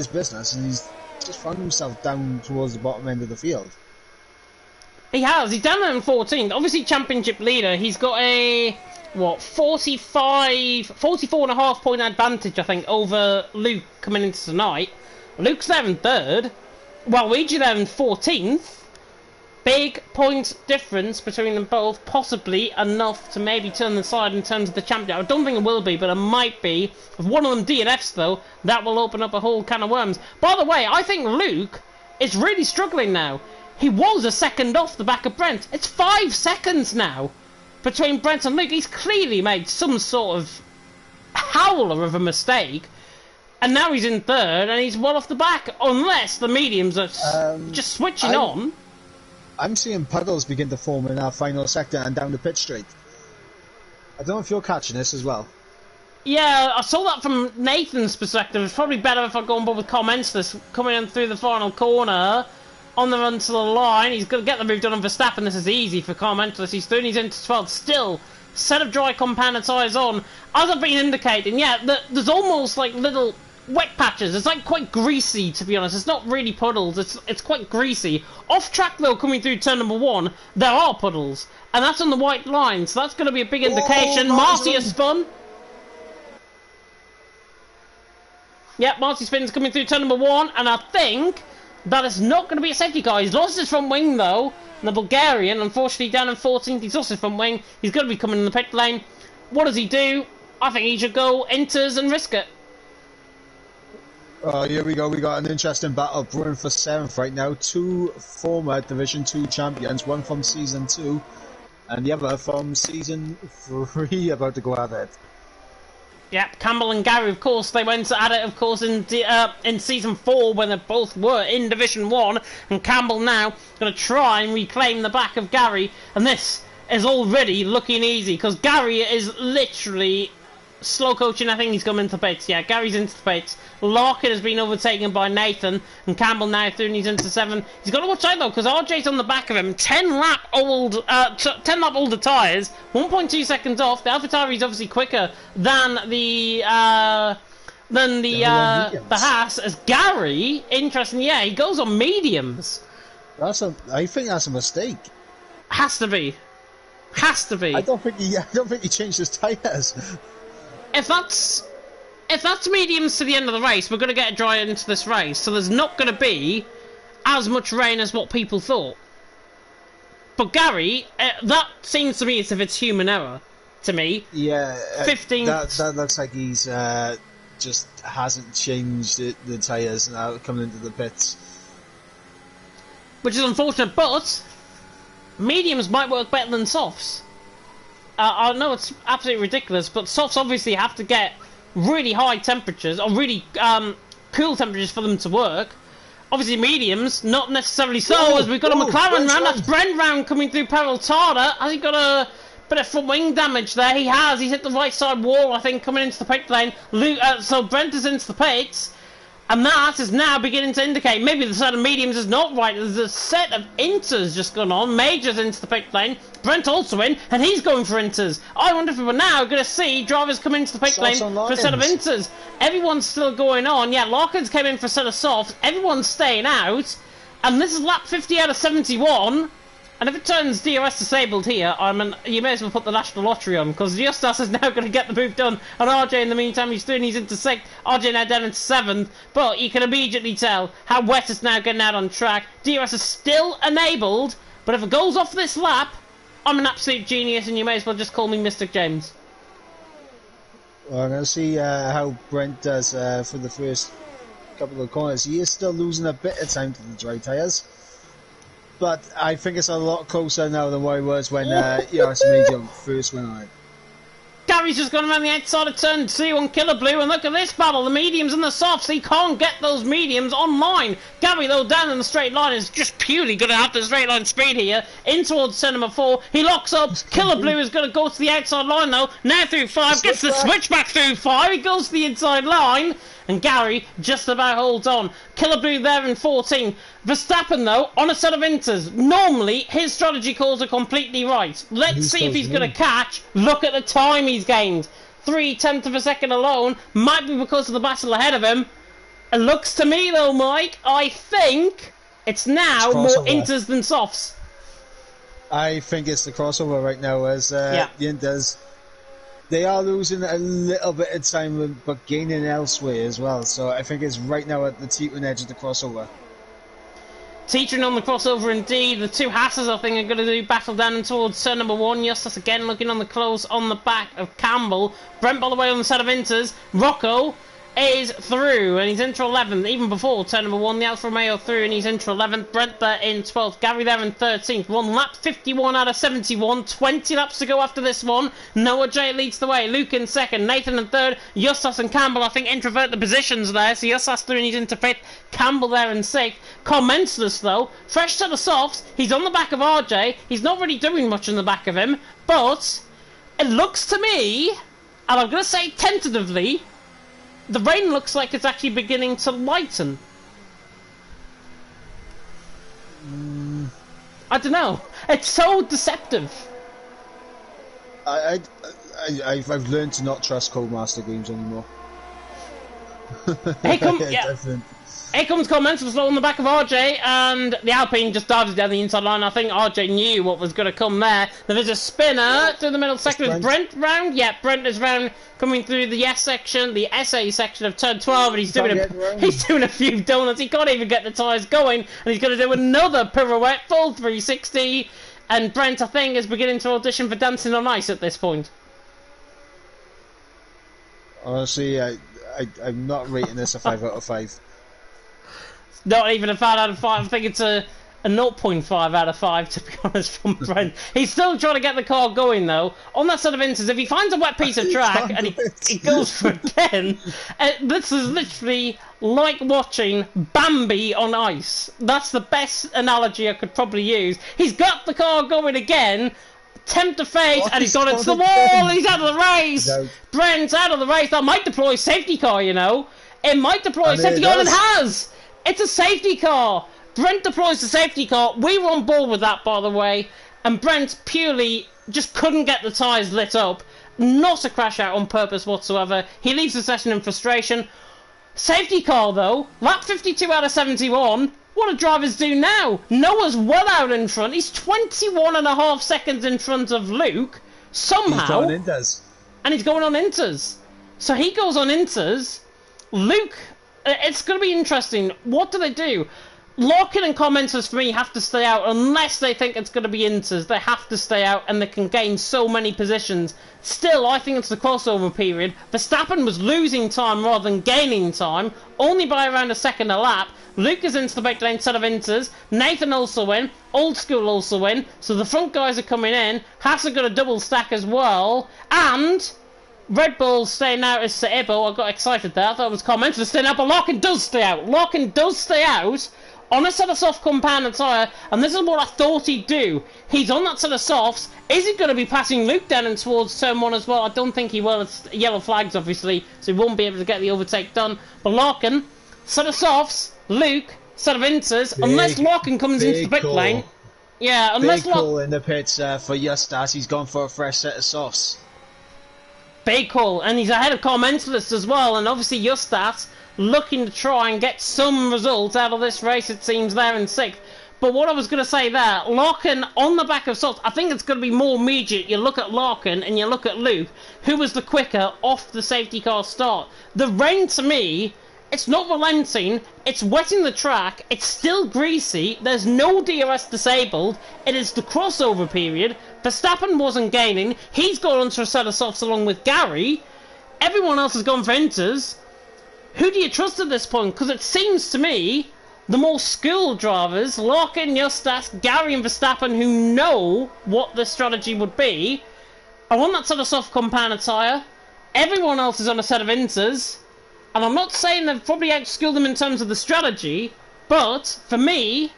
business, and he's just found himself down towards the bottom end of the field. He has. He's down there in 14th. Obviously, championship leader. He's got a 44.5 point advantage, I think, over Luke coming into tonight. Luke's there in 3rd. Waluigi there in 14th. Big point difference between them both, possibly enough to maybe turn the side in terms of the champion. I don't think it will be, but it might be. If one of them DNFs, though, that will open up a whole can of worms. By the way, I think Luke is really struggling now. He was a second off the back of Brent. It's 5 seconds now between Brent and Luke. He's clearly made some sort of howler of a mistake. And now he's in 3rd, and he's well off the back, unless the mediums are just switching on. I'm seeing puddles begin to form in our final sector and down the pit straight. I don't know if you're catching this as well. Yeah, I saw that from Nathan's perspective. It's probably better if I go on board with comments this coming in through the final corner. On the run to the line, he's going to get the move done on Verstappen. This is easy for Carmentless. He's through, he's into 12th. Still, set of dry compound tyres on. As I've been indicating, yeah, there's almost like little wet patches. It's like quite greasy, to be honest. It's not really puddles. It's quite greasy. Off track though, coming through turn number 1, there are puddles, and that's on the white line. So that's going to be a big indication. Marty has spun. Yep, Marty spins coming through turn number 1, and I think that is not going to be a safety car. He's lost his front wing though. And the Bulgarian, unfortunately, down in 14th. He's lost his front wing. He's going to be coming in the pit lane. What does he do? I think he should go Inters and risk it. Here we go. We got an interesting battle brewing for 7th right now. 2 former Division 2 champions, one from Season 2 and the other from Season 3, about to go at it. Yep, Campbell and Gary, of course, they went at it, of course, in Season 4 when they both were in Division 1, and Campbell now going to try and reclaim the back of Gary, and this is already looking easy, because Gary is literally slow coaching. I think he's come into pits. Yeah, Gary's into pits. Larkin has been overtaken by Nathan, and Campbell now through, and he's into 7. He's got to watch out though, because RJ's on the back of him. 10 lap older tyres, 1.2 seconds off. The AlphaTauri's obviously quicker than the Haas. As Gary, interesting, yeah, he goes on mediums. I think that's a mistake. Has to be. I don't think he changed his tyres. If that's mediums to the end of the race, we're going to get dry into this race, so there's not going to be as much rain as what people thought. But Gary, that seems to me as if it's human error, to me. Yeah, 15. That looks like he's just hasn't changed the tyres now coming into the pits. Which is unfortunate, but mediums might work better than softs. I know it's absolutely ridiculous, but softs obviously have to get really high temperatures, or really cool temperatures for them to work. Obviously mediums, not necessarily so, as we've got a McLaren round. That's Brent round coming through Peraltada. Has he got a Bit of front wing damage there. He has. He's hit the right side wall, I think, coming into the pit lane. So Brent is into the pits. And that is now beginning to indicate maybe the set of mediums is not right. There's a set of inters just gone on. Majors into the pit lane. Brent also in, and he's going for inters. I wonder if we're now going to see drivers come into the pit lane for a set of inters. Everyone's still going on. Yeah, Larkins came in for a set of softs. Everyone's staying out. And this is lap 50 out of 71. And if it turns DRS disabled here, you may as well put the National Lottery on, because Justas is now going to get the move done, and RJ in the meantime he's doing, he's into 6th, RJ now down into 7th, but you can immediately tell how Wet is now getting out on track. DRS is still enabled, but if it goes off this lap, I'm an absolute genius, and you may as well just call me Mystic James. Well, I'm going to see how Brent does for the first couple of corners. He is still losing a bit of time to the dry tyres. But I think it's a lot closer now than what it was when ERS Media first went on it. Gary's just gone around the outside of turn 2 on Killer Blue, and look at this battle, the mediums and the softs. He can't get those mediums online. Gary, though, down in the straight line is just purely going to have the straight line speed here. In towards turn number 4. He locks up. Killer Blue is going to go to the outside line, though. Now through 5. Gets the switchback through 5. He goes to the inside line. And Gary just about holds on. Killer Blue there in 14. Verstappen, though, on a set of inters. Normally, his strategy calls are completely right. Let's see if he's going to catch. Look at the time he's gained. 3/10 of a second alone. Might be because of the battle ahead of him. It looks to me, though, Mike, I think it's now more inters than softs. I think it's the crossover right now as the inters. They are losing a little bit of time, but gaining elsewhere as well. So I think it's right now at the teetering edge of the crossover. Teetering on the crossover indeed. The two Hasses, I think, are going to do battle down towards turn number 1. Justus again looking on the close on the back of Campbell. Brent by the way on the set of inters. Rocco is through, and he's into 11th. Even before turn number 1, the Alfa Romeo through, and he's into 11th. Brent there in 12th. Gary there in 13th. One lap, 51 out of 71. 20 laps to go after this one. Noah J leads the way. Luke in 2nd. Nathan in 3rd. Justus and Campbell, I think, introvert the positions there. So Justus through, and he's into 5th. Campbell there in 6th. Commenceless, though. Fresh set of softs. He's on the back of RJ. He's not really doing much in the back of him. But it looks to me, and I'm going to say tentatively, the rain looks like it's actually beginning to lighten. I don't know. It's so deceptive. I've learned to not trust Codemaster games anymore. Here comes Commensal slow on the back of RJ, and the Alpine just dives down the inside line. I think RJ knew what was going to come there. There is a spinner through the middle section. Is Brent round? Yeah, Brent is round, coming through the S section, the SA section of turn 12, and he's doing a few donuts. He can't even get the tyres going, and he's going to do another pirouette, full 360. And Brent, I think, is beginning to audition for Dancing on Ice at this point. Honestly, I'm not rating this a 5 out of 5. Not even a 5 out of 5. I think it's a 0.5 out of 5, to be honest, from Brent. He's still trying to get the car going, though. On that set of inters, if he finds a wet piece of track and he goes for it again, this is literally like watching Bambi on ice. That's the best analogy I could probably use. He's got the car going again, tempt to fate, and he's got it to the wall, he's out of the race! No. Brent's out of the race. That might deploy safety car, you know. It might deploy safety car, and it has! It's a safety car! Brent deploys the safety car. We were on board with that, by the way. And Brent purely just couldn't get the tyres lit up. Not a crash out on purpose whatsoever. He leaves the session in frustration. Safety car, though. Lap 52 out of 71. What do drivers do now? Noah's well out in front. He's 21.5 seconds in front of Luke. Somehow. He's going on inters. And he's going on inters. So he goes on inters. Luke... It's going to be interesting. What do they do? Larkin and commenters, for me, have to stay out unless they think it's going to be inters. They have to stay out, and they can gain so many positions. Still, I think it's the crossover period. Verstappen was losing time rather than gaining time, only by around a second a lap. Luke is into the back lane set of inters. Nathan also in. Old School also in. So the front guys are coming in. Hassan got a double stack as well. And... Red Bull staying out is Saibo. I got excited there. I thought it was comments for staying out, but Larkin does stay out. Larkin does stay out on a set of soft compound tyre, and this is what I thought he'd do. He's on that set of softs. Is he going to be passing Luke down and towards turn 1 as well? I don't think he will. It's yellow flags, obviously, so he won't be able to get the overtake done. But Larkin, set of softs, Luke, set of inters, unless Larkin comes into the pit lane. Yeah, unless Big call in the pits for Justas. He's gone for a fresh set of softs. Big call, and he's ahead of Car Mentalist as well, and obviously Justas looking to try and get some results out of this race, it seems, there in 6th. But what I was going to say there, Larkin on the back of softs, I think it's going to be more immediate. You look at Larkin and you look at Luke, who was the quicker off the safety car start. The rain, to me, it's not relenting, it's wetting the track, it's still greasy, there's no DRS disabled, it is the crossover period. Verstappen wasn't gaining, he's gone onto a set of softs along with Gary, everyone else has gone for inters. Who do you trust at this point? Because it seems to me the more skilled drivers, Larkin, Justas, Gary and Verstappen, who know what the strategy would be, are on that set of soft compound tyre. Everyone else is on a set of inters. And I'm not saying they've probably outskilled them in terms of the strategy, but for me,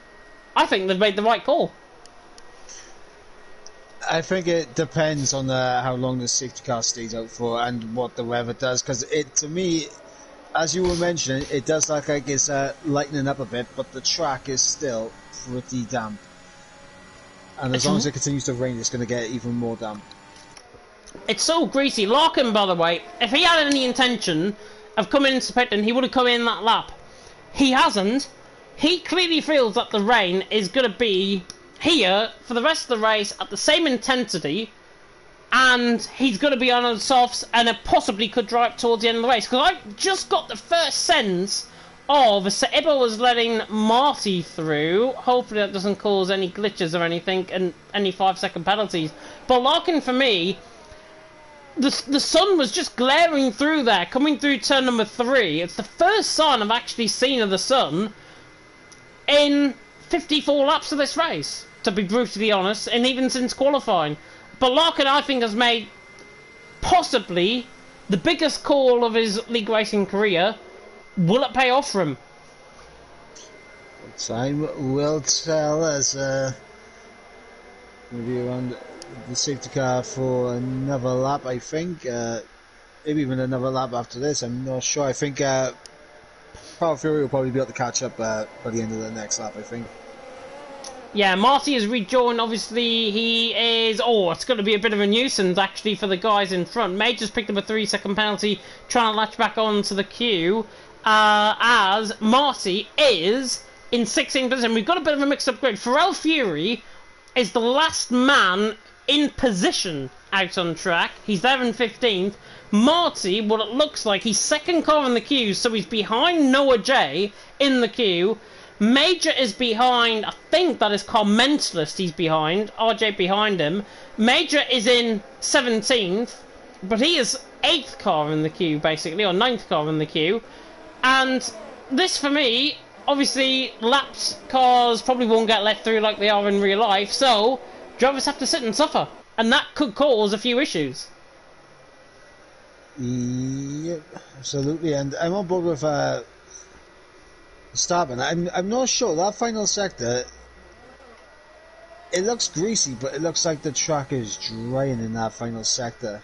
I think they've made the right call. I think it depends on how long the safety car stays out for and what the weather does. Because to me, as you were mentioning, it does look like it's lightening up a bit, but the track is still pretty damp. And as long as it continues to rain, it's going to get even more damp. It's so greasy. Larkin, by the way, if he had any intention of coming into pit, and he would have come in that lap. He hasn't. He clearly feels that the rain is going to be here for the rest of the race at the same intensity, and he's going to be on the softs, and it possibly could drive towards the end of the race. Because I just got the first sense of Ibba was letting Marty through. Hopefully that doesn't cause any glitches or anything, and any 5-second penalties. But Larkin, for me, the sun was just glaring through there, coming through turn number 3. It's the first sign I've actually seen of the sun in 54 laps of this race, to be brutally honest, and even since qualifying. But Larkin, I think, has made possibly the biggest call of his league racing career. Will it pay off for him? Time will tell, as maybe around the safety car for another lap, I think. Maybe even another lap after this, I'm not sure. I think Power Fury will probably be able to catch up by the end of the next lap, I think. Yeah, Marty has rejoined. Obviously, he is... Oh, it's going to be a bit of a nuisance, actually, for the guys in front. Major's picked up a 3-second penalty, trying to latch back onto the queue, as Marty is in 16th position. We've got a bit of a mixed-up grid. Pharrell Fury is the last man in position out on track. He's there in 15th. Marty, what it looks like, he's second car in the queue, so he's behind Noah J in the queue. Major is behind, I think that is Car Mentalist he's behind, RJ behind him. Major is in 17th, but he is 8th car in the queue, basically, or 9th car in the queue. And this, for me, obviously, lapped cars probably won't get let through like they are in real life, so drivers have to sit and suffer. And that could cause a few issues. Yep, absolutely. And I'm on board with Verstappen. I'm not sure. That final sector, it looks greasy, but it looks like the track is drying in that final sector.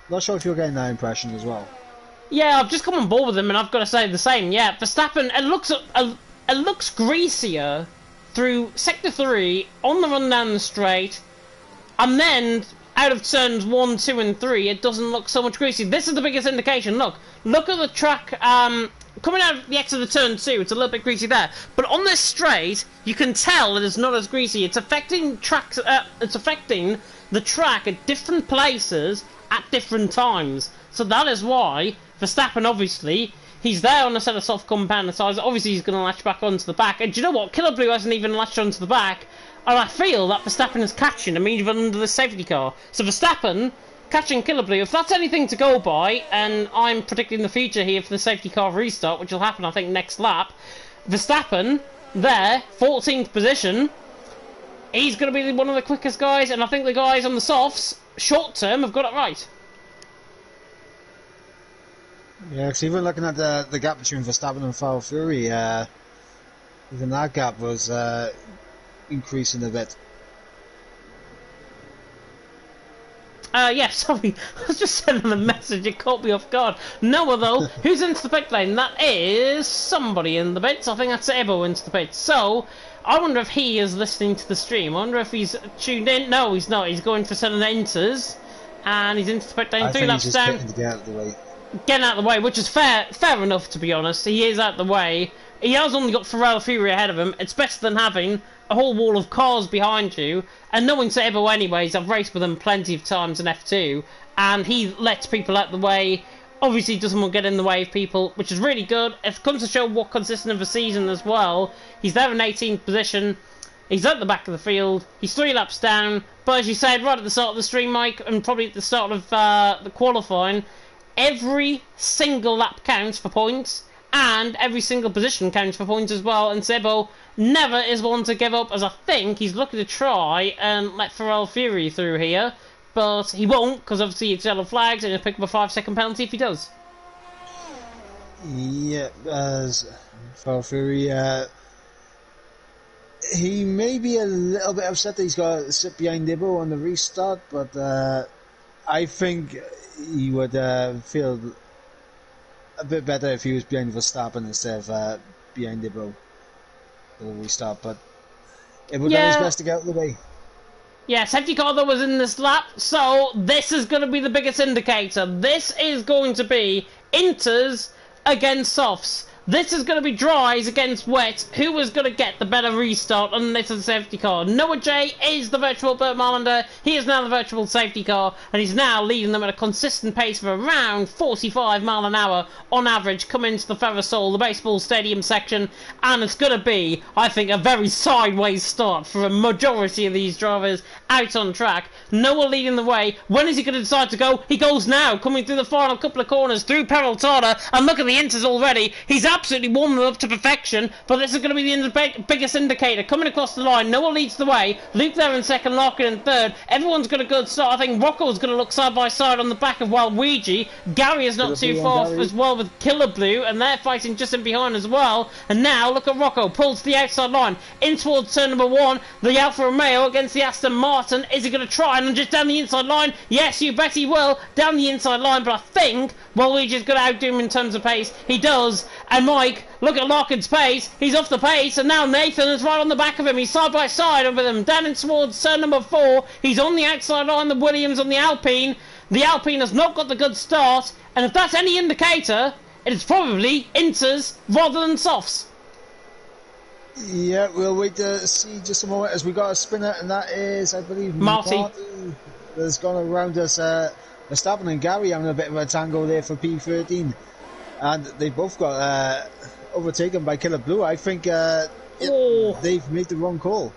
Not sure if you're getting that impression as well. Yeah, I've just come on board with him, and I've got to say the same. Yeah, Verstappen, it looks greasier through Sector 3, on the run down the straight, and then out of turns 1, 2 and 3, it doesn't look so much greasy. This is the biggest indication. Look at the track, coming out of the exit of turn 2, it's a little bit greasy there. But on this straight, you can tell it is not as greasy. It's affecting the track at different places at different times. So that is why Verstappen, obviously, he's there on a set of soft compound size. Obviously, he's going to latch back onto the back. And do you know what? Killer Blue hasn't even latched onto the back. And I feel that Verstappen is catching him even under the safety car. So Verstappen catching Killer Blue. If that's anything to go by, and I'm predicting the future here for the safety car restart, which will happen, I think, next lap. Verstappen, there, 14th position. He's going to be one of the quickest guys, and I think the guys on the softs, short term, have got it right. Yeah, because even looking at the gap between Verstappen and Pharrell Fury, even that gap was increasing a bit. Yeah, sorry, I was just sending a message, it caught me off guard. Noah, though, who's into the pit lane? That is somebody in the pits. I think that's Ebo into the pits. So, I wonder if he is listening to the stream. I wonder if he's tuned in. No, he's not. He's going for sudden enters, and he's into the pit lane. 3 laps down. To get out of the way. Getting out of the way, which is fair enough, to be honest. He is out of the way. He has only got Pharrell Fury ahead of him. It's better than having a whole wall of cars behind you. And knowing Sebo anyways, I've raced with him plenty of times in F2, and he lets people out the way. Obviously doesn't want to get in the way of people, which is really good. It comes to show what consistent of a season as well. He's there in 18th position. He's at the back of the field. He's 3 laps down. But as you said right at the start of the stream, Mike, and probably at the start of the qualifying, every single lap counts for points, and every single position counts for points as well, and Sebo never is one to give up, as I think he's looking to try and let Pharrell Fury through here, but he won't, because obviously it's yellow flags, and he'll pick up a 5-second penalty if he does. Yeah, as Pharrell Fury, he may be a little bit upset that he's got to sit behind Ibo on the restart, but I think he would feel a bit better if he was behind Verstappen instead of behind Ibo for the restart, but it would done his best to get out of the way. Yeah, safety car that was in this lap, so this is going to be the biggest indicator. This is going to be inters against softs. This is going to be dries against wets. Who is going to get the better restart on this safety car? Noah J is the virtual Burt Marlander. He is now the virtual safety car, and he's now leading them at a consistent pace of around 45 mile an hour on average coming into the Ferrosol, the baseball stadium section, and it's going to be, I think, a very sideways start for a majority of these drivers out on track. Noah leading the way. When is he going to decide to go? He goes now, coming through the final couple of corners through Peraltada, and look at the inters already. He's absolutely warmed them up to perfection, but this is going to be the biggest indicator. Coming across the line, Noah leads the way. Luke there in second, Larkin in third. Everyone's got a good start. I think Rocco's going to look side by side on the back of Waluigi. Gary is not too far off as well with Killer Blue, and they're fighting just in behind as well. And now look at Rocco, pulls to the outside line, in towards turn number 1. The Alfa Romeo against the Aston Martin. Is he going to try and just down the inside line? Yes, you bet he will. Down the inside line, but I think Waluigi's going to outdo him in terms of pace. He does. And Mike, look at Larkin's pace. He's off the pace, and now Nathan is right on the back of him. He's side by side with him, down in towards turn number 4. He's on the outside line, the Williams on the Alpine. The Alpine has not got the good start, and if that's any indicator, it is probably inters rather than softs. Yeah, we'll wait to see just a moment as we got a spinner, and that is, I believe, Marty. That's gone around us. Verstappen and Gary having a bit of a tango there for P13. And they both got overtaken by Killer Blue. I think they've made the wrong call.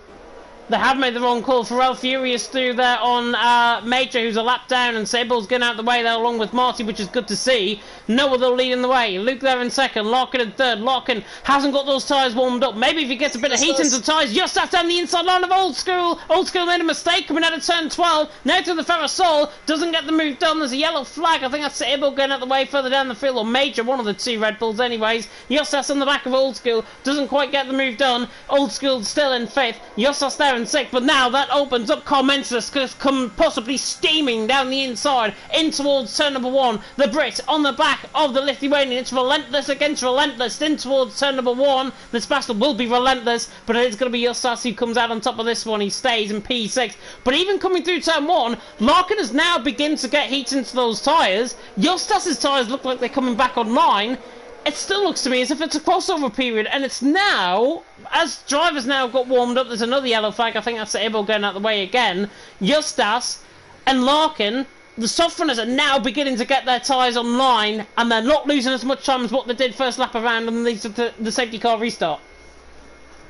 They have made the wrong call. Pharrell Fury is through there on Major, who's a lap down, and Sable's getting out of the way there along with Marty, which is good to see. Noah they'll lead in the way. Luke there in second. Larkin in third. Larkin hasn't got those tyres warmed up. Maybe if he gets a bit of heat into the tyres, just that's down the inside line of Old School. Old School made a mistake coming out of turn 12. Now to the Ferrosol. Doesn't get the move done. There's a yellow flag. I think that's Sable going out the way further down the field, or Major, one of the two Red Bulls anyways. Yossas on the back of Old School. Doesn't quite get the move done. Old School still in 5th. Yossas there in 6th. But now that opens up Carmentus, come possibly steaming down the inside in towards turn number 1. The Brit on the back of the Lithuanian. It's relentless against relentless in towards turn number 1. This battle will be relentless, but it is going to be Yossas who comes out on top of this one. He stays in P6. But even coming through turn 1, Larkin has now begun to get heat into those tyres. Yossas's tyres look like they're coming back online. It still looks to me as if it's a crossover period, and it's now, as drivers now got warmed up, there's another yellow flag. I think that's Able going out the way again. Justas and Larkin, the soft runners are now beginning to get their tyres online, and they're not losing as much time as what they did first lap around on the safety car restart.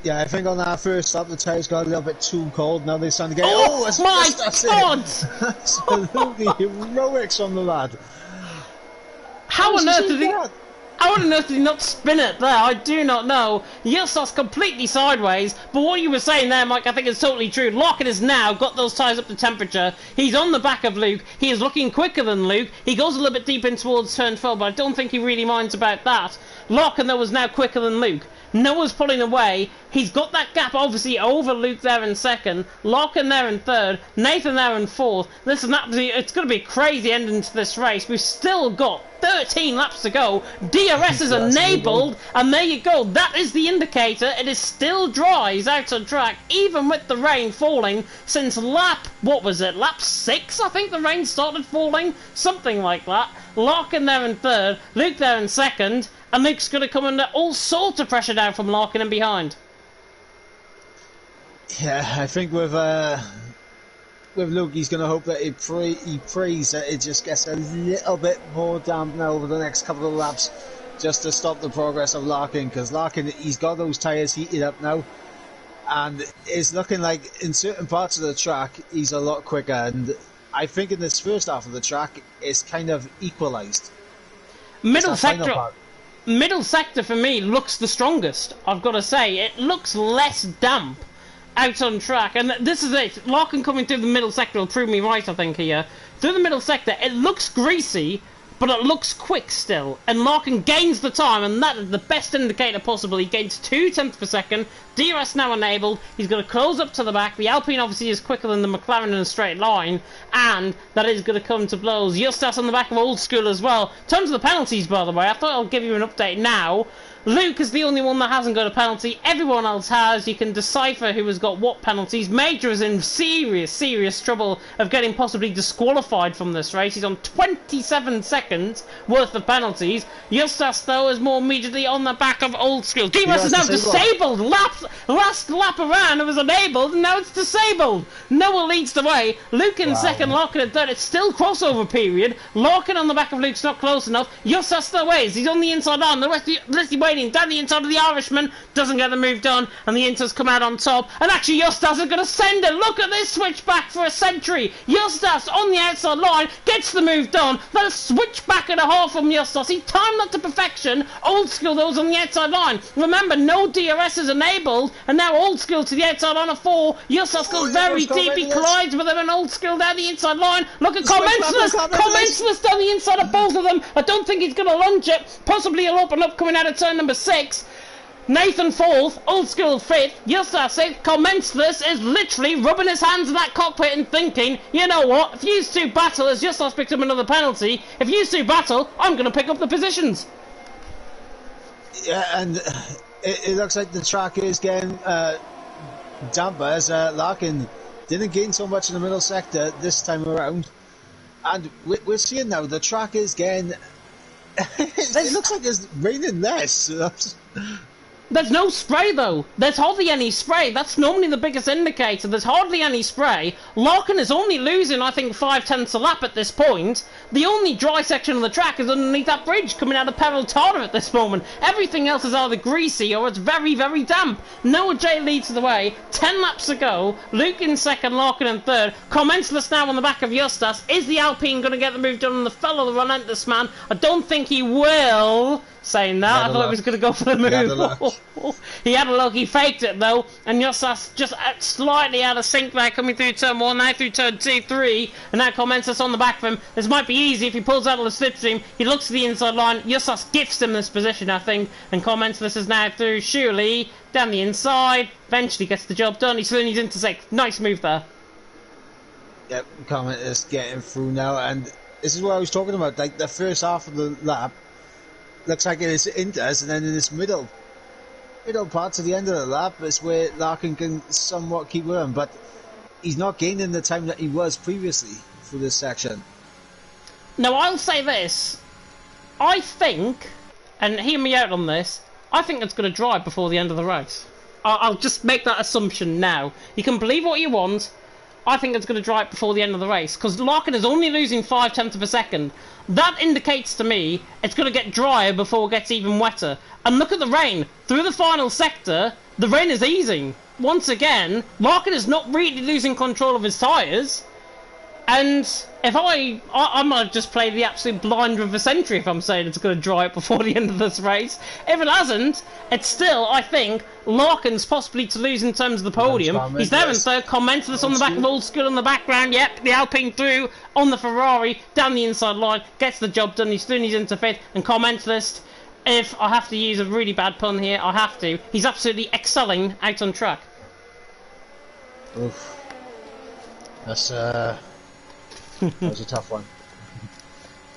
Yeah, I think on that first lap the tyres got a little bit too cold. Now they're starting to get... Oh my God! Absolutely heroics on the lad. How on earth did he... How on earth did he not spin it there? I do not know. Yilsas completely sideways, but what you were saying there, Mike, I think is totally true. Larkin has now got those tyres up to temperature. He's on the back of Luke. He is looking quicker than Luke. He goes a little bit deep in towards turn 12, but I don't think he really minds about that. Larkin, though, was now quicker than Luke. Noah's pulling away. He's got that gap obviously over Luke there in second, Larkin there in third, Nathan there in fourth. Listen, it's going to be a crazy ending to this race. We've still got 13 laps to go. DRS is enabled, and there you go. That is the indicator. It is still dry. He's out on track, even with the rain falling since lap 6? I think the rain started falling, something like that. Larkin there in third, Luke there in second, and Luke's going to come under all sorts of pressure down from Larkin and behind. Yeah, I think with Luke, he's going to hope that he prays that it just gets a little bit more damp now over the next couple of laps, just to stop the progress of Larkin, because Larkin, he's got those tyres heated up now, and it's looking like in certain parts of the track he's a lot quicker, and I think in this first half of the track it's kind of equalised. Middle sector for me looks the strongest, I've got to say. It looks less damp out on track, and this is it. Larkin coming through the middle sector will prove me right, I think, here. Through the middle sector, it looks greasy, but it looks quick still, and Larkin gains the time, and that is the best indicator possible. He gains 2 tenths per second. DRS now enabled. He's going to close up to the back. The Alpine obviously is quicker than the McLaren in a straight line, and that is going to come to blows. Justas on the back of Old School as well. In terms of the penalties, by the way, I thought I'll give you an update now. Luke is the only one that hasn't got a penalty. Everyone else has. You can decipher who has got what penalties. Major is in serious trouble of getting possibly disqualified from this race. He's on 27 seconds worth of penalties. Justas, though, is more immediately on the back of Old School. DRS is now disabled. Last lap around it was enabled, and now it's disabled. Noah leads the way. Luke in second, Larkin in third. It's still crossover period. Larkin on the back of Luke's not close enough. Justas still waits. He's on the inside line. The rest of waiting down the inside of the Irishman, doesn't get the move done, and the Inters come out on top, and actually Justas is going to send it. Look at this switch back for a century. Justas on the outside line gets the move done. Then a switch back and a half from Justas. He timed that to perfection. Old School those on the outside line. Remember, no DRS is enabled, and now Old School to the outside on a 4. Justas goes very deep. He collides with him, and Old School down the inside line. Look at Commenceless down the inside of both of them. I don't think he's going to launch it. Possibly he'll open up coming out of turn number 6. Nathan 4th, Old School 5th, Justas 6th. Commenceless is literally rubbing his hands in that cockpit and thinking, you know what, if you two battle as Justas picks up another penalty, if you two battle, I'm going to pick up the positions. Yeah, and it looks like the track is getting damper as Larkin didn't gain so much in the middle sector this time around. And we're seeing now the track is getting... it looks like it's raining less. There's no spray though. There's hardly any spray. That's normally the biggest indicator. There's hardly any spray. Larkin is only losing, I think, 5 tenths a lap at this point. The only dry section of the track is underneath that bridge coming out of Peraltada at this moment. Everything else is either greasy or it's very damp. Noah J leads the way. 10 laps to go. Luke in second, Larkin in third. Commenceless now on the back of Justas. Is the Alpine going to get the move done on the fellow, the relentless man? I don't think he will. Saying that, I thought he was going to go for the move. He had a look, he faked it though, and Justas just slightly out of sync there, coming through turn 1, now through turn 2, 3, and that Commenceless on the back of him. This might be easy if he pulls out of the slipstream. He looks to the inside line, Justas gifts him this position, I think, and Commenceless is now through Shirley, down the inside, eventually gets the job done. He's into 6th. Nice move there. Yep, Commenceless getting through now, and this is what I was talking about, like the first half of the lap. Looks like it is Inters, and then in this middle part to the end of the lap is where Larkin can somewhat keep with him, but he's not gaining the time that he was previously for this section. Now I'll say this, I think, and hear me out on this, I think it's going to dry before the end of the race. I'll just make that assumption now. You can believe what you want. I think it's going to dry up before the end of the race, because Larkin is only losing 5 tenths of a second. That indicates to me it's going to get drier before it gets even wetter. And look at the rain. Through the final sector, the rain is easing. Once again, Larkin is not really losing control of his tyres. And if I might just play the absolute blinder of the century if I'm saying it's going to dry up before the end of this race. If it hasn't, it's still, I think, Larkin's possibly to lose in terms of the podium. He's there in third, Commenceless on the back of Old School in the background. Yep, the Alpine through on the Ferrari, down the inside line, gets the job done. He's through and he's into 5th, and Commenceless if I have to use a really bad pun here, I have to. He's absolutely excelling out on track. Oof. That's that was a tough one.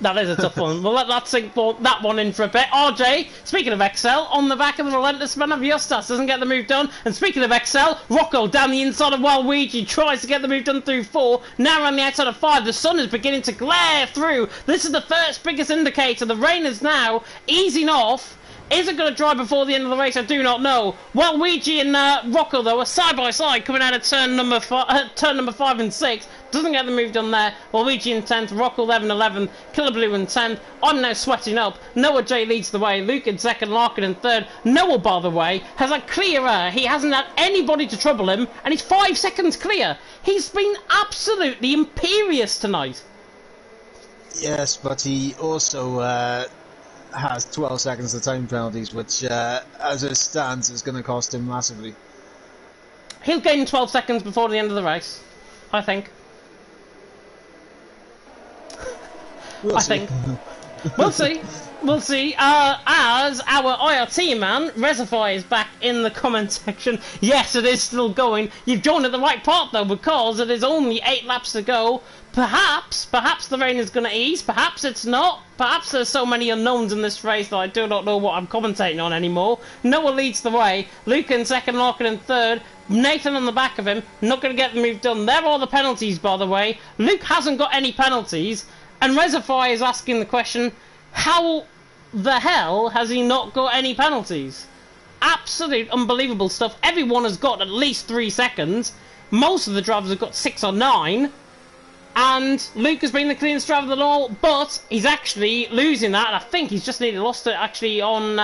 That is a tough one. We'll let that sink that one in for a bit. RJ, speaking of Excel, on the back of the relentless man of Justas, doesn't get the move done. And speaking of Excel, Rocco down the inside of Waluigi tries to get the move done through 4. Now around the outside of 5, the sun is beginning to glare through. This is the first biggest indicator. The rain is now easing off. Is it going to dry before the end of the race? I do not know. Waluigi and Rocco, though, are side by side coming out of turn number 5 and 6. Doesn't get the move done there. Waluigi in 10th, Rocco 11th, Killer Blue in 10th. I'm now sweating up. Noah J leads the way. Luke in 2nd, Larkin in 3rd. Noah, by the way, has a clear air. He hasn't had anybody to trouble him, and he's 5 seconds clear. He's been absolutely imperious tonight. Yes, but he also has 12 seconds of time penalties, which, as it stands, is going to cost him massively. He'll gain 12 seconds before the end of the race, I think. We'll see. We'll see. We'll see. As our IRT man, Resify, is back in the comment section. Yes, it is still going. You've joined at the right part, though, because it is only 8 laps to go. Perhaps the rain is going to ease. Perhaps it's not. Perhaps there's so many unknowns in this race that I do not know what I'm commentating on anymore. Noah leads the way. Luke in 2nd, Larkin in 3rd. Nathan on the back of him. Not going to get the move done. There are the penalties, by the way. Luke hasn't got any penalties. And Resify is asking the question, how the hell has he not got any penalties? Absolute unbelievable stuff. Everyone has got at least 3 seconds. Most of the drivers have got 6 or 9. And Luke has been the cleanest driver of them all, but he's actually losing that. And I think he's just nearly lost it actually on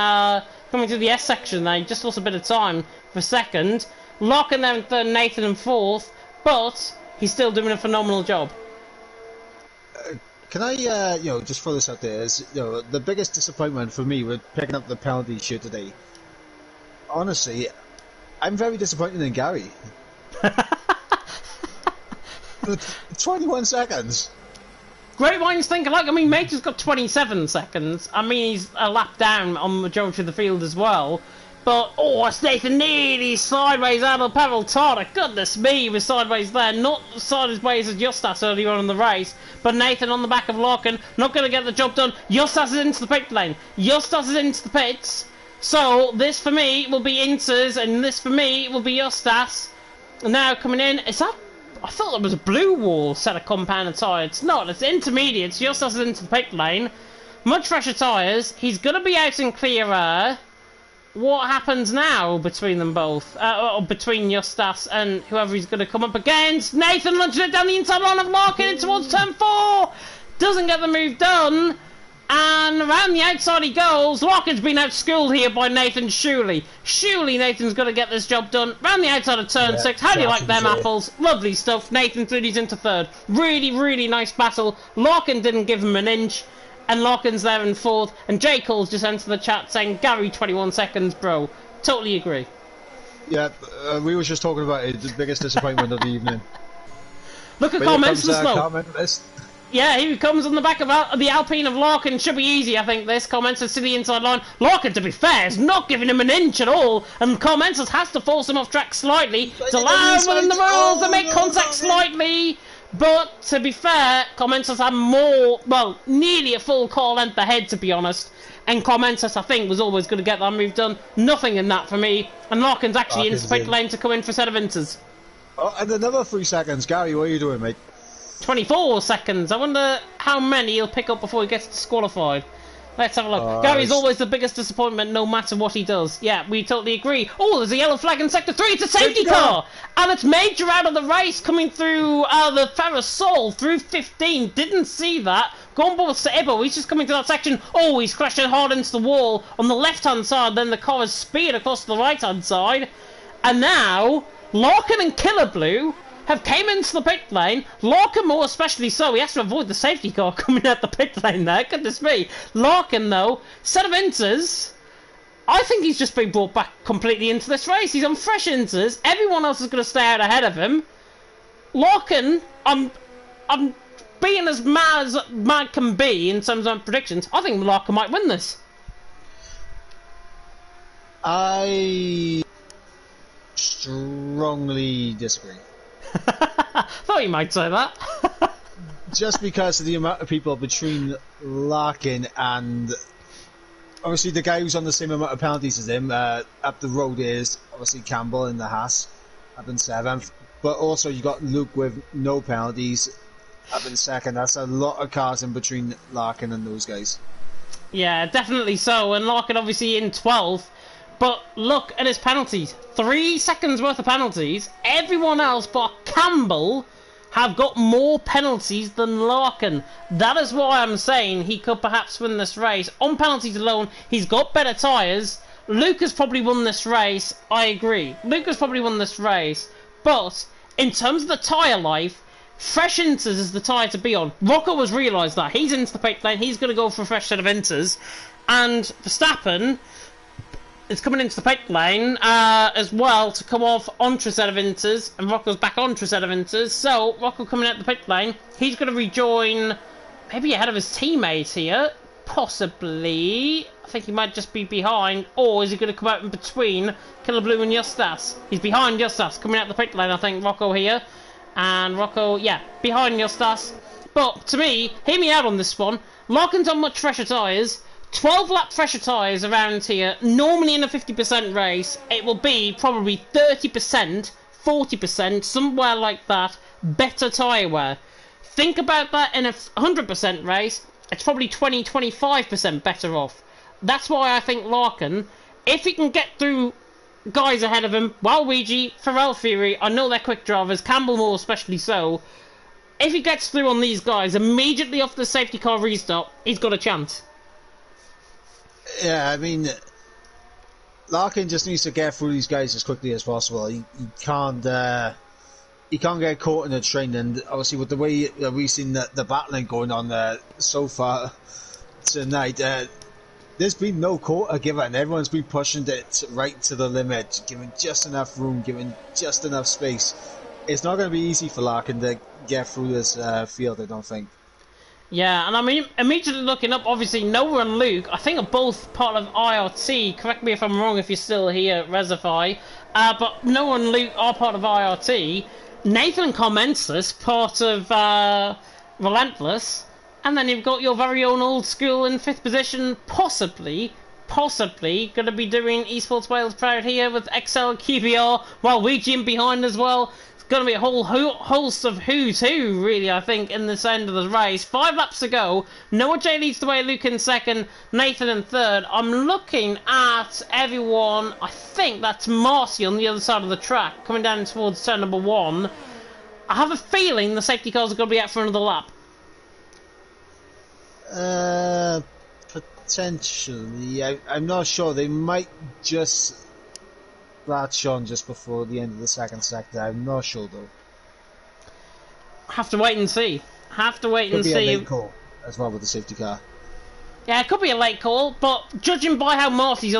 coming to the S section there. He just lost a bit of time for 2nd. Larkin there in 3rd, Nathan in 4th. But he's still doing a phenomenal job. Can I, just throw this out there? Is, the biggest disappointment for me with picking up the penalty shoot today. Honestly, I'm very disappointed in Gary. 21 seconds. Great minds think alike. I mean, Major's got 27 seconds. I mean, he's a lap down on the majority of the field as well. But, it's Nathan nearly sideways out of the pedal. Tana, goodness me, he was sideways there. Not sideways as Justas earlier on in the race. But Nathan on the back of Larkin, not going to get the job done. Justas is into the pit lane. Justas is into the pits. So, this for me will be Inters, and this for me will be Justas. Now, coming in, is that... I thought there was a blue wall set of compounded tyres. It's not, it's intermediates. Justas is into the pit lane. Much fresher tyres. He's going to be out in clear air. What happens now between them both? Between Justas and whoever he's going to come up against. Nathan launches it down the inside line of Larkin in towards turn 4. Doesn't get the move done. And around the outside he goes. Larkin's been outschooled here by Nathan Shuley. Surely Nathan's going to get this job done. Round the outside of turn 6. How do you like them apples? Lovely stuff. Nathan Thready's into 3rd. Really, really nice battle. Larkin didn't give him an inch. And Larkin's there in 4th. And J. Cole's just entered the chat saying, Gary, 21 seconds, bro. Totally agree. Yeah, we were just talking about it. The biggest disappointment of the evening. Look at comments and slow. Comment list. Yeah, here he comes on the back of the Alpine of Larkin. Should be easy, I think, this. Commenters to the inside line. Larkin, to be fair, is not giving him an inch at all. And Commenters has to force him off track slightly. It's allowed within the rules to make contact slightly. But, to be fair, Commenters had more, well, nearly a full car length ahead, to be honest. And Commenters, I think, was always going to get that move done. Nothing in that for me. And Larkin's actually in pit lane to come in for a set of Inters. Oh, and another 3 seconds. Gary, what are you doing, mate? 24 seconds. I wonder how many he'll pick up before he gets disqualified. Let's have a look. Gary's always the biggest disappointment no matter what he does. Yeah, we totally agree. Oh, there's a yellow flag in Sector 3. It's a safety car! And it's Major out of the race coming through the Ferrosol through 15. Didn't see that. Gone board with Sebo. He's just coming to that section. Oh, he's crashing hard into the wall on the left-hand side. Then the car is speed across to the right-hand side. And now, Larkin and Killer Blue have came into the pit lane. Larkin more especially so. He has to avoid the safety car coming out the pit lane there. Goodness me. Larkin, though, set of Inters. I think he's just been brought back completely into this race. He's on fresh Inters. Everyone else is going to stay out ahead of him. Larkin, I'm being as mad can be in terms of predictions. I think Larkin might win this. I strongly disagree. Thought you might say that. Just because of the amount of people between Larkin and obviously the guy who's on the same amount of penalties as him up the road is obviously Campbell in the Haas up in 7th, but also you got Luke with no penalties up in 2nd. That's a lot of cars in between Larkin and those guys. Yeah, definitely so, and Larkin obviously in 12th. But look at his penalties. 3 seconds worth of penalties. Everyone else but Campbell have got more penalties than Larkin. That is why I'm saying he could perhaps win this race. On penalties alone, he's got better tyres. Luke has probably won this race. I agree. Luke has probably won this race. But in terms of the tyre life, fresh inters is the tyre to be on. Rocco has realised that. He's into the pit lane. He's going to go for a fresh set of inters. And Verstappen is coming into the pit lane as well to come off onto a set of inters, and Rocco's back onto a set of inters. So Rocco coming out the pit lane, he's going to rejoin, maybe ahead of his teammate here, possibly. I think he might just be behind, or is he going to come out in between Killer Blue and Justas? He's behind Justas, coming out the pit lane, I think, Rocco here. And Rocco, yeah, behind Justas. But to me, hear me out on this one. Larkin's on much fresher tyres. 12 lap fresher tyres around here. Normally in a 50% race, it will be probably 30%, 40%, somewhere like that, better tyre wear. Think about that in a 100% race, it's probably 20-25% better off. That's why I think Larkin, if he can get through guys ahead of him, Waluigi, Pharrell Fury, I know they're quick drivers, Campbell Moore especially so, if he gets through on these guys immediately off the safety car restart, he's got a chance. Yeah, I mean, Larkin just needs to get through these guys as quickly as possible. He can't get caught in a train, and obviously with the way we've seen the battling going on so far tonight, there's been no quarter given. Everyone's been pushing it right to the limit, giving just enough room, giving just enough space. It's not going to be easy for Larkin to get through this field, I don't think. Yeah, and I mean, immediately looking up, obviously, Noah and Luke, I think are both part of IRT. Correct me if I'm wrong if you're still here, Resify. But Noah and Luke are part of IRT. Nathan Comensus, part of Relentless. And then you've got your very own Old School in 5th position, possibly going to be doing Esports Wales proud here with XL QBR, while Ouija in behind as well. Going to be a whole host of who's who, really, I think, in this end of the race. 5 laps to go. Noah J leads the way, Luke in 2nd, Nathan in 3rd. I'm looking at everyone. I think that's Marcy on the other side of the track, coming down towards turn number 1. I have a feeling the safety cars are going to be out for another lap. Potentially. I'm not sure. They might just latch on just before the end of the 2nd sector. I'm not sure though. Have to wait and see. Could be a late call as well with the safety car. Yeah, it could be a late call, but judging by how Marty's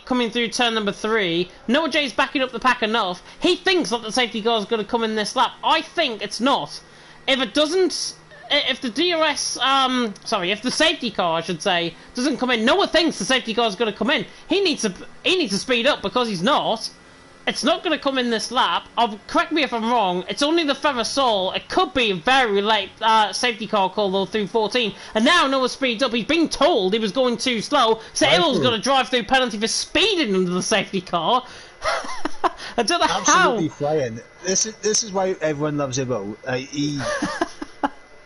coming through turn number 3, Noah J's backing up the pack enough. He thinks that the safety car is going to come in this lap. I think it's not. If it doesn't, if the if the safety car, I should say, doesn't come in, Noah thinks the safety car is going to come in. He needs to speed up because he's not. It's not going to come in this lap. Correct me if I'm wrong. It's only the Ferrosol. It could be a very late safety car call though through 14. And now Noah speeds up. He's been told he was going too slow. So Errol's got to drive through penalty for speeding under the safety car. I don't know Absolutely how. flying. This is why everyone loves Ibbo.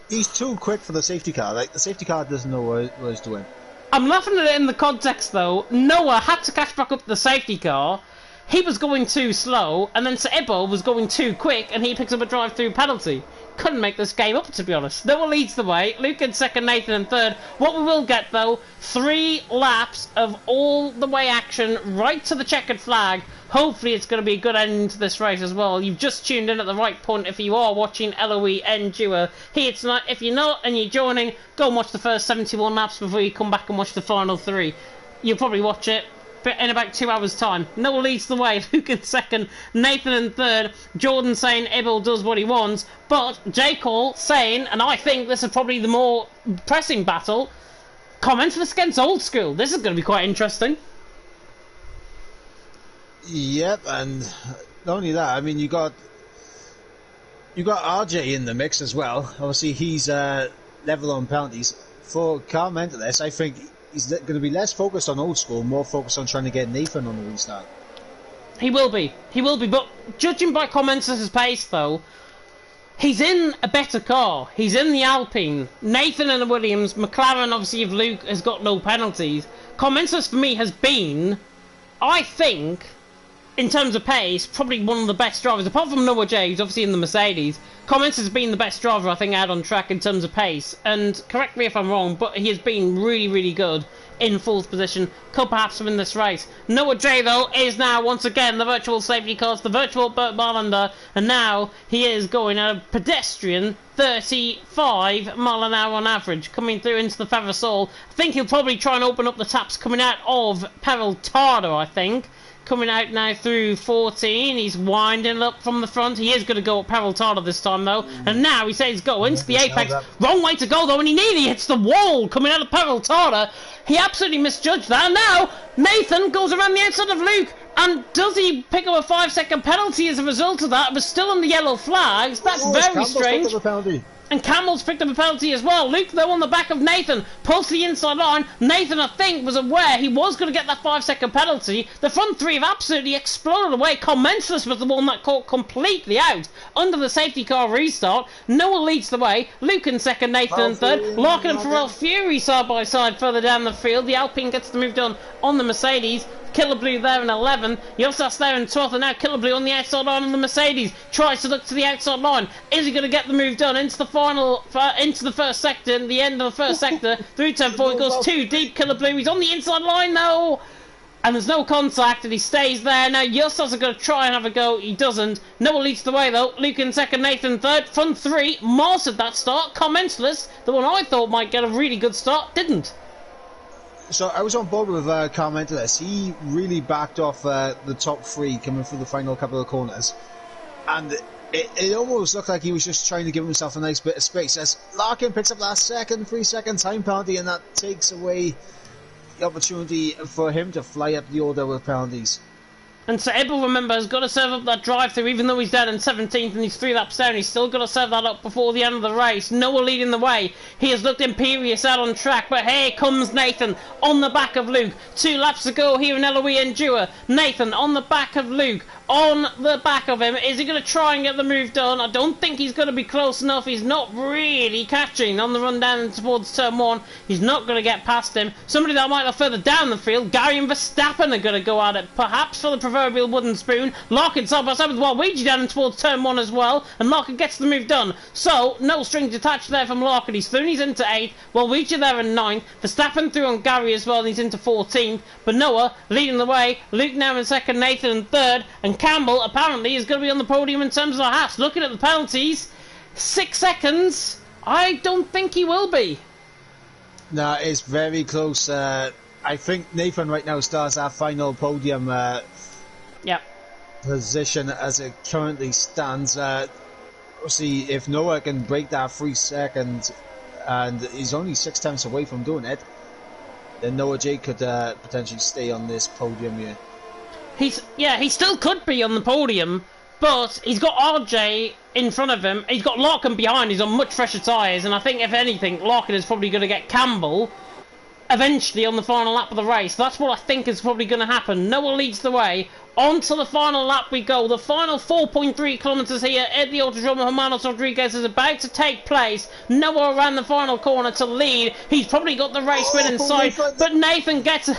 He's too quick for the safety car. Like, the safety car doesn't know what he's doing. I'm laughing at it in the context though. Noah had to catch back up the safety car. He was going too slow, and then Sebo was going too quick, and he picks up a drive-through penalty. Couldn't make this game up, to be honest. Noah leads the way, Luke in 2nd, Nathan in 3rd. What we will get, though, 3 laps of all-the-way action right to the checkered flag. Hopefully it's going to be a good ending to this race as well. You've just tuned in at the right point if you are watching LOE Endure here tonight. If you're not and you're joining, go and watch the first 71 laps before you come back and watch the final 3. You'll probably watch it in about 2 hours' time. Noah leads the way, Luke in 2nd, Nathan in 3rd, Jordan saying Ibble does what he wants, but J. Cole saying, and I think this is probably the more pressing battle, Comments against Old School. This is going to be quite interesting. Yep, and not only that, I mean, you got RJ in the mix as well. Obviously, he's level on penalties. For Carl Mentelis, I think he's going to be less focused on old school, more focused on trying to get Nathan on the restart. He will be. But judging by Commensalis's pace, though, he's in a better car. He's in the Alpine. Nathan and the Williams. McLaren, obviously, if Luke has got no penalties. Commensalis, for me, has been, I think, in terms of pace, probably one of the best drivers. Apart from Noah James, obviously in the Mercedes, Commensalis's has been the best driver, I think, out on track in terms of pace. And correct me if I'm wrong, but he has been really, really good in fourth position. Could perhaps win this race. Noah J, though, is now once again the virtual safety car, the virtual Burt Barlander, and now he is going at a pedestrian 35 mile an hour on average, coming through into the Ferrasol. I think he'll probably try and open up the taps coming out of Peraltada, I think. Coming out now through 14, he's winding up from the front. He is going to go up Peraltada this time, though. And now he says go into the apex. Wrong way to go, though, and he nearly hits the wall coming out of Peraltada. He absolutely misjudged that. And now Nathan goes around the outside of Luke. And does he pick up a 5-second penalty as a result of that? But still on the yellow flags. That's very strange. And Campbell's picked up a penalty as well. Luke, though, on the back of Nathan, pulls the inside line. Nathan, I think, was aware he was going to get that 5-second penalty. The front three have absolutely exploded away. Commensalis was the one that caught completely out under the safety car restart. Noah leads the way. Luke in second, Nathan in third. Larkin and Pharrell Fury side by side further down the field. The Alpine gets the move done on the Mercedes. Killer Blue there in 11th, Yossas there in 12th, and now Killer Blue on the outside line on the Mercedes. Tries to look to the outside line. Is he going to get the move done into the into the first sector, in the end of the first sector, through turn 4, he goes too deep, Killer Blue. He's on the inside line though, and there's no contact, and he stays there. Now Yossas are going to try and have a go, he doesn't. Noah leads the way though, Luke in second, Nathan third. Front three, mastered that start. Commensalis, the one I thought might get a really good start, didn't. So I was on board with Carl Mentelis. He really backed off the top three coming through the final couple of corners, and it almost looked like he was just trying to give himself a nice bit of space as Larkin picks up that 3-second time penalty, and that takes away the opportunity for him to fly up the order with penalties. And so Ebel, remember, has got to serve up that drive-through, even though he's down in 17th and he's 3 laps down. He's still got to serve that up before the end of the race. Noah leading the way. He has looked imperious out on track, but here comes Nathan on the back of Luke. 2 laps to go here in Eloise Endure. Nathan on the back of Luke. On the back of him. Is he going to try and get the move done? I don't think he's going to be close enough. He's not really catching on the run down towards turn 1. He's not going to get past him. Somebody that might have further down the field, Gary and Verstappen are going to go at it, perhaps for the proverbial wooden spoon. Larkin side by side with Waluigi down towards turn 1 as well, and Larkin gets the move done. So, no strings attached there from Larkin. He's through and he's into 8th. Waluigi there in 9th. Verstappen through on Gary as well, and he's into 14th. But Noah leading the way. Luke now in 2nd, Nathan in 3rd, and Campbell apparently is going to be on the podium in terms of the Haas. Looking at the penalties, 6 seconds. I don't think he will be. No, it's very close. I think Nathan right now starts our final podium position as it currently stands. See if Noah can break that 3 seconds, and he's only 6 tenths away from doing it, then Noah J could potentially stay on this podium here. He still could be on the podium, but he's got RJ in front of him. He's got Larkin behind. He's on much fresher tyres, and I think if anything, Larkin is probably going to get Campbell eventually on the final lap of the race. That's what I think is probably going to happen. Noah leads the way. On to the final lap we go. The final 4.3 kilometres here at the Autodromo Hermanos Rodriguez is about to take place. Noah around the final corner to lead. He's probably got the race win inside, but Nathan gets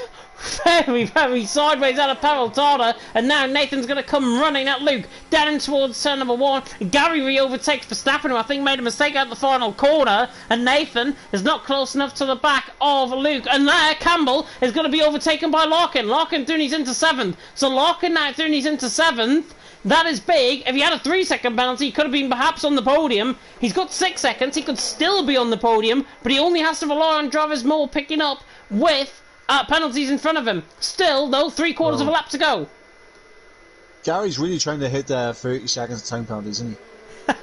very, very sideways out of Peraltada, and now Nathan's going to come running at Luke down towards turn number 1. Gary re-overtakes Verstappen, who I think made a mistake out the final corner, and Nathan is not close enough to the back of Luke, and there Campbell is going to be overtaken by Larkin. Larkin doing he's into 7th, so Larkin now doing he's into 7th. That is big. If he had a 3-second penalty, he could have been perhaps on the podium. He's got 6 seconds, he could still be on the podium, but he only has to rely on drivers more picking up with penalties in front of him. Still, though, 3/4 of a lap to go. Gary's really trying to hit 30 seconds of time penalties, isn't he?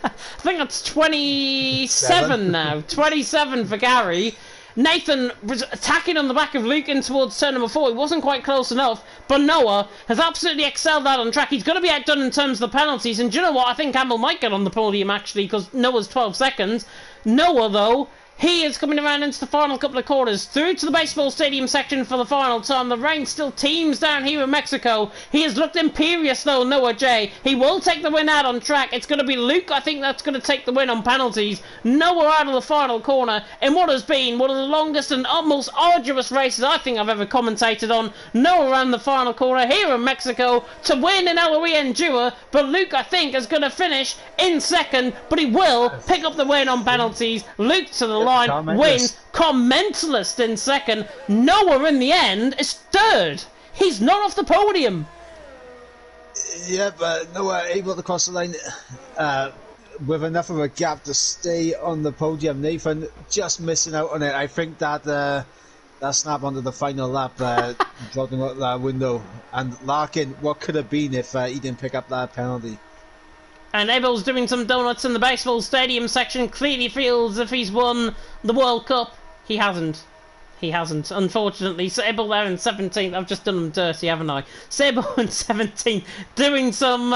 I think that's 27 now. 27 for Gary. Nathan was attacking on the back of Luke in towards turn number 4. He wasn't quite close enough, but Noah has absolutely excelled out on track. He's going to be outdone in terms of the penalties, and do you know what? I think Campbell might get on the podium, actually, because Noah's 12 seconds. Noah, though, he is coming around into the final couple of quarters, through to the baseball stadium section for the final time. The rain still teems down here in Mexico. He has looked imperious, though, Noah J. He will take the win out on track. It's going to be Luke, I think, that's going to take the win on penalties. Noah out of the final corner in what has been one of the longest and most arduous races I think I've ever commentated on. Noah around the final corner here in Mexico to win in Eloy Endura, but Luke, I think, is going to finish in second, but he will pick up the win on penalties. Luke to the line, wins, Commentalist in second. Noah in the end is third. He's not off the podium. Yeah, but Noah able to cross the line with enough of a gap to stay on the podium. Nathan just missing out on it. I think that that snap onto the final lap dropped him out that window. And Larkin, what could have been if he didn't pick up that penalty? And Abel's doing some donuts in the baseball stadium section. Clearly feels if he's won the World Cup. He hasn't. He hasn't, unfortunately. Sable there in 17th. I've just done him dirty, haven't I? Sable in 17th, doing some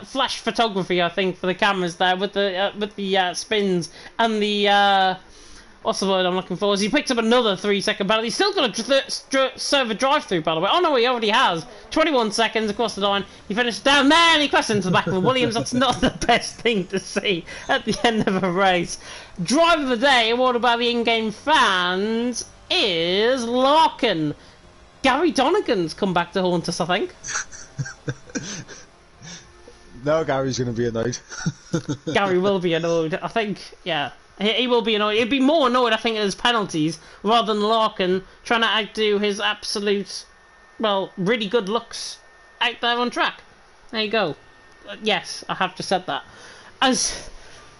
flash photography, I think, for the cameras there with the spins and the what's the word I'm looking for? Is he picked up another 3-second penalty? He's still got to serve a drive-through, by the way. Oh no, he already has. 21 seconds across the line. He finished down there and he crashed into the back of the Williams. That's not the best thing to see at the end of a race. Drive of the day, awarded by the in-game fans, is Larkin. Gary Donegan's come back to haunt us, I think. No, Gary's going to be annoyed. Gary will be annoyed. I think, yeah. He will be annoyed. He'd be more annoyed, I think, at his penalties rather than Larkin trying to outdo his absolute, well, really good looks out there on track. There you go. Yes, I have just said that. As,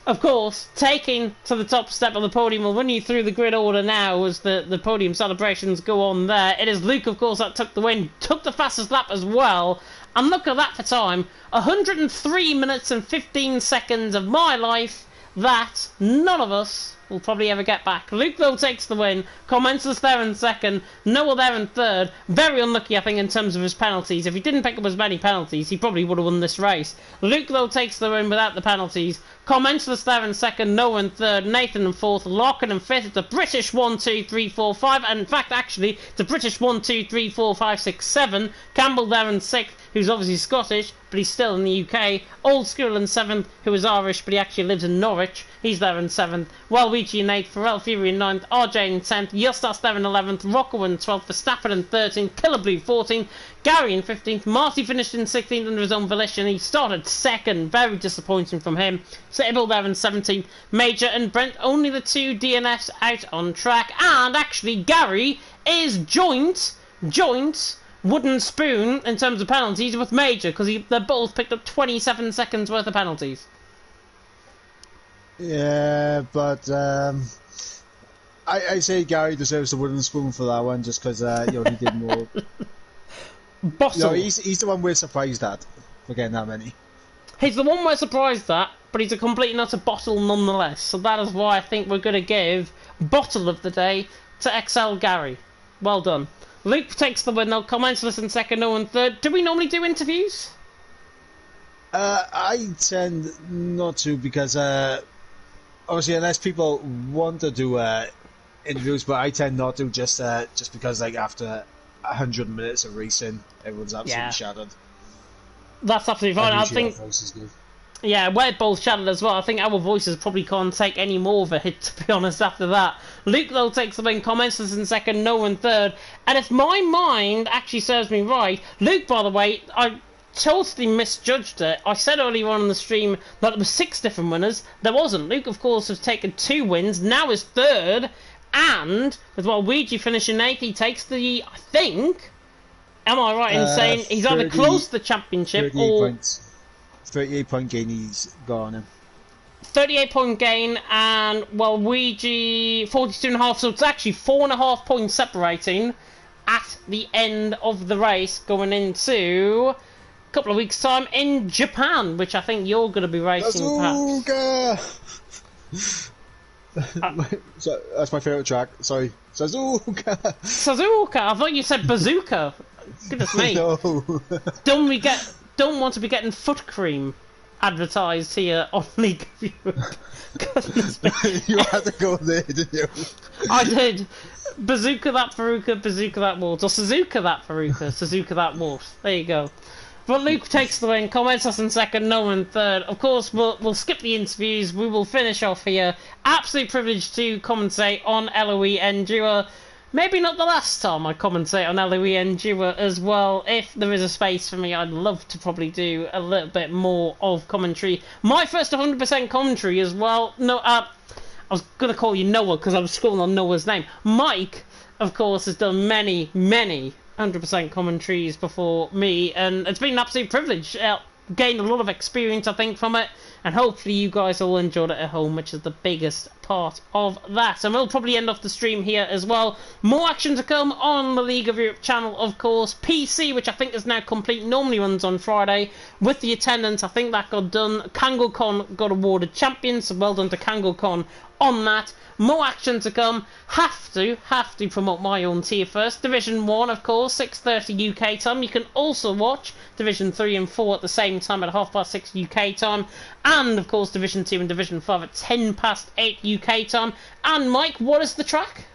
of course, taking to the top step of the podium, we'll run you through the grid order now as the podium celebrations go on there. It is Luke, of course, that took the win, took the fastest lap as well. And look at that for time. 103 minutes and 15 seconds of my life that none of us will probably ever get back. Luke, though, takes the win. Commences there in second. Noah there in third. Very unlucky, I think, in terms of his penalties. If he didn't pick up as many penalties, he probably would have won this race. Luke, though, takes the win without the penalties. Commenceless there in second. Noah in third. Nathan in fourth. Larkin in fifth. It's a British 1, 2, 3, 4, 5. And in fact, actually, it's a British 1, 2, 3, 4, 5, 6, 7. Campbell there in sixth, who's obviously Scottish, but he's still in the UK. Old School in 7th, who is Irish, but he actually lives in Norwich. He's there in 7th. Waluigi in 8th, Pharrell Fury in 9th, RJ in 10th, Justas there in 11th, Rocco in 12th, Verstappen in 13th, Killer Blue 14th, Gary in 15th, Marty finished in 16th under his own volition. He started 2nd, very disappointing from him. Sable there in 17th, Major and Brent, only the 2 DNFs out on track. And actually, Gary is joint wooden spoon in terms of penalties with Major, because they both picked up 27 seconds worth of penalties. Yeah, but I say Gary deserves the wooden spoon for that one, just because he did more. Bottle. He's the one we're surprised at for getting that many. He's the one we're surprised at, but he's a complete and utter bottle nonetheless. So that is why I think we're going to give Bottle of the Day to XL Gary. Well done. Luke takes the win though, Commenceless in second, Noah in third. Do we normally do interviews? I tend not to, because obviously unless people want to do interviews, but I tend not to, just because like after 100 minutes of racing, everyone's absolutely shattered. That's absolutely fine. I think. Yeah, we're both shattered as well. I think our voices probably can't take any more of a hit, to be honest, after that. Luke, though, takes the win, Commences in second, Noah in third. And if my mind actually serves me right, Luke, by the way, I totally misjudged it. I said earlier on in the stream that there were 6 different winners. There wasn't. Luke, of course, has taken 2 wins, now is third. And, with Waluigi finishing 8th, he takes the, I think, am I right in saying he's 30, either close to the championship or... 38-point gain he's got on him. 38-point gain, and Waluigi 42.5, so it's actually 4.5 points separating at the end of the race going into a couple of weeks' time in Japan, which I think you're going to be racing, perhaps. So that's my favourite track. Sorry, Suzuka. Suzuka. I thought you said bazooka. Goodness me. No. Don't want to be getting foot cream advertised here on League of Europe. Goodness me. You had to go there, didn't you? I did. Bazooka that Faruka, bazooka that Walt. Or Suzuka that Faruka, Suzuka that Walt. There you go. But Luke takes the win, comments us in second, no in third. Of course, we'll skip the interviews, we will finish off here. Absolute privilege to commentate on LOE Endure. Maybe not the last time I commentate on LOE Endure as well. If there is a space for me, I'd love to probably do a little bit more of commentary. My first 100% commentary as well. No, I was going to call you Noah because I was scrolling on Noah's name. Mike, of course, has done many 100% commentaries before me, and it's been an absolute privilege. Gained a lot of experience, I think, from it, and hopefully you guys all enjoyed it at home, which is the biggest part of that. And we'll probably end off the stream here as well. More action to come on the League of Europe channel, of course. PC, which I think is now complete, normally runs on Friday. With the attendance, I think that got done. KangoCon got awarded champion, so well done to KangoCon on that. More action to come. Have to promote my own tier first. Division 1, of course, 6:30 UK time. You can also watch Division 3 and 4 at the same time at 6:30 UK time. And, of course, Division 2 and Division 5 at 8:10 UK time. And, Mike, what is the track?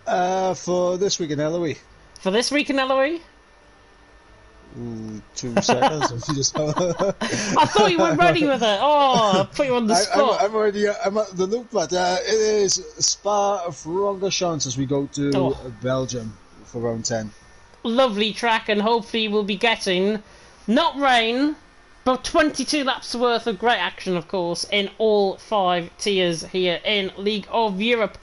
For this week in LOE. For this week in LOE? Ooh, 2 seconds. I thought you were ready with it. Oh, I put you on the spot. I'm already. I'm at the loop, but it is Spa-Francorchamps as we go to Belgium for round 10. Lovely track, and hopefully we'll be getting not rain, but 22 laps worth of great action, of course, in all 5 tiers here in League of Europe.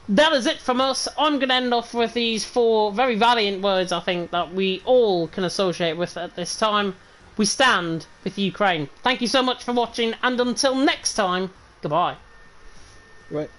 That is it from us. I'm going to end off with these 4 very valiant words, I think, that we all can associate with at this time. We stand with Ukraine. Thank you so much for watching, and until next time, goodbye. Right.